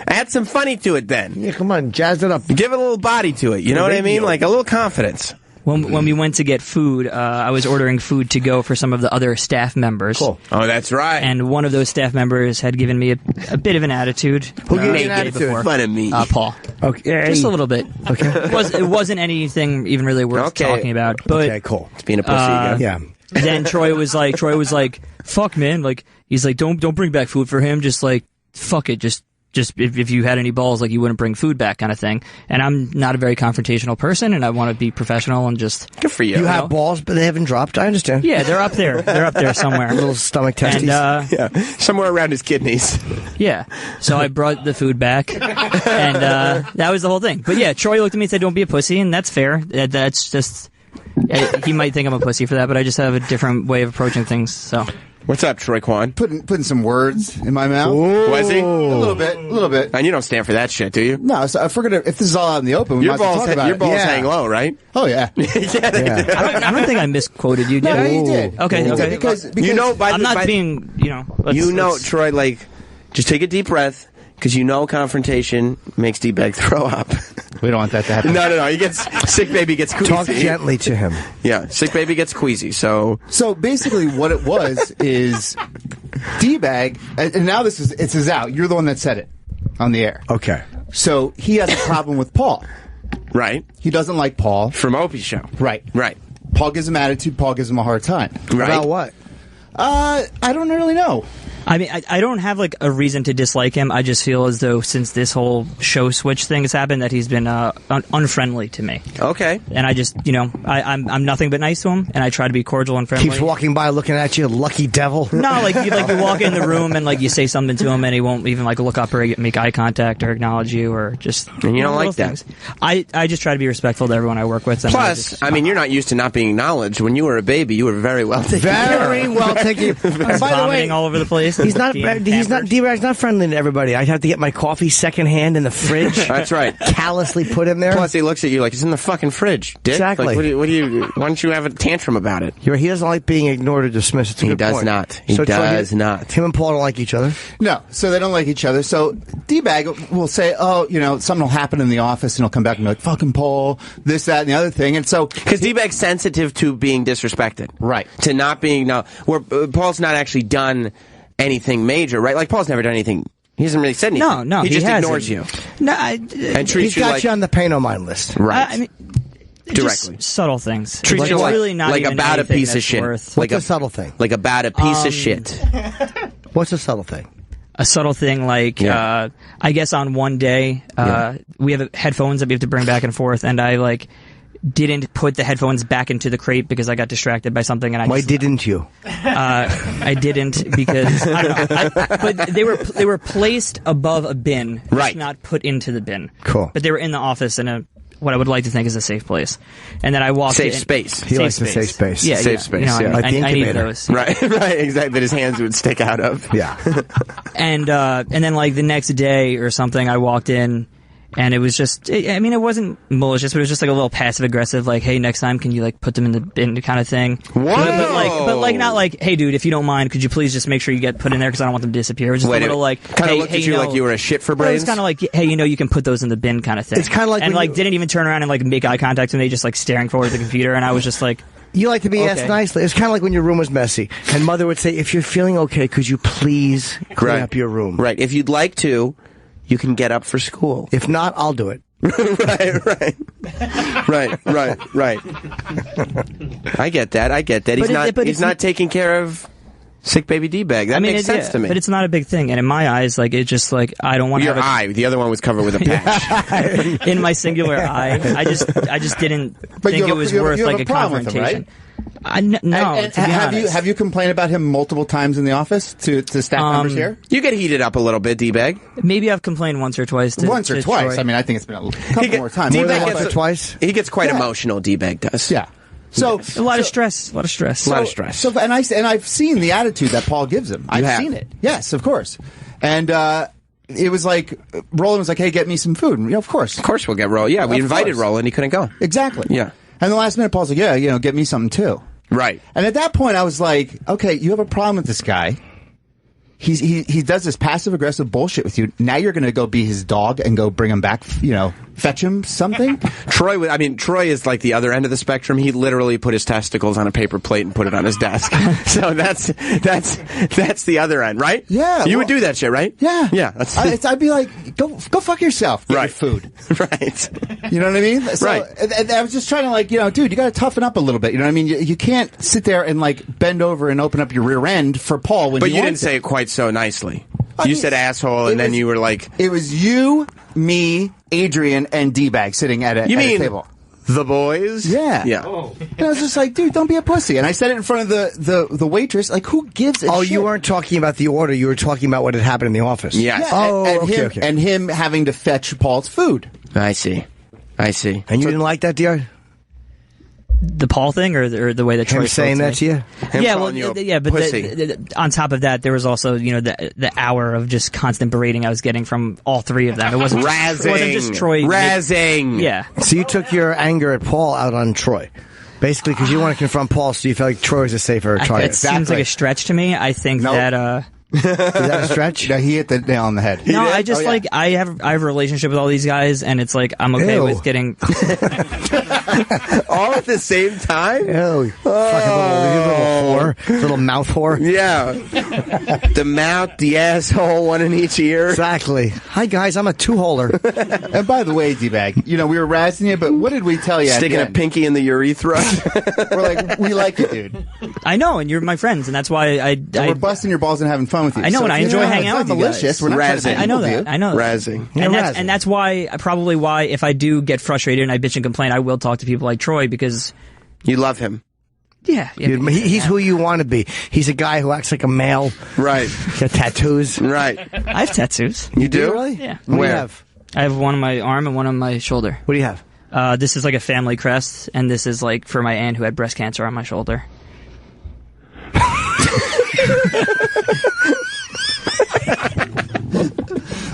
S2: Add some funny to it, then.
S3: Yeah, come on, jazz it up.
S2: Give it a little body to it. You know what I mean? Like a little confidence.
S14: when we went to get food, I was ordering food to go for some of the other staff members.
S3: Cool.
S2: Oh, that's right.
S14: And one of those staff members had given me a bit of an attitude.
S3: Who gave you
S14: the
S3: an
S14: day
S3: attitude?
S14: before.
S2: Fun of me.
S14: Paul.
S3: Okay,
S14: Just a little bit.
S3: Okay.
S14: It wasn't anything even really worth
S2: Okay.
S14: talking about. But
S3: Okay, cool.
S2: It's being a pussy again.
S3: Yeah.
S14: then Troy was like, "Fuck, man!" Like he's like, "Don't bring back food for him. Just like, fuck it. Just if you had any balls, like you wouldn't bring food back, kind of thing." And I'm not a very confrontational person, and I want to be professional and just.
S2: Good for you.
S3: You have balls, but they haven't dropped. I understand.
S14: Yeah, they're up there. They're up there somewhere.
S3: Little stomach testes.
S14: And
S2: Yeah, somewhere around his kidneys.
S14: yeah, so I brought the food back, and that was the whole thing. But yeah, Troy looked at me and said, "Don't be a pussy," and that's fair. That's just. He might think I'm a pussy for that, but I just have a different way of approaching things. So.
S2: What's up, Troy Kwan?
S16: Putting some words in my mouth.
S2: Was he?
S16: A little bit.
S2: And you don't stand for that shit, do you?
S16: No, so if this is all out in the open, we
S2: Your
S16: might as well
S2: balls,
S16: talk about
S2: your
S16: it.
S2: balls
S16: Yeah.
S2: hang low, right?
S16: Oh yeah.
S14: I don't think I misquoted you, did
S16: No,
S14: I?
S16: you did.
S14: Okay,
S16: You
S14: okay.
S16: did because
S2: You know,
S14: I'm not being, let's-
S2: Troy, like, just take a deep breath, because you know confrontation makes D-Bag throw up.
S16: We don't want that to happen.
S2: No. He gets, sick baby gets queasy.
S3: Talk gently to him.
S2: Yeah, sick baby gets queasy, so
S16: basically what it was is D-Bag, and now this is out. You're the one that said it on the air.
S3: Okay.
S16: So he has a problem with Paul.
S2: right.
S16: He doesn't like Paul.
S2: From Opie's show.
S16: Right.
S2: Right.
S16: Paul gives him attitude. Paul gives him a hard time.
S2: Right.
S3: About what?
S16: I don't really know.
S14: I mean, I don't have like a reason to dislike him. I just feel as though since this whole show switch thing has happened, that he's been unfriendly to me.
S2: Okay.
S14: And I just, I'm nothing but nice to him, and I try to be cordial and friendly.
S3: Keeps walking by looking at you, lucky devil.
S14: No, like you walk in the room and like you say something to him, and he won't even like look up or make eye contact or acknowledge you or just.
S2: And you don't like that.
S14: Things. I just try to be respectful to everyone I work with.
S2: Plus, I mean, you're not used to not being acknowledged. When you were a baby, you were very well taken care of.
S3: Very well taken.
S14: By the way, all over the place.
S3: He's not D-Bag's not friendly to everybody. I'd have to get my coffee secondhand in the fridge.
S2: That's right.
S3: Callously put in there.
S2: Plus, he looks at you like it's in the fucking fridge, dick.
S3: Exactly.
S2: Like, what do you? Why don't you have a tantrum about it?
S3: He doesn't like being ignored or dismissed. It's a good
S2: does
S3: point.
S2: not. He does not.
S3: Him and Paul don't like each other.
S16: No, so they don't like each other. So D-Bag will say, oh, something will happen in the office, and he'll come back and be like, fucking Paul, this, that, and the other thing. And so...
S2: Because D-Bag's sensitive to being disrespected.
S16: Right.
S2: To not being... where Paul's not actually done anything major, right? Like, Paul's never done anything... He hasn't really said anything.
S14: No,
S2: he just ignores you.
S14: No,
S2: and treats
S3: he's got you on the pay no mind list.
S2: Right.
S14: I mean,
S2: directly.
S14: Just subtle things.
S2: Treats you
S14: really not
S2: like
S14: even
S2: about a piece of shit.
S3: What's a subtle thing?
S2: Like about a piece of shit.
S3: What's a subtle thing?
S14: A subtle thing like, I guess on one day, we have headphones that we have to bring back and forth, and I, didn't put the headphones back into the crate because I got distracted by something. And
S3: Why didn't you?
S14: I didn't because, I don't know. But they were placed above a bin.
S2: Right.
S14: Not put into the bin.
S3: Cool.
S14: But they were in the office in what I would like to think is a safe place. And then I walked in.
S2: Safe space.
S3: He likes a safe space.
S14: Yeah,
S2: safe space.
S3: Like the
S14: I need
S3: incubator.
S14: those.
S2: Right, exactly. That his hands would stick out of.
S3: Yeah.
S14: And then the next day or something, I walked in. And it was just, it wasn't malicious, but it was just a little passive aggressive, hey, next time can you put them in the bin kind of thing.
S2: Whoa!
S14: But not hey dude, if you don't mind, could you please just make sure you get put in there because I don't want them to disappear. It was just a little
S2: kind of looked at you like you were a shit for brains.
S14: It was kind of hey, you can put those in the bin kind of thing.
S3: It's kind of like
S14: and didn't even turn around and make eye contact with me, just staring forward at the computer, and I was just
S3: you like to be asked nicely. It's kind of like when your room was messy, and Mother would say, if you're feeling okay, could you please clean up your room?
S2: Right. If you'd like to, you can get up for school.
S3: If not, I'll do it.
S2: right. I get that. He's not taking care of sick baby D-Bag. That makes sense to me.
S14: But it's not a big thing. And in my eyes, it's just I don't want to have
S2: eye. The other one was covevered with a patch.
S14: In my singular eye, I just didn't think it was worth a confrontation. No.
S16: Have you complained about him multiple times in the office to staff members here?
S2: You get heated up a little bit, D-Bag.
S14: Maybe I've complained once or twice.
S16: Once or twice.
S14: Troy.
S16: I mean, I think it's been a couple more times.
S3: More than once or twice?
S2: He gets quite emotional, D-Bag does.
S16: Yeah. So
S14: a lot of stress.
S16: So and I've seen the attitude that Paul gives him. I've seen it. Yes, of course. And it was Roland was like, "Hey, get me some food." And, of course
S2: we'll get Roland. Yeah, we invited Roland. He couldn't go.
S16: Exactly.
S2: Yeah.
S16: And the last minute, Paul's like, "Yeah, get me something too."
S2: Right.
S16: And at that point, I was like, "Okay, you have a problem with this guy. He does this passive aggressive bullshit with you. Now you're going to go be his dog and go bring him back, fetch him something."
S2: Troy is the other end of the spectrum. He literally put his testicles on a paper plate and put it on his desk. So that's the other end, right?
S16: Yeah.
S2: You would do that shit, right?
S16: Yeah.
S2: Yeah.
S16: I'd be like, go fuck yourself. Get your food.
S2: Right.
S16: You know what I mean? So,
S2: right.
S16: And I was just trying to dude, you got to toughen up a little bit. You know what I mean? You can't sit there and bend over and open up your rear end for Paul when
S2: But you didn't say it quite so nicely. You said asshole, and then you were like...
S16: It was you, me, Adrian, and D-Bag sitting at a table.
S2: The boys?
S16: Yeah.
S2: Yeah.
S16: Oh. And I was just like, dude, don't be a pussy. And I said it in front of the waitress. Who gives a shit?
S3: Oh, you weren't talking about the order. You were talking about what had happened in the office.
S2: Yes.
S3: Yeah.
S16: Okay. And him having to fetch Paul's food.
S2: I see.
S3: And you didn't like that, dear?
S14: The Paul thing, or the way that Troy
S3: him saying that to you?
S14: But on top of that, there was also the hour of just constant berating I was getting from all three of them. It wasn't just Troy
S2: razzing.
S14: Yeah.
S3: So you took your anger at Paul out on Troy, basically because you want to confront Paul, so you felt like Troy was a safer target.
S14: It seems like a stretch to me. I think that.
S3: Is that a stretch?
S16: No, he hit the nail on the head.
S14: No, I just I have a relationship with all these guys, and it's I'm okay with getting.
S2: All at the same time?
S3: Oh, fucking little mouth whore.
S2: Yeah. The mouth, the asshole, one in each ear.
S3: Exactly. Hi, guys, I'm a two-holer.
S16: And by the way, D-Bag, we were razzing you, but what did we tell you?
S2: Sticking a pinky in the urethra.
S16: We're like, we like you, dude.
S14: I know, and you're my friends, and that's why
S16: we're busting your balls and having fun with you.
S14: I know, and I enjoy hanging out with you guys.
S16: Malicious. We're not
S2: Razzing.
S14: I know that. I know that.
S2: Razzing.
S14: And that's why, probably why, if I do get frustrated and I bitch and complain, I will talk to people like Troy because
S2: you love him.
S14: Yeah.
S3: He's who you want to be. He's a guy who acts like a male.
S2: Right.
S3: Got tattoos.
S2: Right.
S14: I have tattoos.
S2: You do?
S3: Really?
S14: Yeah.
S3: What do you have?
S14: I have one on my arm and one on my shoulder.
S3: What do you have?
S14: This is like a family crest, and this is like for my aunt who had breast cancer on my shoulder.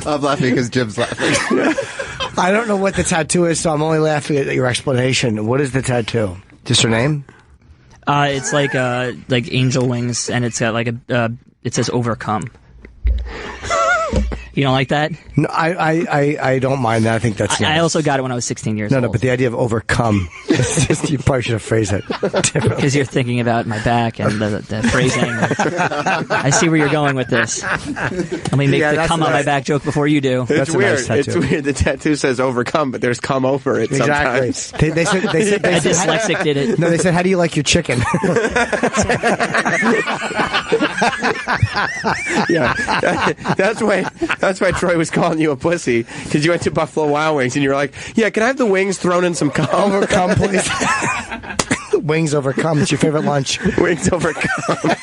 S16: I'm laughing because Jim's laughing.
S3: I don't know what the tattoo is, so I'm only laughing at your explanation. What is the tattoo? Just her name?
S14: It's like angel wings, and it's got like it says overcome. You don't like that?
S3: No, I don't mind that. I think that's nice.
S14: I also got it when I was 16 years old.
S3: No, but the idea of overcome, you probably should have phrased it differently.
S14: Because you're thinking about my back and the phrasing. I see where you're going with this. Let me make the come on my back joke before you do.
S2: It's weird. Nice it's weird. The tattoo says overcome, but there's come over it
S3: exactly.
S2: sometimes.
S3: They said,
S14: a dyslexic did it.
S3: No, they said, how do you like your chicken?
S2: Yeah, that's why Troy was calling you a pussy, because you went to Buffalo Wild Wings and you were like, yeah, can I have the wings thrown in some cum?
S3: Overcome, please. Wings overcome. It's your favorite lunch.
S2: Wings overcome.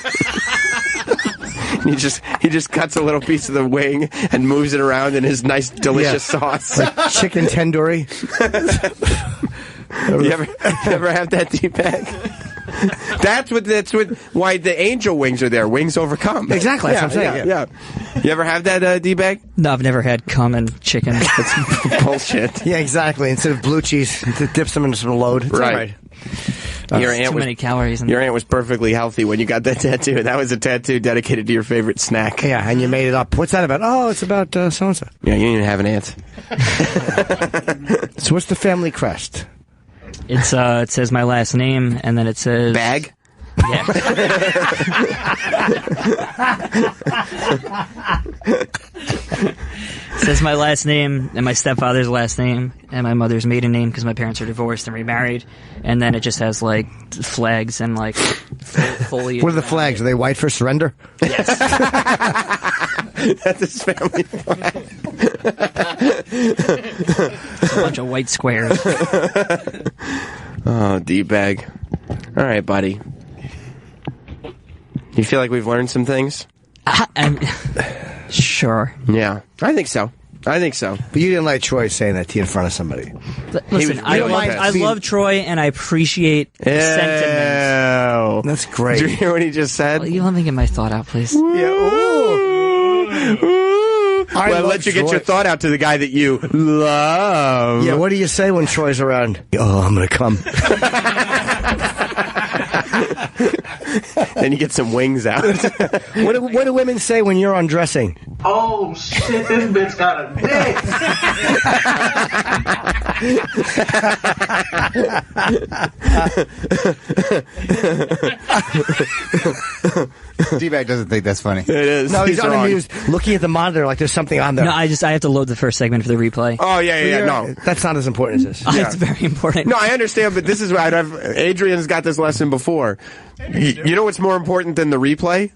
S2: He just cuts a little piece of the wing and moves it around in his nice, delicious sauce.
S3: Like chicken tandoori.
S2: You ever have that D-bag? That's why the angel wings are there. Wings overcome.
S3: Exactly. That's what I'm saying.
S2: Yeah. You ever have that D-bag?
S14: No, I've never had cum and chicken.
S2: That's bullshit.
S3: Yeah, exactly. Instead of blue cheese, it dips them into some load. It's
S2: right.
S14: Your aunt too many calories.
S2: Your aunt was perfectly healthy when you got that tattoo. That was a tattoo dedicated to your favorite snack.
S3: Yeah, and you made it up. What's that about? Oh, it's about so-and-so.
S2: Yeah, you didn't even have an aunt.
S3: So what's the family crest?
S14: It says my last name, and then it says...
S2: Bag?
S14: Yeah. It says my last name, and my stepfather's last name, and my mother's maiden name, because my parents are divorced and remarried. And then it just has, like, flags and, like, foliage.
S3: What are the flags? Are they white for surrender?
S14: Yes.
S2: That's his family flag.
S14: It's a bunch of white squares.
S2: Oh, D-bag. All right, buddy. You feel like we've learned some things?
S14: Sure.
S2: Yeah, I think so. But
S3: you didn't like Troy saying that to you in front of somebody.
S14: Listen, I love Troy, and I appreciate the sentiment.
S3: That's great.
S2: Did you hear what he just said?
S14: Well, you let me get my thought out, please.
S2: Yeah. Well, let you get your thought out to the guy that you love.
S3: Yeah, what do you say when Troy's around? Oh, I'm going to come.
S2: Then you get some wings out.
S3: What do women say when you're undressing?
S8: Oh, shit, this bitch got a
S16: dick. D-Bag doesn't think that's funny.
S2: It is.
S3: No, he's unamused, looking at the monitor like there's something on there.
S14: No, I have to load the first segment for the replay.
S2: Oh, yeah, no.
S3: That's not as important as this.
S14: It's very important.
S2: No, I understand, but this is what Adrian's got this lesson before. You know what's more important than the replay?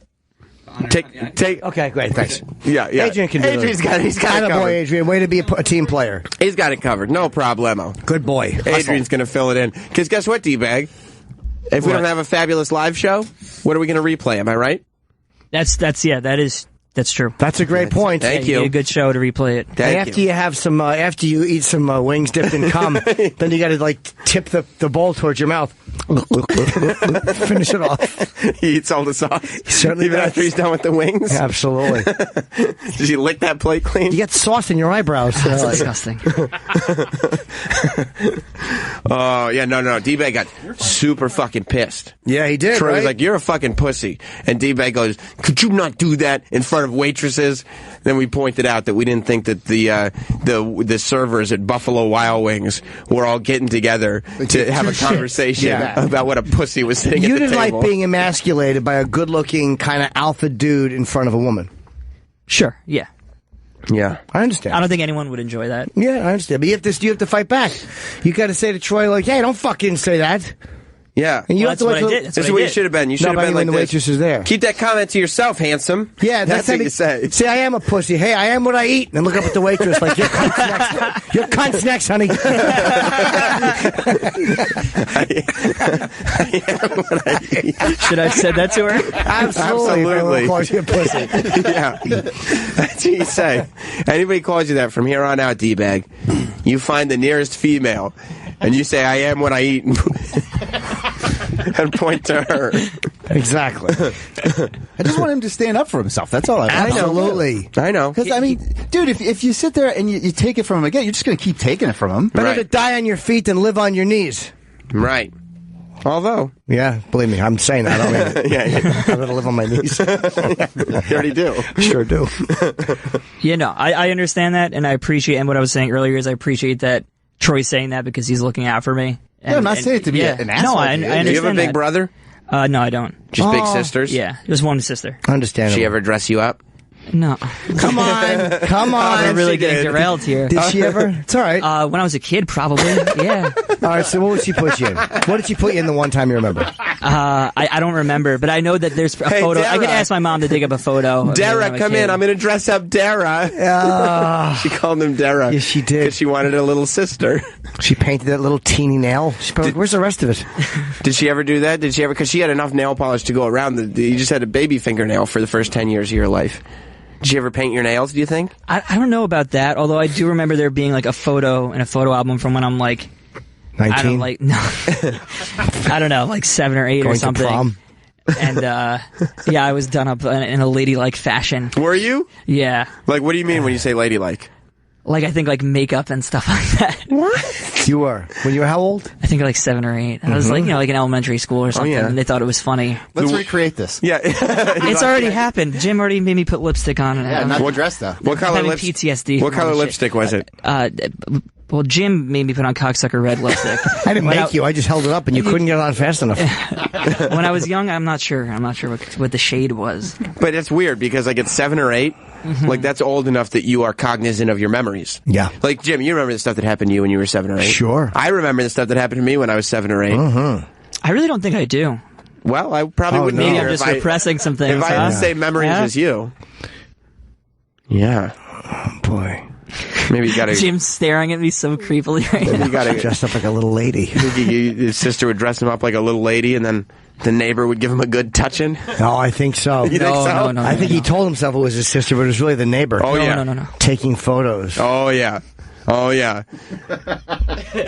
S2: Take.
S3: Okay, great, thanks.
S2: Yeah.
S3: Adrian can do it.
S2: He's got it covered.
S3: Boy, Adrian. Way to be a team player.
S2: He's got it covered. No problemo.
S3: Good boy.
S2: Adrian's going to fill it in. Because guess what, D-Bag? If we don't have a fabulous live show, what are we going to replay? Am I right?
S14: That's true.
S3: That's a great point.
S2: Thank you.
S14: A good show to replay it.
S3: After you have some, after you eat some wings dipped in cum, then you got to like tip the bowl towards your mouth. Finish it off.
S2: He eats all the sauce.
S3: Certainly
S2: even
S3: does.
S2: after he's done with the wings.
S3: Absolutely.
S2: Does he lick that plate clean?
S3: You get sauce in your eyebrows.
S14: That's disgusting.
S2: Oh, yeah, no. D-Bag got super fucking pissed.
S3: Yeah, he did,
S2: Troy was
S3: right?
S2: like, "You're a fucking pussy." And D-Bag goes, "Could you not do that in front of waitresses?" Then we pointed out that we didn't think that the servers at Buffalo Wild Wings were all getting together to have a conversation about what a pussy was sitting
S3: You
S2: at the
S3: didn't
S2: table.
S3: like being emasculated by a good-looking kind of alpha dude in front of a woman.
S14: Sure, yeah.
S2: Yeah,
S3: I understand.
S14: I don't think anyone would enjoy that.
S3: Yeah, I understand. But you have to fight back. You got to say to Troy, like, "Hey, don't fucking say that."
S2: Yeah.
S3: And you
S14: Well,
S3: have to
S14: that's what
S3: let
S14: I
S3: the-
S14: did. That's
S2: This is
S14: what I
S2: what you
S14: did.
S2: should have been. You should have
S3: Not
S2: been
S3: when
S2: like
S3: the
S2: this.
S3: waitress is there.
S2: Keep that comment to yourself, handsome.
S3: Yeah,
S2: that's
S3: how
S2: what you say.
S3: Say, "I am a pussy. Hey, I am what I eat." And look up at the waitress like, "Your cunt's next. Your cunt's next, honey."
S14: Should I have said that to her?
S3: Absolutely. Calls you a pussy.
S2: Yeah, that's what you say. Anybody calls you that from here on out, D-Bag, you find the nearest female, and you say, "I am what I eat," and point to her.
S3: Exactly.
S16: I just want him to stand up for himself. That's all I want.
S3: Absolutely.
S2: I know.
S16: Because, I mean, dude, if you sit there and you take it from him again, you're just going to keep taking it from him.
S3: Better to die on your feet than live on your knees.
S2: Right. Although.
S3: Yeah, believe me, I'm saying that. I don't mean it.
S2: Yeah.
S3: I'm going to live on my knees.
S2: You already do.
S3: Sure do.
S14: Yeah, no, I understand that, and I appreciate, and what I was saying earlier is I appreciate that Troy's saying that because he's looking out for me.
S16: Yeah, I'm not saying it to be an asshole.
S14: No, I understand.
S2: Do you have a big
S14: that.
S2: brother?
S14: No, I don't.
S2: Just big sisters?
S14: Yeah, just one sister.
S3: Understandable.
S2: She ever dress you up?
S14: No.
S3: Come on. Come on.
S14: We're really
S2: she
S14: getting
S2: did.
S14: derailed here.
S3: Did she ever? It's all right.
S14: When I was a kid, probably. Yeah.
S3: All right, so what would she put you in? What did she put you in the one time you remember?
S14: I don't remember, but I know that there's a
S2: Hey,
S14: photo.
S2: Dara.
S14: I could ask my mom to dig up a photo. of me when
S2: Dara,
S14: I'm a
S2: come
S14: kid.
S2: in. I'm going to dress up Dara. She called him Dara.
S3: Yes, she did.
S2: Because she wanted a little sister.
S3: She painted that little teeny nail. She's probably like, "Where's the rest of it?"
S2: Did she ever do that? Did she ever? Because she had enough nail polish to go around. You just had a baby fingernail for the first 10 years of your life. Did you ever paint your nails, do you think?
S14: I don't know about that, although I do remember there being like a photo in a photo album from when I'm like
S3: 19?
S14: I don't like no I don't know, like 7 or 8
S3: Going
S14: or something.
S3: to prom?
S14: And yeah, I was done up in a ladylike fashion.
S2: Were you?
S14: Yeah.
S2: Like, what do you mean when you say ladylike?
S14: Like, I think like makeup and stuff like that.
S2: What?
S3: You were. When you were how old?
S14: I think like 7 or 8. I was like, like in elementary school or something,
S2: yeah.
S14: and they thought it was funny.
S16: Let's recreate this.
S2: Yeah.
S14: It's already happened. Jim already made me put lipstick on. And
S16: Yeah, not the dress, though.
S2: What color
S14: having
S2: lipstick?
S14: PTSD.
S2: What
S14: from all
S2: color
S14: this
S2: lipstick
S14: shit.
S2: was it?
S14: Well, Jim made me put on cocksucker red lipstick.
S3: I didn't make you. I just held it up, and you couldn't get it on fast enough.
S14: When I was young, I'm not sure. I'm not sure what the shade was.
S2: But it's weird because like at 7 or 8, like that's old enough that you are cognizant of your memories.
S3: Yeah.
S2: Like Jim, you remember the stuff that happened to you when you were 7 or 8?
S3: Sure.
S2: I remember the stuff that happened to me when I was 7 or 8.
S14: I really don't think I do.
S2: Well, I probably wouldn't
S14: Maybe
S2: either
S14: I'm just
S2: if
S14: repressing some things.
S2: If I had the same memories
S14: Yeah?
S2: as you. Yeah.
S3: Oh, boy.
S2: Maybe you gotta.
S14: Jim's staring at me so creepily right now.
S2: You gotta
S3: Dressed up like a little lady.
S2: His sister would dress him up like a little lady, and then the neighbor would give him a good touching.
S3: No, I think so.
S2: You think so?
S14: No,
S3: I think he told himself it was his sister, but it was really the neighbor.
S2: Oh, yeah.
S14: No.
S3: Taking photos.
S2: Oh yeah. Oh yeah.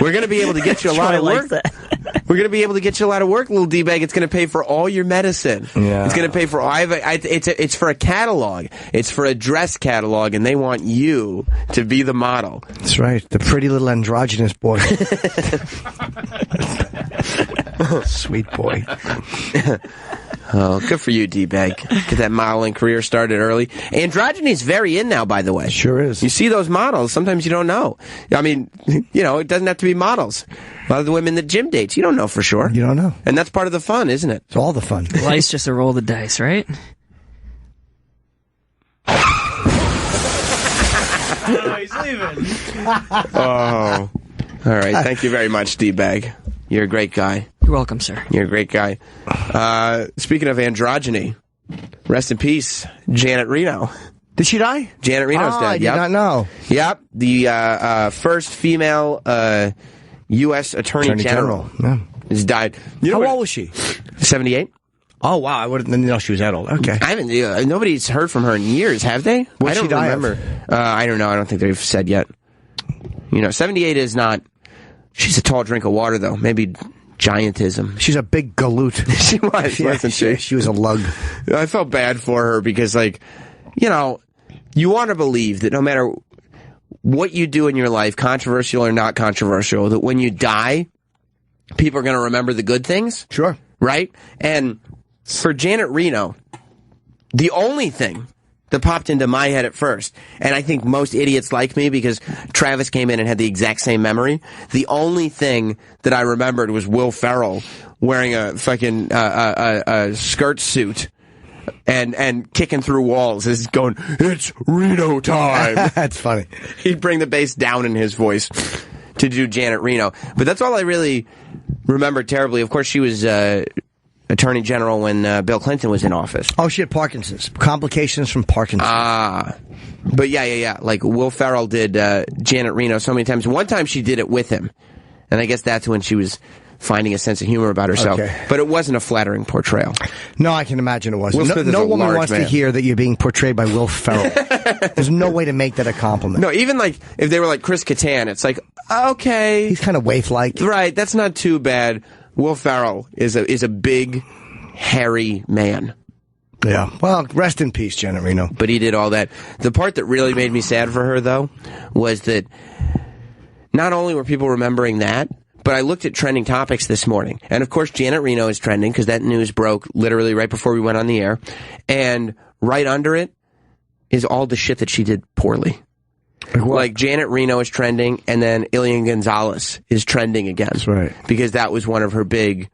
S2: We're gonna be able to get you a lot
S14: Troy
S2: of
S14: likes
S2: work.
S14: that.
S2: We're gonna be able to get you a lot of work, little D-bag. It's gonna pay for all your medicine.
S3: Yeah.
S2: It's gonna pay for. It's for a catalog. It's for a dress catalog, and they want you to be the model.
S3: That's right. The pretty little androgynous boy. Sweet boy.
S2: Oh, good for you, D-bag. Get that modeling career started early. Androgyny's very in now, by the way.
S3: Sure is.
S2: You see those models, sometimes you don't know. I mean, it doesn't have to be models. A lot of the women that Jim dates, you don't know for sure.
S3: You don't know.
S2: And that's part of the fun, isn't it?
S3: It's all the fun.
S14: Life's just a roll of the dice, right?
S4: Oh, he's leaving.
S2: Oh. All right. Thank you very much, D-bag. You're a great guy.
S14: You're welcome, sir.
S2: You're a great guy. Speaking of androgyny, rest in peace, Janet Reno.
S3: Did she die?
S2: Janet Reno's dead.
S3: I did not know.
S2: Yep. The first female U.S. Attorney General
S3: Yeah.
S2: has died.
S3: How old was she?
S2: 78.
S3: Oh, wow. I wouldn't know she was that old. Okay.
S2: I haven't. Nobody's heard from her in years, have they?
S3: What'd
S2: I don't
S3: she die of?
S2: remember. I don't know. I don't think they've said yet. 78 is not. She's a tall drink of water, though. Maybe giantism.
S3: She's a big galoot.
S2: She was, wasn't she?
S3: She was a lug.
S2: I felt bad for her because, like, you know, you want to believe that no matter what you do in your life, controversial or not controversial, that when you die, people are going to remember the good things.
S3: Sure.
S2: Right? And for Janet Reno, the only thing that popped into my head at first, and I think most idiots like me because Travis came in and had the exact same memory, the only thing that I remembered was Will Ferrell wearing a fucking a skirt suit and kicking through walls. Is going, it's Reno time.
S3: That's funny.
S2: He'd bring the bass down in his voice to do Janet Reno. But that's all I really remember terribly. Of course, she was Attorney General when Bill Clinton was in office.
S3: Oh, she had Parkinson's. Complications from Parkinson's.
S2: But yeah. Like, Will Ferrell did Janet Reno so many times. One time she did it with him. And I guess that's when she was finding a sense of humor about herself.
S3: Okay.
S2: But it wasn't a flattering portrayal.
S3: No, I can imagine it wasn't.
S2: Will Smith is
S3: No
S2: a
S3: woman
S2: large
S3: wants
S2: man.
S3: to hear that you're being portrayed by Will Ferrell. There's no way to make that a compliment.
S2: No, even like if they were like Chris Kattan, it's like, okay.
S3: He's kind of waif-like.
S2: Right, that's not too bad. Will Ferrell is a big, hairy man.
S3: Yeah. Well, rest in peace, Janet Reno.
S2: But he did all that. The part that really made me sad for her, though, was that not only were people remembering that, but I looked at trending topics this morning. And, of course, Janet Reno is trending because that news broke literally right before we went on the air. And right under it is all the shit that she did poorly. Like Janet Reno is trending, and then Ilian Gonzalez is trending again. That's
S3: right.
S2: Because that was one of her big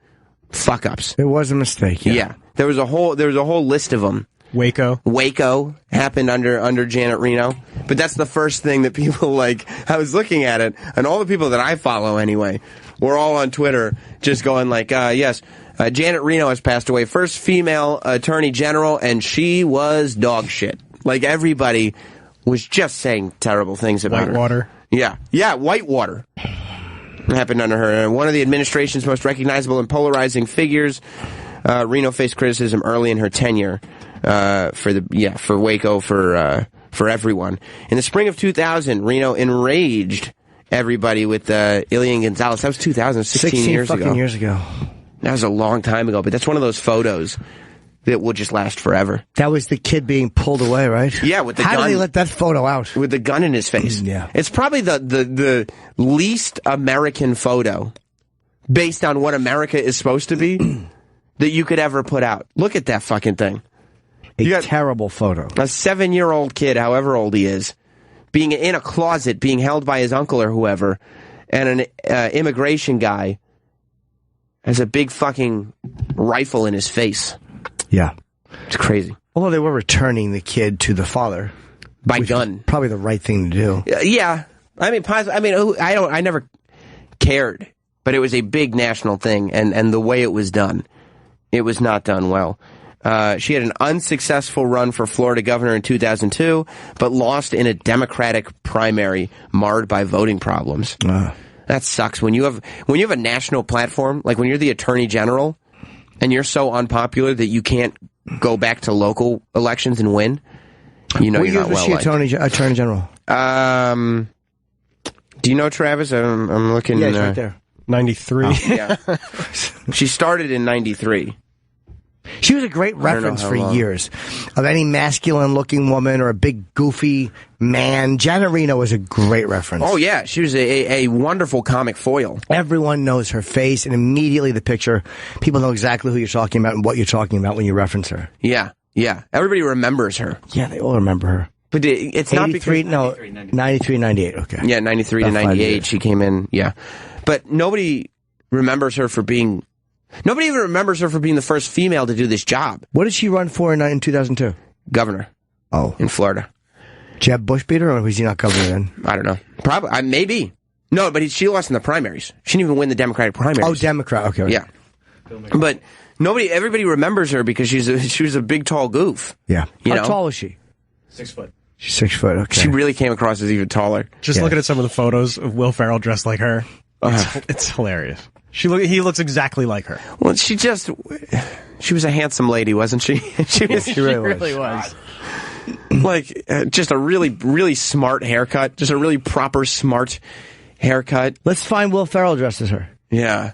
S2: fuck-ups.
S3: It was a mistake, yeah.
S2: There was a whole list of them. Waco happened under Janet Reno. But that's the first thing that people, like, I was looking at it, and all the people that I follow anyway, were all on Twitter just going like, yes, Janet Reno has passed away. First female attorney general, and she was dog shit. Like, everybody was just saying terrible things about her.
S4: Whitewater.
S2: Yeah, Whitewater happened under her. And one of the administration's most recognizable and polarizing figures, Reno faced criticism early in her tenure for Waco, for everyone. In the spring of 2000, Reno enraged everybody with Ilian Gonzalez. That was 2000, 16 years ago.
S3: years ago.
S2: That was a long time ago, but that's one of those photos that will just last forever.
S3: That was the kid being pulled away, right?
S2: Yeah, with the gun.
S3: How did they let that photo out?
S2: With the gun in his face.
S3: Yeah.
S2: It's probably the least American photo, based on what America is supposed to be, that you could ever put out. Look at that fucking thing.
S3: A terrible photo.
S2: A 7-year-old kid, however old he is, being in a closet, being held by his uncle or whoever, and an immigration guy has a big fucking rifle in his face.
S3: Yeah.
S2: It's crazy.
S3: Although they were returning the kid to the father.
S2: By gun.
S3: Probably the right thing to do.
S2: Yeah. I mean, I never cared, but it was a big national thing, and the way it was done, it was not done well. She had an unsuccessful run for Florida governor in 2002, but lost in a Democratic primary marred by voting problems. That sucks. When you have a national platform, like when you're the attorney general, and you're so unpopular that you can't go back to local elections and win, you know you're not well liked.
S3: What year was she attorney general?
S2: Do you know Travis? I'm looking.
S3: Yeah, it's right there.
S4: 93.
S2: Oh, yeah. She started in 93.
S3: She was a great reference for years of any masculine-looking woman or a big, goofy man. Janet Reno was a great reference.
S2: Oh, yeah. She was a wonderful comic foil.
S3: Everyone knows her face, and immediately the picture, people know exactly who you're talking about and what you're talking about when you reference her.
S2: Yeah. Everybody remembers her.
S3: Yeah, they all remember her.
S2: But it's not because...
S3: 93, 98, okay.
S2: Yeah, 93 to 98, she came in, yeah. But nobody remembers her for being... Nobody even remembers her for being the first female to do this job.
S3: What did she run for in 2002?
S2: Governor.
S3: Oh.
S2: In Florida.
S3: Jeb Bush beat her, or was he not governor then?
S2: I don't know. Probably. Maybe. No, but she lost in the primaries. She didn't even win the Democratic primaries.
S3: Oh, Democrat. Okay.
S2: Yeah. But everybody remembers her because she was a big, tall goof.
S3: Yeah. How tall is she?
S11: 6 foot.
S3: She's 6 foot, okay.
S2: She really came across as even taller.
S4: Just looking at some of the photos of Will Ferrell dressed like her. It's hilarious. He looks exactly like her.
S2: Well, she was a handsome lady, wasn't she? She
S4: really was.
S2: Like, just a really, really smart haircut. Just a really proper, smart haircut.
S3: Let's find Will Ferrell dressed as her.
S2: Yeah.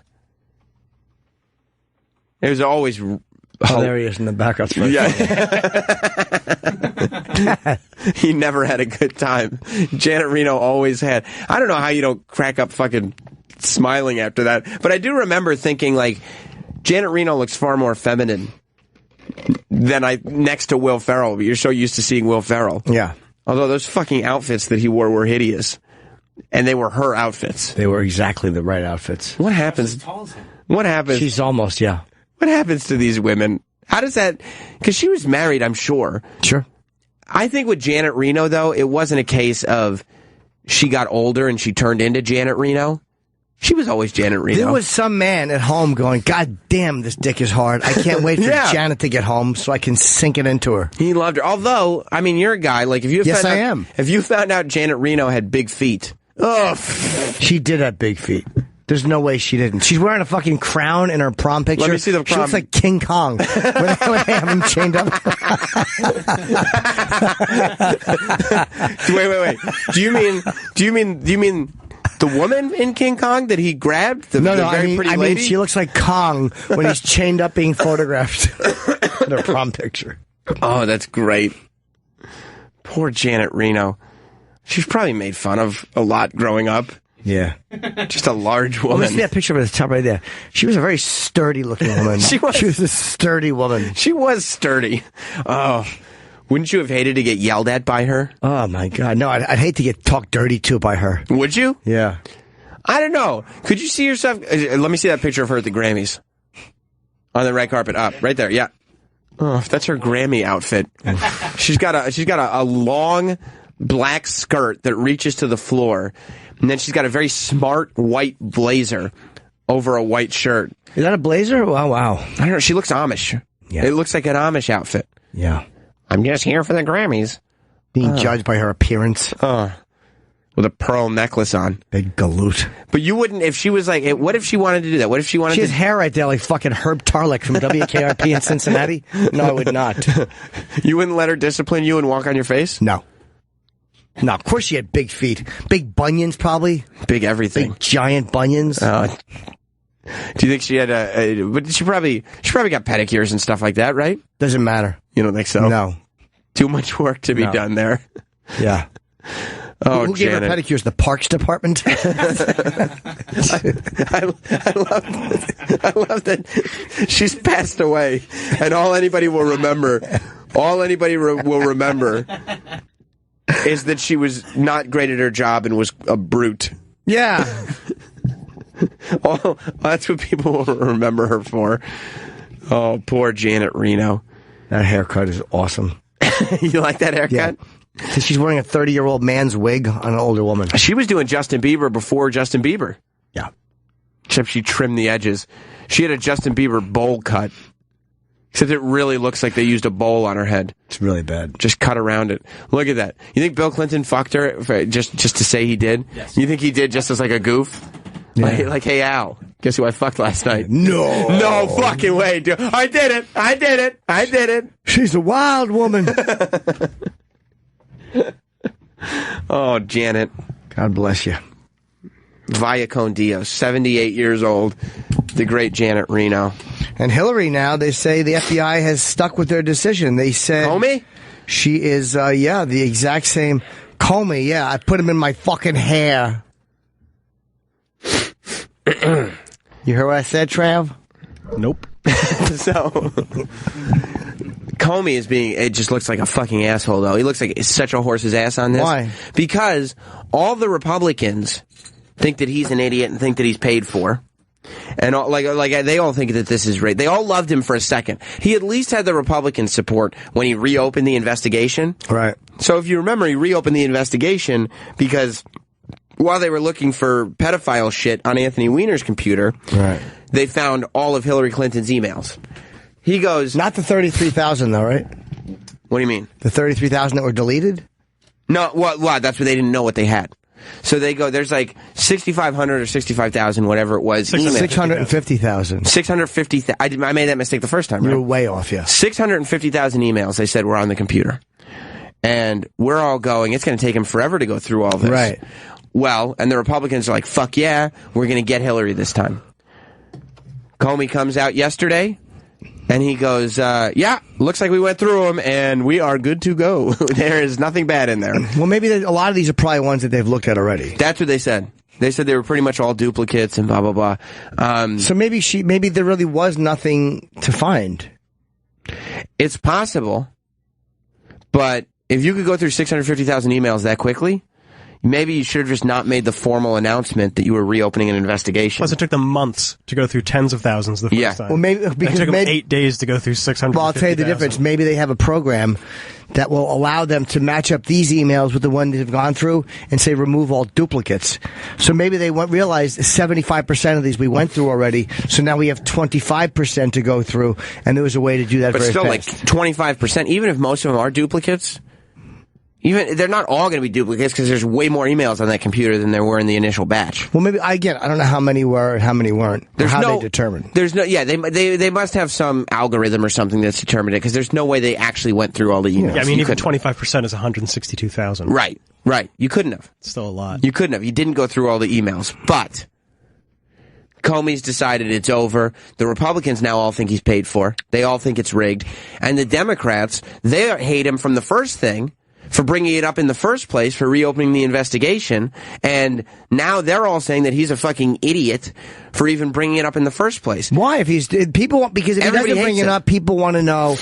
S2: It was always...
S3: Oh, there he is in the background.
S2: Yeah. He never had a good time. Janet Reno always had. I don't know how you don't crack up fucking smiling after that. But I do remember thinking, like, Janet Reno looks far more feminine than next to Will Ferrell. You're so used to seeing Will Ferrell.
S3: Yeah.
S2: Although those fucking outfits that he wore were hideous. And they were her outfits.
S3: They were exactly the right outfits.
S2: What happens? What happens?
S3: She's almost, yeah.
S2: What happens to these women? How does that... Because she was married, I'm sure.
S3: Sure.
S2: I think with Janet Reno, though, it wasn't a case of she got older and she turned into Janet Reno. She was always Janet Reno.
S3: There was some man at home going, God damn, this dick is hard. I can't wait for Janet to get home so I can sink it into her.
S2: He loved her. Although, I mean, you're a guy. Like, if you
S3: Yes, I am.
S2: If you found out Janet Reno had big feet... Oh,
S3: she did have big feet. There's no way she didn't. She's wearing a fucking crown in her prom picture.
S2: Let me see the prom.
S3: She looks like King Kong when they have him chained up.
S2: Wait. Do you mean the woman in King Kong that he grabbed? The very pretty lady?
S3: I mean, she looks like Kong when he's chained up being photographed in her prom picture.
S2: Oh, that's great. Poor Janet Reno. She's probably made fun of a lot growing up.
S3: Yeah.
S2: Just a large woman.
S3: Let's see that picture at the top right there. She was a very sturdy looking woman. She was a sturdy woman.
S2: She was sturdy. Oh, wouldn't you have hated to get yelled at by her?
S3: Oh, my God. No, I'd hate to get talked dirty to by her.
S2: Would you?
S3: Yeah.
S2: I don't know. Could you see yourself? Let me see that picture of her at the Grammys. On the red carpet. Up. Right there. Yeah. Oh, that's her Grammy outfit. She's got a long... black skirt that reaches to the floor, and then she's got a very smart white blazer over a white shirt.
S3: Is that a blazer? Oh, wow.
S2: I don't know. She looks Amish. Yeah. It looks like an Amish outfit.
S3: Yeah.
S2: I'm just here for the Grammys.
S3: Being judged by her appearance.
S2: With a pearl necklace on.
S3: Big galoot.
S2: But you wouldn't, if she was like, what if she wanted to do that? What if she wanted
S3: She has hair right there like fucking Herb Tarlick from WKRP in Cincinnati? No, I would not.
S2: You wouldn't let her discipline you and walk on your face?
S3: No. No, of course she had big feet. Big bunions, probably.
S2: Big everything.
S3: Big giant bunions.
S2: Do you think she had but she probably got pedicures and stuff like that, right?
S3: Doesn't matter.
S2: You don't think so?
S3: No.
S2: Too much work to be done there.
S3: Yeah.
S2: Oh,
S3: Who gave her pedicures? The Parks Department?
S2: I love that she's passed away, and all anybody will remember is that she was not great at her job and was a brute.
S3: Yeah.
S2: That's what people will remember her for. Oh, poor Janet Reno.
S3: That haircut is awesome.
S2: You like that haircut?
S3: Yeah. So she's wearing a 30-year-old man's wig on an older woman.
S2: She was doing Justin Bieber before Justin Bieber.
S3: Yeah.
S2: Except she trimmed the edges. She had a Justin Bieber bowl cut. Except it really looks like they used a bowl on her head.
S3: It's really bad.
S2: Just cut around it. Look at that. You think Bill Clinton fucked her just to say he did?
S11: Yes.
S2: You think he did just as like a goof? Yeah. Like, hey, Al, guess who I fucked last night?
S3: No.
S2: No fucking way, dude. I did it.
S3: She's a wild woman.
S2: Oh, Janet.
S3: God bless you.
S2: Vaya con Dios, 78 years old. The great Janet Reno.
S3: And Hillary now, they say the FBI has stuck with their decision. They said...
S2: Comey?
S3: She is, the exact same... Comey, yeah. I put him in my fucking hair. You heard what I said, Trav?
S11: Nope.
S2: So... Comey it just looks like a fucking asshole, though. He looks like such a horse's ass on this.
S3: Why?
S2: Because all the Republicans think that he's an idiot and think that he's paid for. And they all think that this is right. They all loved him for a second. He at least had the Republican support when he reopened the investigation.
S3: Right.
S2: So if you remember, he reopened the investigation because while they were looking for pedophile shit on Anthony Weiner's computer,
S3: right,
S2: they found all of Hillary Clinton's emails. He goes...
S3: Not the 33,000, though, right?
S2: What do you mean?
S3: The 33,000 that were deleted?
S2: No, well, that's what they didn't know what they had. So they go, there's like 6,500 or 65,000, whatever it was.
S3: 650,000.
S2: 650,000. I made that mistake the first time, right?
S3: You were way off, yeah.
S2: 650,000 emails, they said, were on the computer. And we're all going, it's going to take him forever to go through all this.
S3: Right.
S2: Well, and the Republicans are like, fuck yeah, we're going to get Hillary this time. Comey comes out yesterday And he goes, yeah, looks like we went through them, and we are good to go. There is nothing bad in there.
S3: Well, maybe a lot of these are probably ones that they've looked at already.
S2: That's what they said. They said they were pretty much all duplicates and blah, blah, blah.
S3: So maybe there really was nothing to find.
S2: It's possible, but if you could go through 650,000 emails that quickly, maybe you should have just not made the formal announcement that you were reopening an investigation.
S4: Plus, it took them months to go through tens of thousands the first time.
S3: Well, maybe because
S4: it took them 8 days to go through 600.
S3: Well, I'll tell you the difference. Maybe they have a program that will allow them to match up these emails with the one they've gone through and say remove all duplicates. So maybe they realized 75% of these we went through already. So now we have 25% to go through, and there was a way to do that.
S2: But
S3: very
S2: still,
S3: fast.
S2: like 25%, even if most of them are duplicates. Even they're not all going to be duplicates because there's way more emails on that computer than there were in the initial batch.
S3: Well, maybe I don't know how many were and how many weren't. There's how they determined.
S2: They must have some algorithm or something that's determined it because there's no way they actually went through all the emails.
S4: Yeah, I mean, even 25% is 162,000.
S2: Right. You couldn't have.
S4: It's still a lot.
S2: You couldn't have. You didn't go through all the emails, but Comey's decided it's over. The Republicans now all think he's paid for. They all think it's rigged, and the Democrats, they hate him from the first thing. For bringing it up in the first place, for reopening the investigation, and now they're all saying that he's a fucking idiot for even bringing it up in the first place.
S3: Why? Because if he doesn't bring it up, people want to know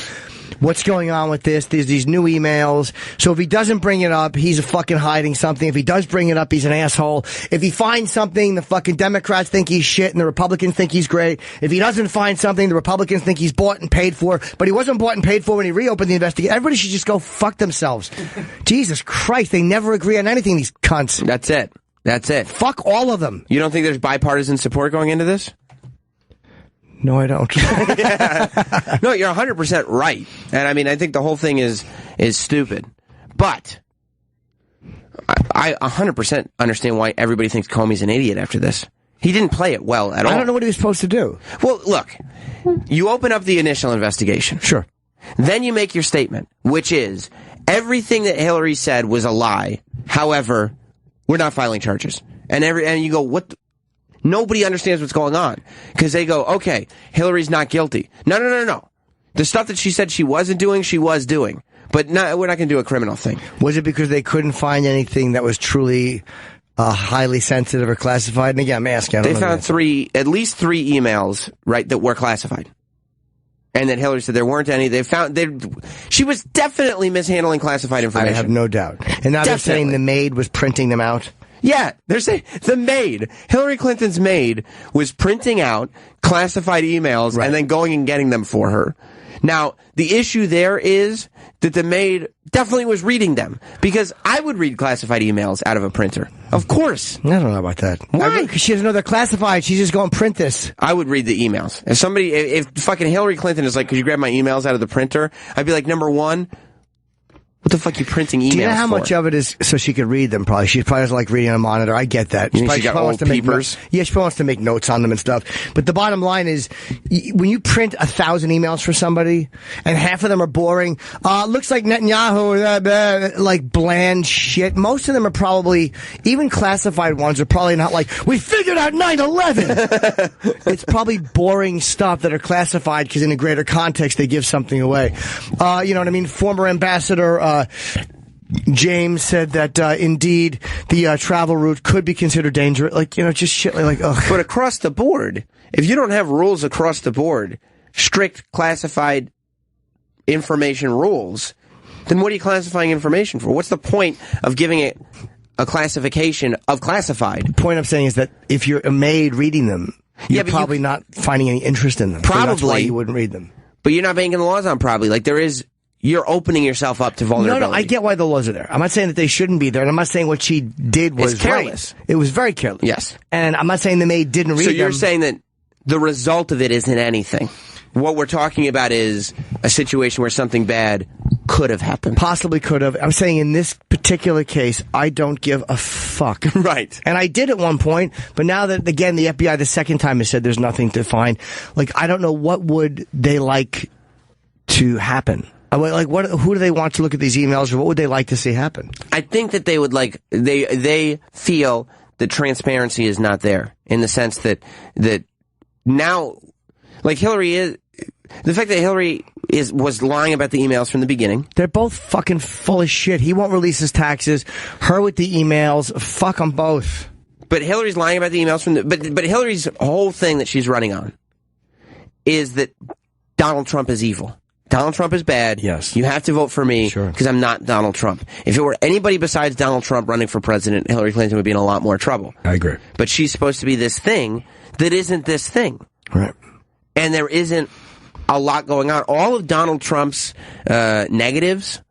S3: what's going on with this. There's these new emails. So if he doesn't bring it up, he's fucking hiding something. If he does bring it up, he's an asshole. If he finds something, the fucking Democrats think he's shit and the Republicans think he's great. If he doesn't find something, the Republicans think he's bought and paid for. But he wasn't bought and paid for when he reopened the investigation. Everybody should just go fuck themselves. Jesus Christ, they never agree on anything, these cunts.
S2: That's it.
S3: Fuck all of them.
S2: You don't think there's bipartisan support going into this?
S3: No, I don't.
S2: No, you're 100% right. And I mean, I think the whole thing is stupid. But I 100% understand why everybody thinks Comey's an idiot after this. He didn't play it well at all.
S3: I don't know what he was supposed to do.
S2: Well, look, you open up the initial investigation.
S3: Sure.
S2: Then you make your statement, which is everything that Hillary said was a lie. However, we're not filing charges. And you go, what? Nobody understands what's going on because they go, okay, Hillary's not guilty. No. The stuff that she said she wasn't doing, she was doing. But we're not going to do a criminal thing.
S3: Was it because they couldn't find anything that was truly highly sensitive or classified? And again, I'm asking.
S2: They found at least three emails, right, that were classified. And then Hillary said there weren't any. She was definitely mishandling classified information.
S3: I have no doubt. And now they're saying the maid was printing them out.
S2: Yeah, they're saying the maid, Hillary Clinton's maid, was printing out classified emails and then going and getting them for her. Now, the issue there is that the maid definitely was reading them because I would read classified emails out of a printer. Of course.
S3: I don't know about that.
S2: Why?
S3: Because she doesn't know they're classified. She's just going to print this.
S2: I would read the emails. If fucking Hillary Clinton is like, could you grab my emails out of the printer? I'd be like, number one, what the fuck are you printing emails for?
S3: Do you know how much of it is so she could read them, probably? She probably doesn't like reading on a monitor. I get that.
S2: She got old peepers?
S3: Yeah, she probably wants to make notes on them and stuff. But the bottom line is, when you print 1,000 emails for somebody, and half of them are boring, looks like Netanyahu, like bland shit. Most of them are probably, even classified ones are probably not like, we figured out 9/11. It's probably boring stuff that are classified because in a greater context they give something away. You know what I mean? Former ambassador James said that indeed the travel route could be considered dangerous. Like, just shit like ugh.
S2: But across the board, if you don't have rules across the board, strict classified information rules, then what are you classifying information for? What's the point of giving it a classification of classified?
S3: The point I'm saying is that if you're a maid reading them, you're probably not finding any interest in them.
S2: Probably.
S3: So that's why you wouldn't read them.
S2: But you're not making the laws on probably. Like you're opening yourself up to vulnerability.
S3: No, I get why the laws are there. I'm not saying that they shouldn't be there, and I'm not saying what she did was
S2: careless.
S3: Right. It was very careless.
S2: Yes.
S3: And I'm not saying the maid didn't read them.
S2: So you're saying that the result of it isn't anything. What we're talking about is a situation where something bad could have happened.
S3: Possibly could have. I'm saying in this particular case, I don't give a fuck.
S2: Right.
S3: And I did at one point, but now that, again, the FBI the second time has said there's nothing to find, like, I don't know what would they like to happen. Like, who do they want to look at these emails, or what would they like to see happen?
S2: I think that they would they feel that transparency is not there in the sense that now, like Hillary the fact that Hillary was lying about the emails from the beginning.
S3: They're both fucking full of shit. He won't release his taxes. Her with the emails. Fuck them both.
S2: But Hillary's lying about the emails from the... But Hillary's whole thing that she's running on is that Donald Trump is evil. Donald Trump is bad.
S3: Yes.
S2: You have to vote for me because I'm not Donald Trump. If it were anybody besides Donald Trump running for president, Hillary Clinton would be in a lot more trouble.
S3: I agree.
S2: But she's supposed to be this thing that isn't this thing.
S3: Right.
S2: And there isn't a lot going on. All of Donald Trump's negatives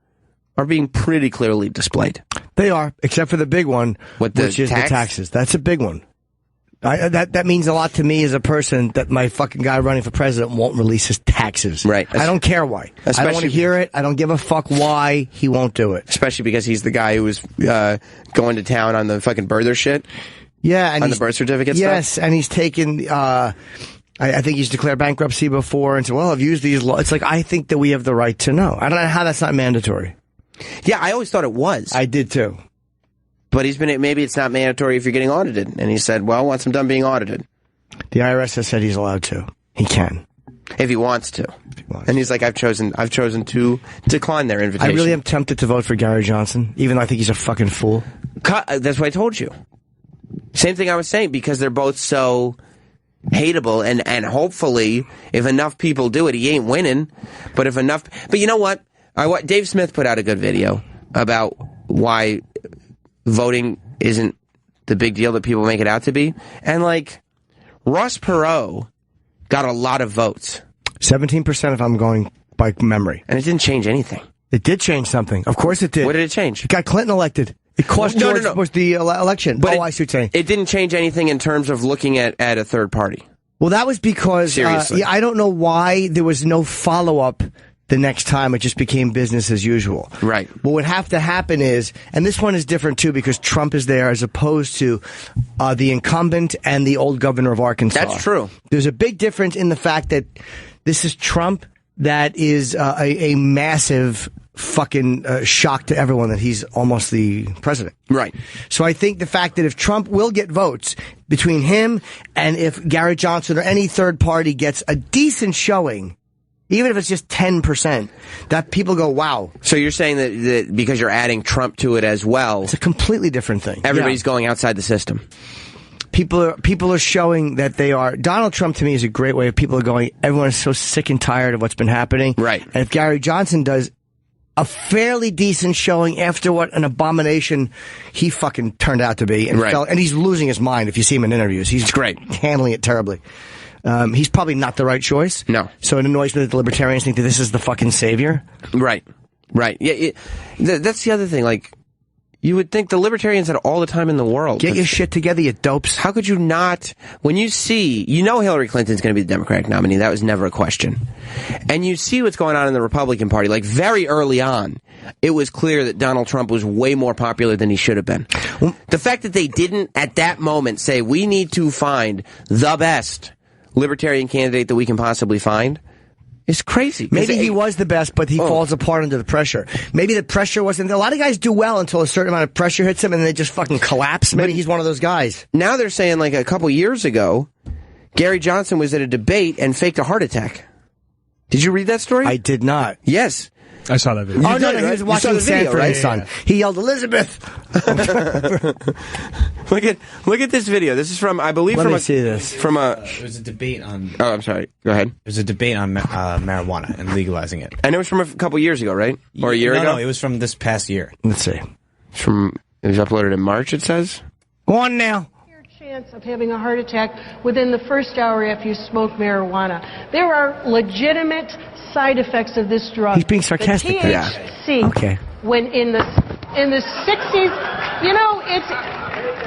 S2: are being pretty clearly displayed.
S3: They are, except for the big one, which is the taxes. That's a big one. That means a lot to me as a person that my fucking guy running for president won't release his taxes.
S2: Right.
S3: I don't care why. I don't want to hear it. I don't give a fuck why he won't do it.
S2: Especially because he's the guy who was going to town on the fucking birther shit.
S3: Yeah. And
S2: on the birth certificate stuff.
S3: Yes, and he's taken... I think he's declared bankruptcy before and said, well, I've used these laws. It's like, I think that we have the right to know. I don't know how that's not mandatory.
S2: Yeah, I always thought it was.
S3: I did too.
S2: But maybe it's not mandatory if you're getting audited. And he said, well, once I'm done being audited.
S3: The IRS has said he's allowed to. He can.
S2: If he wants to. And he's like, I've chosen to decline their invitation.
S3: I really am tempted to vote for Gary Johnson, even though I think he's a fucking fool.
S2: That's what I told you. Same thing I was saying, because they're both so hateable, and hopefully, if enough people do it, he ain't winning. But if enough... But you know what? Dave Smith put out a good video about why voting isn't the big deal that people make it out to be. And, like, Ross Perot got a lot of votes.
S3: 17% if I'm going by memory.
S2: And it didn't change anything.
S3: It did change something. Of course it did.
S2: What did it change?
S3: It got Clinton elected. It cost George Bush the election.
S2: But
S3: I see what you're saying.
S2: It didn't change anything in terms of looking at a third party.
S3: Well, that was because...
S2: Seriously.
S3: I don't know why there was no follow-up the next time. It just became business as usual.
S2: Right.
S3: What would have to happen is, and this one is different too because Trump is there as opposed to the incumbent and the old governor of Arkansas.
S2: That's true.
S3: There's a big difference in the fact that this is Trump that is a massive fucking shock to everyone that he's almost the president.
S2: Right.
S3: So I think the fact that if Trump will get votes between him and if Gary Johnson or any third party gets a decent showing, even if it's just 10%, that people go, wow.
S2: So you're saying that because you're adding Trump to it as well...
S3: It's a completely different thing.
S2: Everybody's going outside the system.
S3: People are showing that they are... Donald Trump, to me, is a great way of people are going, everyone is so sick and tired of what's been happening.
S2: Right.
S3: And if Gary Johnson does a fairly decent showing after what an abomination he fucking turned out to be. And, and he's losing his mind if you see him in interviews. He's great. Handling it terribly. He's probably not the right choice.
S2: No.
S3: So it annoys me that the libertarians think that this is the fucking savior.
S2: Right. Right. Yeah. That's the other thing. Like, you would think the libertarians had all the time in the world.
S3: Get your shit together, you dopes.
S2: How could you not? When you see, Hillary Clinton's going to be the Democratic nominee. That was never a question. And you see what's going on in the Republican Party. Like, very early on, it was clear that Donald Trump was way more popular than he should have been. The fact that they didn't, at that moment, say, we need to find the best libertarian candidate that we can possibly find is crazy.
S3: Maybe he was the best, but he falls apart under the pressure. Maybe the pressure wasn't... A lot of guys do well until a certain amount of pressure hits them and they just fucking collapse. Maybe he's one of those guys.
S2: Now they're saying, like, a couple years ago, Gary Johnson was at a debate and faked a heart attack. Did you read that story?
S3: I did not.
S2: Yes.
S4: I saw that video.
S3: Oh, no, he was watching Sanford and Son. He yelled, Elizabeth!
S2: Look at this video. This is from, I believe,
S3: Let me see this.
S2: From a...
S11: It was a debate on...
S2: Oh, I'm sorry. Go ahead.
S11: It was a debate on marijuana and legalizing it.
S2: And it was from a couple years ago, right? Or a year ago?
S11: No, it was from this past year.
S3: Let's see.
S2: It was uploaded in March, it says?
S3: Go on now.
S17: Chance of having a heart attack within the first hour after you smoke marijuana. There are legitimate side effects of this drug.
S3: He's being sarcastic.
S17: The THC,
S3: Okay.
S17: when in the 60s,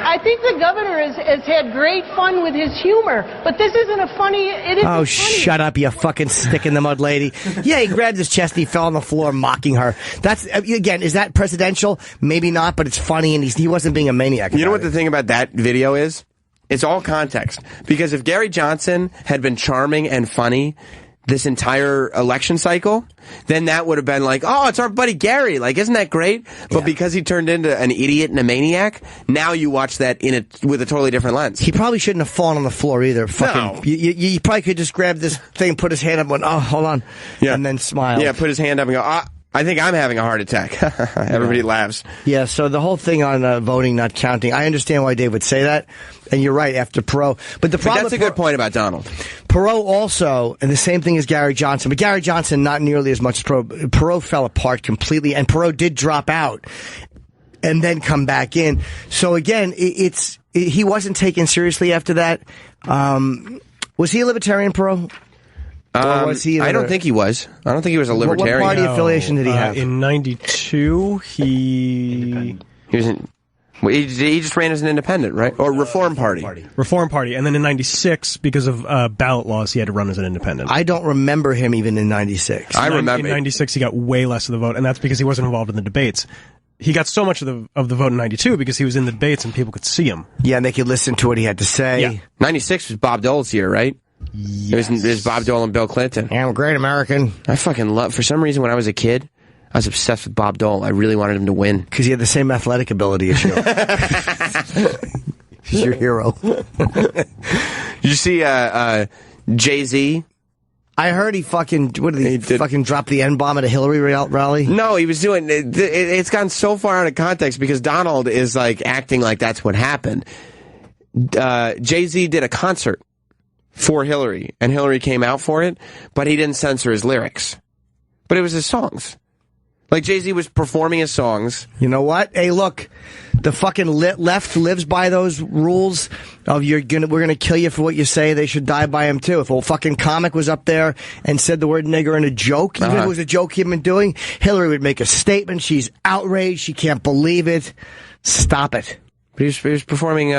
S17: I think the governor has had great fun with his humor, but this isn't a funny. It isn't funny.
S3: Shut up, you fucking stick in the mud lady. Yeah, he grabbed his chest and he fell on the floor mocking her. That's, again, is that presidential? Maybe not, but it's funny and he wasn't being a maniac.
S2: You know what the thing about that video is? It's all context. Because if Gary Johnson had been charming and funny, this entire election cycle, then that would have been like, oh, it's our buddy Gary. Like, isn't that great? But because he turned into an idiot and a maniac, now you watch that with a totally different lens.
S3: He probably shouldn't have fallen on the floor either. Fucking, you probably could just grab this thing, put his hand up, and went, oh, hold on, and then smile.
S2: Yeah, put his hand up and go, I think I'm having a heart attack. Everybody laughs.
S3: Yeah, so the whole thing on voting not counting, I understand why Dave would say that, and you're right, after Perot. But
S2: that's a good point about Donald.
S3: Perot also, and the same thing as Gary Johnson, but Gary Johnson not nearly as much as Perot. Perot fell apart completely, and Perot did drop out and then come back in. So again, he wasn't taken seriously after that. Was he a libertarian, Perot? Or was he?
S2: I don't think he was. I don't think he was a libertarian.
S3: What party affiliation did he have?
S4: In '92, he
S2: was in. He just ran as an independent, right? Or Reform Party.
S4: Reform Party. And then in '96, because of ballot laws, he had to run as an independent.
S3: I don't remember him even in '96.
S2: I remember.
S4: In '96, he got way less of the vote, and that's because he wasn't involved in the debates. He got so much of the vote in '92 because he was in the debates and people could see him.
S3: Yeah, and they could listen to what he had to say.
S2: Yeah. '96 was Bob Dole's year, right?
S4: Yes.
S2: It was Bob Dole and Bill Clinton.
S3: I'm a great American.
S2: I fucking love, for some reason when I was a kid, I was obsessed with Bob Dole. I really wanted him to win.
S3: Because he had the same athletic ability as you. He's your hero.
S2: Did you see Jay-Z?
S3: I heard he fucking, fucking drop the N-bomb at a Hillary rally?
S2: No, he was doing, it's gone so far out of context because Donald is like acting like that's what happened. Jay-Z did a concert for Hillary, and Hillary came out for it, but he didn't censor his lyrics. But it was his songs. Like, Jay-Z was performing his songs.
S3: You know what? Hey, look, the fucking left lives by those rules of we're gonna kill you for what you say. They should die by them too. If a fucking comic was up there and said the word nigger in a joke, even if it was a joke he'd been doing, Hillary would make a statement. She's outraged. She can't believe it. Stop it.
S2: But he was performing,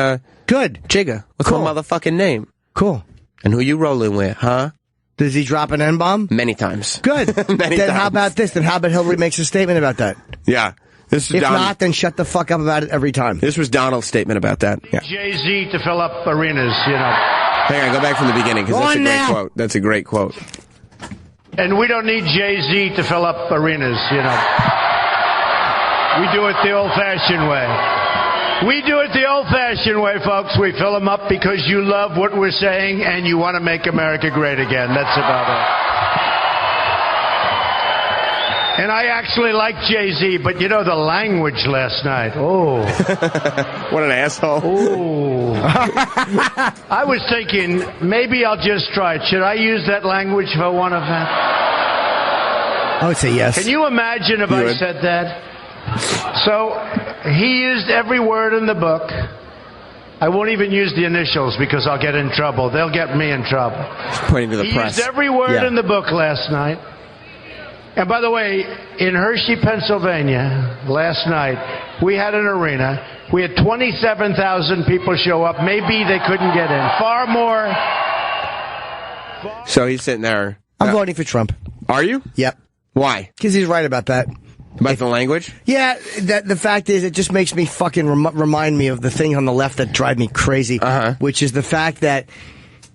S3: good.
S2: Jigga. What's my motherfucking name?
S3: Cool.
S2: And who you rolling with, huh?
S3: Does he drop an N-bomb?
S2: Many times.
S3: Good. Then how about this? Then how about Hillary makes a statement about that?
S2: Yeah. If
S3: not, then shut the fuck up about it every time.
S2: This was Donald's statement about that. Yeah.
S18: Jay-Z to fill up arenas, you know.
S2: Hang on, go back from the beginning, because that's a great quote. That's a great quote.
S18: And we don't need Jay-Z to fill up arenas, you know. We do it the old-fashioned way. We do it the old-fashioned way, folks. We fill them up because you love what we're saying and you want to make America great again. That's about it. And I actually like Jay-Z, but you know the language last night. Oh.
S2: What an asshole.
S18: Oh. I was thinking, maybe I'll just try it. Should I use that language for one of that?
S3: I would say yes.
S18: Can you imagine if I said that? So, he used every word in the book. I won't even use the initials because I'll get in trouble. They'll get me in trouble.
S2: Pointing to the press.
S18: He used every word in the book last night. And by the way, in Hershey, Pennsylvania, last night, we had an arena. We had 27,000 people show up. Maybe they couldn't get in. Far more.
S2: So he's sitting there.
S3: I'm voting for Trump.
S2: Are you?
S3: Yep.
S2: Why?
S3: Because he's right about that.
S2: About the language?
S3: Yeah, the fact is, it just makes me fucking remind me of the thing on the left that drive me crazy, which is the fact that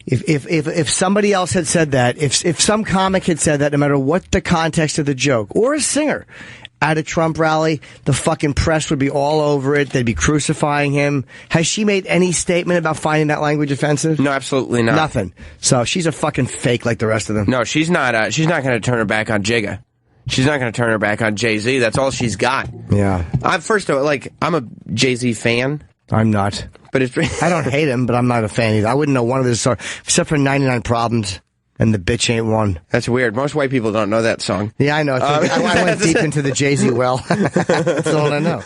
S3: if somebody else had said that, if some comic had said that, no matter what the context of the joke, or a singer at a Trump rally, the fucking press would be all over it. They'd be crucifying him. Has she made any statement about finding that language offensive?
S2: No, absolutely not.
S3: Nothing. So she's a fucking fake like the rest of them.
S2: No, she's not. She's not going to turn her back on Jigga. She's not going to turn her back on Jay-Z. That's all she's got.
S3: Yeah.
S2: First of all, I'm a Jay-Z fan.
S3: I'm not.
S2: But it's
S3: I don't hate him, but I'm not a fan either. I wouldn't know one of his songs, except for 99 Problems and The Bitch Ain't One.
S2: That's weird. Most white people don't know that song.
S3: Yeah, I know. I went deep into the Jay-Z well. That's all I know.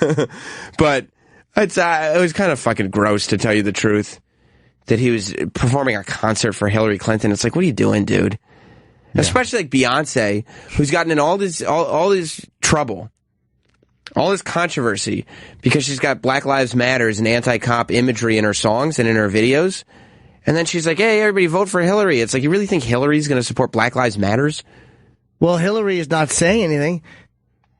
S2: But it was kind of fucking gross, to tell you the truth, that he was performing a concert for Hillary Clinton. It's like, what are you doing, dude? Yeah. Especially like Beyonce, who's gotten in all this trouble, all this controversy, because she's got Black Lives Matters and anti-cop imagery in her songs and in her videos. And then she's like, hey, everybody vote for Hillary. It's like, you really think Hillary's going to support Black Lives Matters?
S3: Well, Hillary is not saying anything.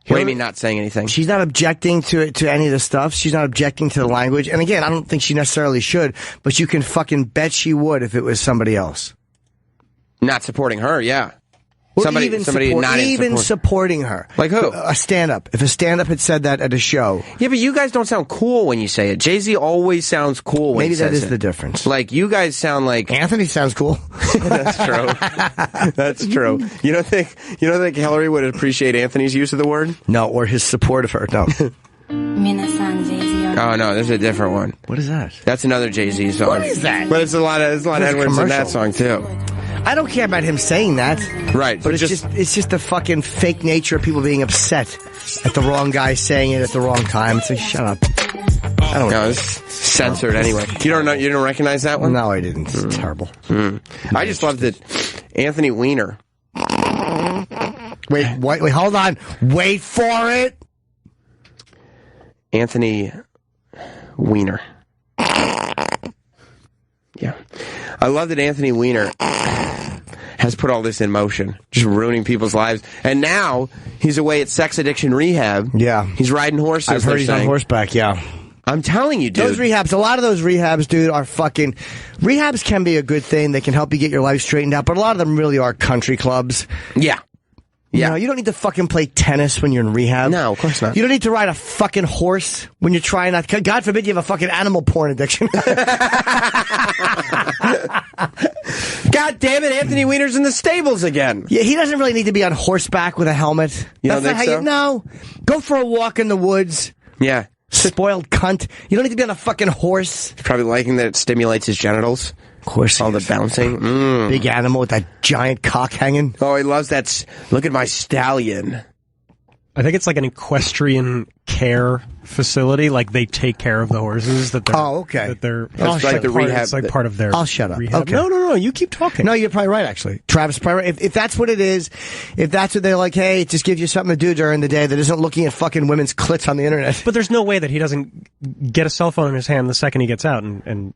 S2: What do you mean not saying anything?
S3: She's not objecting to any of the stuff. She's not objecting to the language. And again, I don't think she necessarily should, but you can fucking bet she would if it was somebody else.
S2: Not supporting her, yeah.
S3: Or
S2: Somebody not in support.
S3: Supporting her.
S2: Like who?
S3: A stand-up. If a stand-up had said that at a show.
S2: Yeah, but you guys don't sound cool when you say it. Jay-Z always sounds cool when he says it.
S3: Maybe that is the difference.
S2: Like, you guys sound like...
S3: Anthony sounds cool.
S2: That's true. That's true. You don't think Hillary would appreciate Anthony's use of the word?
S3: No, or his support of her. No.
S2: Oh, no, there's a different one.
S3: What is that?
S2: That's another Jay-Z song.
S3: What is that?
S2: But it's a lot of Edwards in that song, too.
S3: I don't care about him saying that.
S2: Right.
S3: But it's just the fucking fake nature of people being upset at the wrong guy saying it at the wrong time. It's like, shut up. I don't know.
S2: It's censored anyway. You don't recognize that one?
S3: No, I didn't. It's terrible.
S2: I just loved it. Anthony Weiner.
S3: Wait, hold on. Wait for it.
S2: Anthony Weiner. Yeah. I love that Anthony Weiner has put all this in motion, just ruining people's lives. And now he's away at sex addiction rehab.
S3: Yeah.
S2: He's riding horses.
S3: I've heard he's on horseback, yeah.
S2: I'm telling you, dude.
S3: Those rehabs, a lot of those rehabs, dude, are fucking... Rehabs can be a good thing. They can help you get your life straightened out, but a lot of them really are country clubs.
S2: Yeah.
S3: Yeah. You don't need to fucking play tennis when you're in rehab.
S2: No, of course not.
S3: You don't need to ride a fucking horse when you're trying not... God forbid you have a fucking animal porn addiction.
S2: God damn it, Anthony Weiner's in the stables again.
S3: Yeah, he doesn't really need to be on horseback with a helmet.
S2: You don't think so?
S3: No. Go for a walk in the woods.
S2: Yeah.
S3: Spoiled cunt. You don't need to be on a fucking horse.
S2: He's probably liking that it stimulates his genitals.
S3: Of course.
S2: All the bouncing.
S3: Big animal with that giant cock hanging.
S2: Oh, he loves that. Look at my stallion.
S4: I think it's like an equestrian care facility. Like they take care of the horses that they're.
S3: Oh, okay.
S4: That they're.
S2: It's like the rehab.
S4: It's like part of their.
S3: I'll shut up.
S4: Rehab.
S3: Okay.
S4: No. You keep talking.
S3: No, you're probably right. Actually, Travis, probably right. If that's what it is, if that's what they're like, hey, it just gives you something to do during the day that isn't looking at fucking women's clits on the internet.
S4: But there's no way that he doesn't get a cell phone in his hand the second he gets out and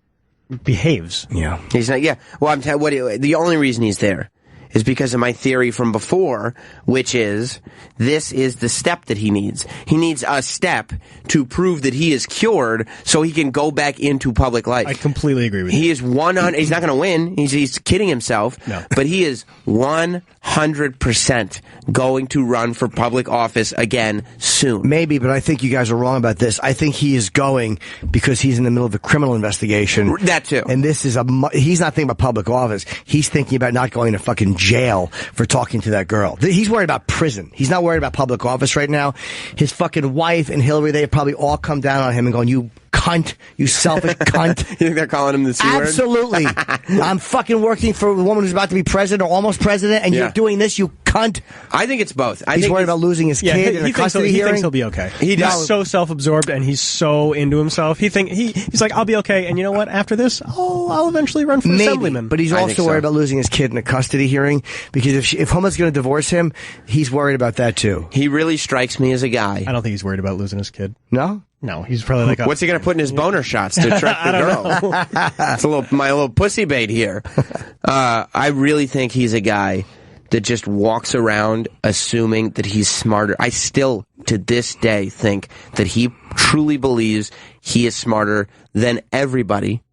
S4: behaves.
S3: Yeah,
S2: he's not. Yeah. Well, I'm telling you, the only reason he's there is because of my theory from before, which is this is the step that he needs. He needs a step to prove that he is cured so he can go back into public life.
S4: I completely agree with you.
S2: He is 100. He's not going to win. He's kidding himself.
S4: No.
S2: But he is 100% going to run for public office again soon.
S3: Maybe, but I think you guys are wrong about this. I think he is going because he's in the middle of a criminal investigation.
S2: That too.
S3: And this is he's not thinking about public office. He's thinking about not going to fucking jail for talking to that girl. He's worried about prison. He's not worried about public office right now. His fucking wife and Hillary, they have probably all come down on him and going, you cunt, you selfish cunt.
S2: You think they're calling him the C word?
S3: Absolutely. I'm fucking working for a woman who's about to be president or almost president, and you're doing this, you cunt.
S2: I think it's both.
S3: He's worried about losing his kid in a custody hearing.
S4: He thinks he'll be okay. He's so self-absorbed and he's so into himself. He's like, I'll be okay. And you know what? After this, I'll eventually run for assemblyman.
S3: But he's also worried about losing his kid in a custody hearing because if Homa's going to divorce him, he's worried about that too.
S2: He really strikes me as a guy.
S4: I don't think he's worried about losing his kid.
S3: No?
S4: No, he's probably like,
S2: what's he going to put in his boner shots to attract the girl? It's my little pussy bait here. I really think he's a guy that just walks around assuming that he's smarter. I still, to this day, think that he truly believes he is smarter than everybody,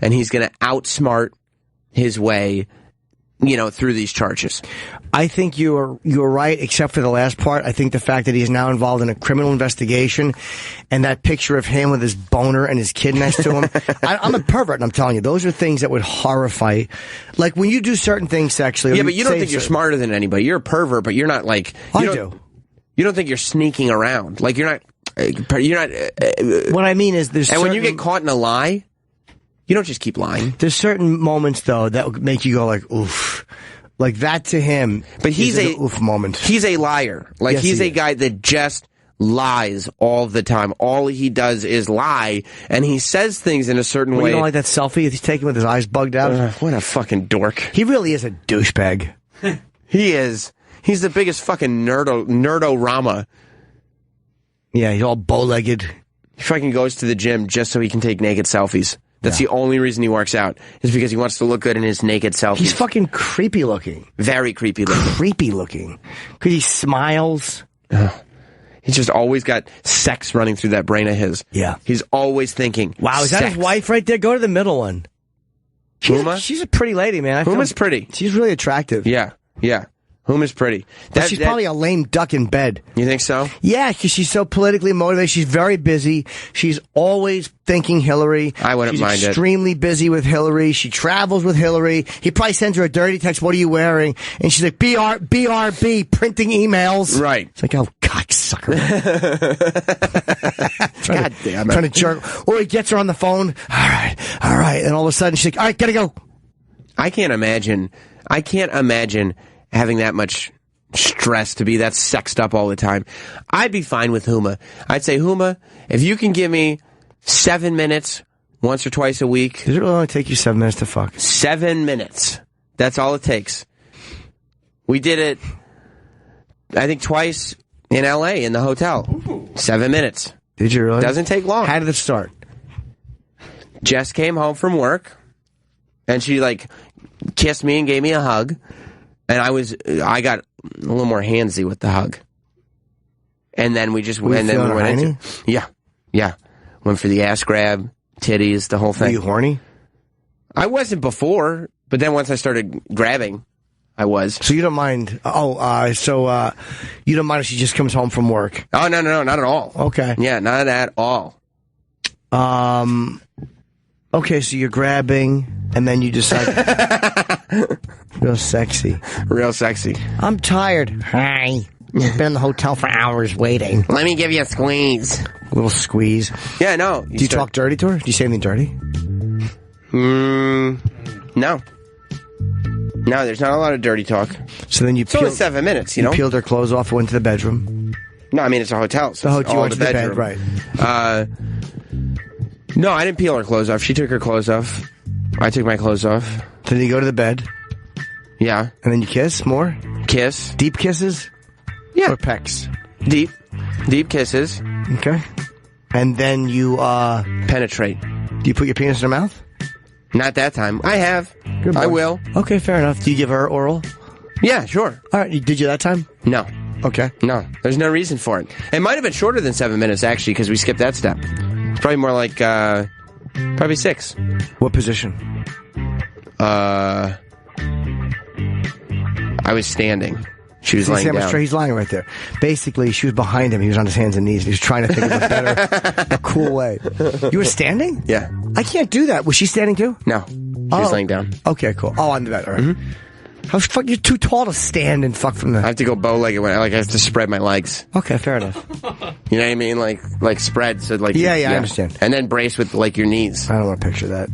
S2: and he's going to outsmart his way, through these charges.
S3: I think you're right, except for the last part. I think the fact that he's now involved in a criminal investigation and that picture of him with his boner and his kid next to him. I'm a pervert, and I'm telling you, those are things that would horrify. Like when you do certain things sexually.
S2: Yeah, but you don't think you're smarter than anybody. You're a pervert, but you're not like.
S3: I do.
S2: You don't think you're sneaking around. Like you're not.
S3: What I mean is there's.
S2: And when you get caught in a lie, you don't just keep lying.
S3: There's certain moments though that would make you go like, oof. Like that to him,
S2: but he's
S3: an oof moment.
S2: He's a liar. Like
S3: yes,
S2: he's a guy that just lies all the time. All he does is lie, and he says things in a certain way.
S3: You don't like that selfie he's taking with his eyes bugged out?
S2: What a fucking dork.
S3: He really is a douchebag.
S2: He is. He's the biggest fucking nerdorama.
S3: Yeah, he's all bow-legged.
S2: He fucking goes to the gym just so he can take naked selfies. That's the only reason he works out, is because he wants to look good in his naked selfies.
S3: He's fucking creepy looking.
S2: Very creepy looking.
S3: Creepy looking. Because he smiles.
S2: He's just always got sex running through that brain of his.
S3: Yeah.
S2: He's always thinking,
S3: wow, is that his wife right there? Go to the middle one. She's a pretty lady, man.
S2: Huma's pretty.
S3: She's really attractive.
S2: Yeah. Huma's pretty.
S3: But she's probably a lame duck in bed.
S2: You think so?
S3: Yeah, because she's so politically motivated. She's very busy. She's always thinking Hillary.
S2: I wouldn't mind it.
S3: She's extremely busy with Hillary. She travels with Hillary. He probably sends her a dirty text, what are you wearing? And she's like, BRB, printing emails.
S2: Right.
S3: It's like, oh, cocksucker.
S2: God damn it.
S3: Trying to jerk. Or he gets her on the phone. All right. And all of a sudden, she's like, all right, gotta go.
S2: I can't imagine having that much stress to be that sexed up all the time. I'd be fine with Huma. I'd say, Huma, if you can give me 7 minutes once or twice a week.
S3: Does it really only take you 7 minutes to fuck?
S2: 7 minutes. That's all it takes. We did it, I think, twice in L.A. in the hotel. 7 minutes.
S3: Did you really?
S2: Doesn't take long.
S3: How did it start?
S2: Jess came home from work, and she, kissed me and gave me a hug. And I got a little more handsy with the hug. And then we went into... Yeah. Went for the ass grab, titties, the whole thing.
S3: Were you horny?
S2: I wasn't before, but then once I started grabbing, I was.
S3: So you don't mind... you don't mind if she just comes home from work?
S2: Oh, no, not at all.
S3: Okay.
S2: Yeah, not at all.
S3: Okay, so you're grabbing, and then you decide... Real sexy. I'm tired. Hi. You've been in the hotel for hours waiting.
S2: Let me give you a squeeze.
S3: A little squeeze.
S2: Yeah, no.
S3: Do you talk dirty to her? Do you say anything dirty?
S2: No. No, there's not a lot of dirty talk.
S3: So then you
S2: it's only 7 minutes, you know?
S3: You peeled her clothes off and went to the bedroom?
S2: No, I mean, it's a hotel. So
S3: you went to the bed, right.
S2: No, I didn't peel her clothes off. She took her clothes off. I took my clothes off.
S3: So then you go to the bed?
S2: Yeah.
S3: And then you kiss more?
S2: Kiss.
S3: Deep kisses?
S2: Yeah.
S3: Or pecks?
S2: Deep kisses.
S3: Okay. And then you,
S2: penetrate.
S3: Do you put your penis in her mouth?
S2: Not that time. I have.
S3: Good boy.
S2: I will.
S3: Okay, fair enough. Do you give her oral?
S2: Yeah, sure.
S3: All right. Did you that time?
S2: No.
S3: Okay.
S2: No. There's no reason for it. It might have been shorter than 7 minutes, actually, because we skipped that step. Probably more like, probably 6.
S3: What position?
S2: I was standing. She was laying down.
S3: He's lying right there. Basically, she was behind him. He was on his hands and knees. He was trying to think of a cool way. You were standing?
S2: Yeah.
S3: I can't do that. Was she standing too?
S2: No. She was laying down.
S3: Okay, cool. Oh, on the bed. All right. Mm-hmm. You're too tall to stand and fuck from the...
S2: I have to go bow-legged when I have to spread my legs.
S3: Okay, fair enough.
S2: You know what I mean? Like spread. So
S3: yeah, I understand.
S2: And then brace with your knees.
S3: I don't want to picture that.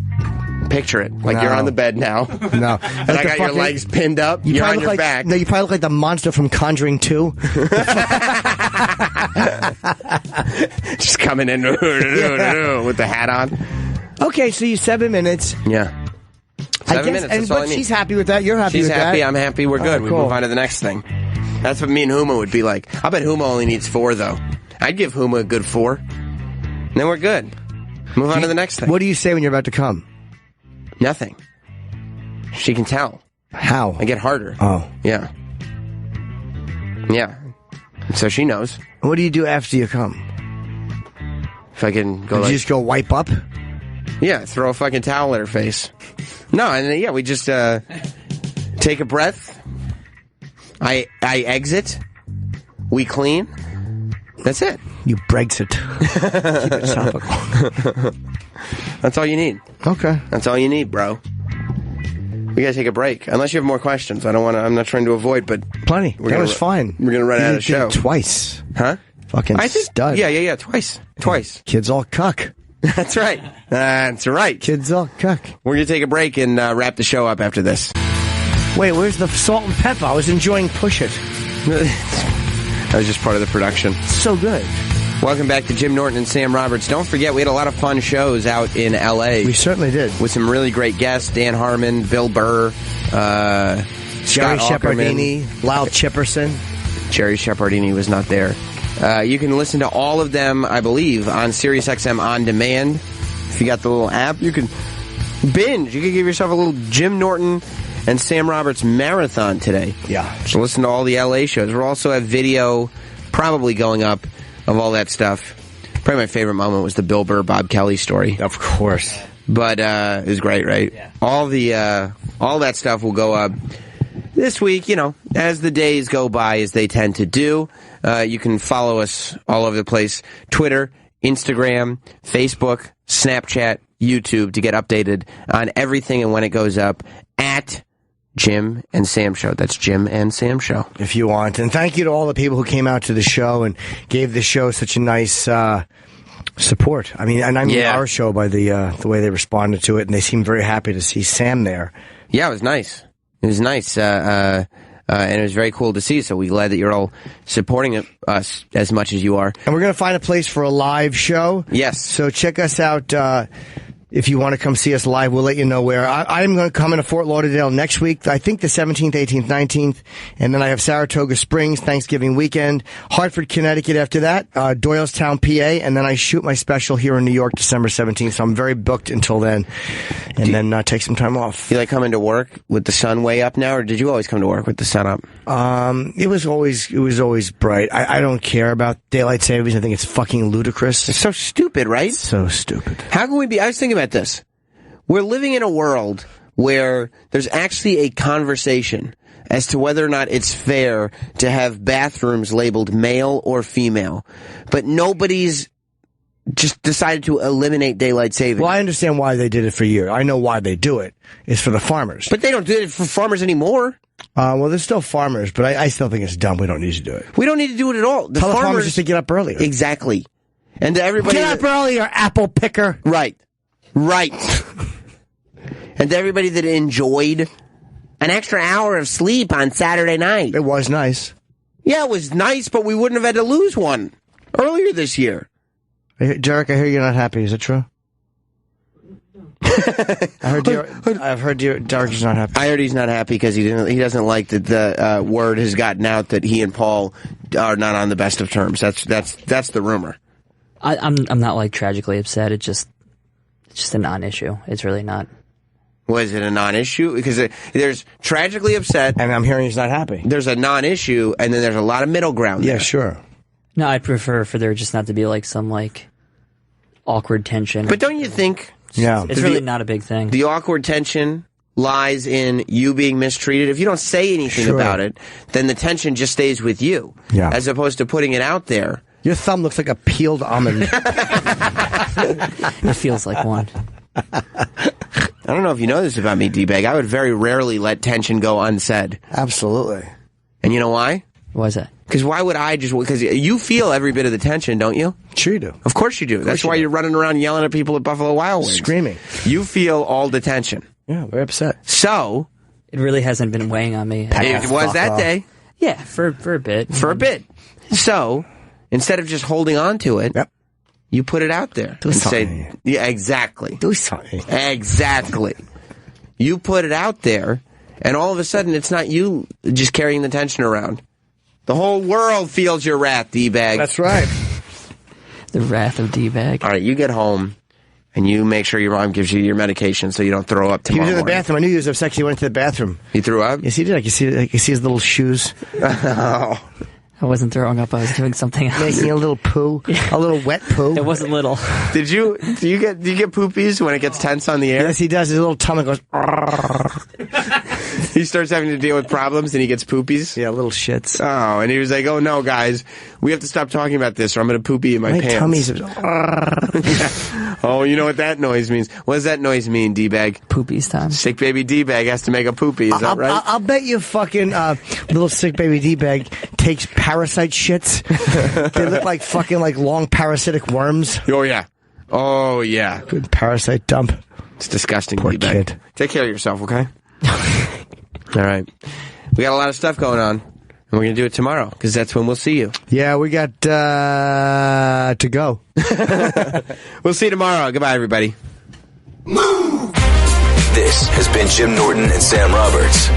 S2: Picture it. You're on the bed now.
S3: No.
S2: And I got your legs pinned up. You're on your back.
S3: No, you probably look like the monster from Conjuring 2.
S2: Just coming in with the hat on.
S3: Okay, so you 7 minutes.
S2: Yeah. 7 minutes.
S3: But she's happy with that. You're happy with that.
S2: She's happy. I'm happy. We're good. We move on to the next thing. That's what me and Huma would be like. I bet Huma only needs 4, though. I'd give Huma a good 4. And then we're good. Move on to the next thing.
S3: What do you say when you're about to come?
S2: Nothing. She can tell.
S3: How?
S2: I get harder.
S3: Oh.
S2: Yeah. Yeah. So she knows.
S3: What do you do after you come?
S2: If I can go
S3: you just go wipe up?
S2: Yeah, throw a fucking towel at her face. No, and then, we just take a breath. I exit. We clean. That's it.
S3: You Brexit. Keep it topical.
S2: That's all you need.
S3: Okay.
S2: That's all you need, bro. We gotta take a break. Unless you have more questions. I'm not trying to avoid, but...
S3: Plenty. That was fine.
S2: We're gonna run out of show.
S3: Twice.
S2: Huh?
S3: Fucking stud.
S2: Yeah. Twice.
S3: Kids all cuck.
S2: That's right. That's right.
S3: Kids all cuck.
S2: We're gonna take a break and wrap the show up after this.
S3: Wait, where's the salt and pepper? I was enjoying Push It.
S2: That was just part of the production.
S3: So good.
S2: Welcome back to Jim Norton and Sam Roberts. Don't forget, we had a lot of fun shows out in L.A.
S3: We certainly did.
S2: With some really great guests. Dan Harmon, Bill Burr,
S3: Jerry Shepardini, Lyle Chipperson.
S2: Jerry Shepardini was not there. You can listen to all of them, I believe, on SiriusXM On Demand. If you got the little app, you can binge. You can give yourself a little Jim Norton and Sam Roberts marathon today.
S3: Yeah.
S2: So listen to all the LA shows. We'll also have video probably going up of all that stuff. Probably my favorite moment was the Bill Burr, Bob Kelly story.
S3: Of course.
S2: But it was great, right? Yeah. All that stuff will go up this week, as the days go by, as they tend to do. You can follow us all over the place. Twitter, Instagram, Facebook, Snapchat, YouTube to get updated on everything and when it goes up at Jim and Sam Show. That's Jim and Sam Show.
S3: If you want. And thank you to all the people who came out to the show and gave the show such a nice support. I mean our show by the way they responded to it, and they seemed very happy to see Sam there.
S2: Yeah, it was nice. It was nice, and it was very cool to see, so we're glad that you're all supporting us as much as you are.
S3: And we're going to find a place for a live show.
S2: Yes.
S3: So check us out. If you want to come see us live, we'll let you know where. I'm going to come into Fort Lauderdale next week. I think the 17th, 18th, 19th. And then I have Saratoga Springs, Thanksgiving weekend. Hartford, Connecticut after that. Doylestown, PA. And then I shoot my special here in New York, December 17th. So I'm very booked until then. And then take some time off.
S2: You like coming to work with the sun way up now, or did you always come to work with the sun up?
S3: It was always bright. I don't care about daylight savings. I think it's fucking ludicrous.
S2: It's so stupid, right?
S3: So stupid.
S2: How can we be? I was thinking about this. We're living in a world where there's actually a conversation as to whether or not it's fair to have bathrooms labeled male or female, but nobody's just decided to eliminate daylight savings.
S3: Well, I understand why they did it for years. I know why they do it. It's for the farmers.
S2: But they don't do it for farmers anymore.
S3: Well, there's still farmers, but I still think it's dumb. We don't need to do it.
S2: We don't need to do it at all.
S3: Tell the farmers just to get up earlier.
S2: Exactly. And to everybody,
S3: get up earlier, apple picker.
S2: Right. And to everybody that enjoyed an extra hour of sleep on Saturday night.
S3: It was nice.
S2: Yeah, it was nice, but we wouldn't have had to lose one earlier this year.
S3: Derek, I hear you're not happy. Is it true? I've heard Derek is not happy.
S2: I heard he's not happy because he doesn't like that the word has gotten out that he and Paul are not on the best of terms. That's the rumor.
S14: I'm not like tragically upset. It's just a non-issue. It's really not.
S2: Was it a non-issue? Because there's tragically upset,
S3: and I'm hearing he's not happy.
S2: There's a non-issue, and then there's a lot of middle ground.
S3: Yeah,
S2: there.
S3: sure.
S14: No, I prefer for there just not to be like some like awkward tension.
S2: But don't you think?
S3: Yeah,
S14: it's really not a big thing.
S2: The awkward tension lies in you being mistreated. If you don't say anything about it, then the tension just stays with you.
S3: Yeah.
S2: As opposed to putting it out there.
S3: Your thumb looks like a peeled almond.
S14: It feels like one.
S2: I don't know if you know this about me, D-Bag. I would very rarely let tension go unsaid.
S3: Absolutely.
S2: And you know why?
S14: Why is that?
S2: Because why would I just... Because you feel every bit of the tension, don't you?
S3: Sure you do.
S2: Of course you do. That's why you're running around yelling at people at Buffalo Wild Wings.
S3: Screaming.
S2: You feel all the tension.
S3: Yeah, very upset.
S2: So...
S14: It really hasn't been weighing on me.
S2: It was that day.
S14: Yeah, for a bit.
S2: For a bit. So, instead of just holding on to it...
S3: Yep.
S2: You put it out there.
S3: Do something.
S2: Yeah, exactly.
S3: Do something.
S2: Exactly. You put it out there, and all of a sudden, it's not you just carrying the tension around. The whole world feels your wrath, D-Bag.
S3: That's right.
S14: The wrath of D-Bag.
S2: All right, you get home, and you make sure your mom gives you your medication so you don't throw up tomorrow
S3: He was in the
S2: morning.
S3: bathroom. I knew he was upset. He went to the bathroom.
S2: He threw up?
S3: Yes, he did. I could see his little shoes.
S2: Oh.
S14: I wasn't throwing up. I was doing something else.
S3: Making a little poo. A little wet poo.
S14: It wasn't little.
S2: Do you get poopies when it gets tense on the air?
S3: Yes, he does. His little tummy goes...
S2: He starts having to deal with problems and he gets poopies?
S3: Yeah, little shits.
S2: Oh, and he was like, oh no, guys, we have to stop talking about this or I'm going to poopy in my pants.
S3: Tummy's...
S2: Oh, you know what that noise means. What does that noise mean, D-Bag?
S14: Poopies time.
S2: Sick baby D-Bag has to make a poopy, is that right?
S3: I'll bet you fucking little sick baby D-Bag takes parasite shits. They look like fucking like long parasitic worms.
S2: Oh, yeah. Oh, yeah.
S3: Good parasite dump.
S2: It's disgusting,
S3: Poor
S2: D-Bag.
S3: kid.
S2: Take care of yourself, okay? All right. We got a lot of stuff going on, and we're going to do it tomorrow, because that's when we'll see you.
S3: Yeah, we got to go.
S2: We'll see you tomorrow. Goodbye, everybody.
S1: This has been Jim Norton and Sam Roberts.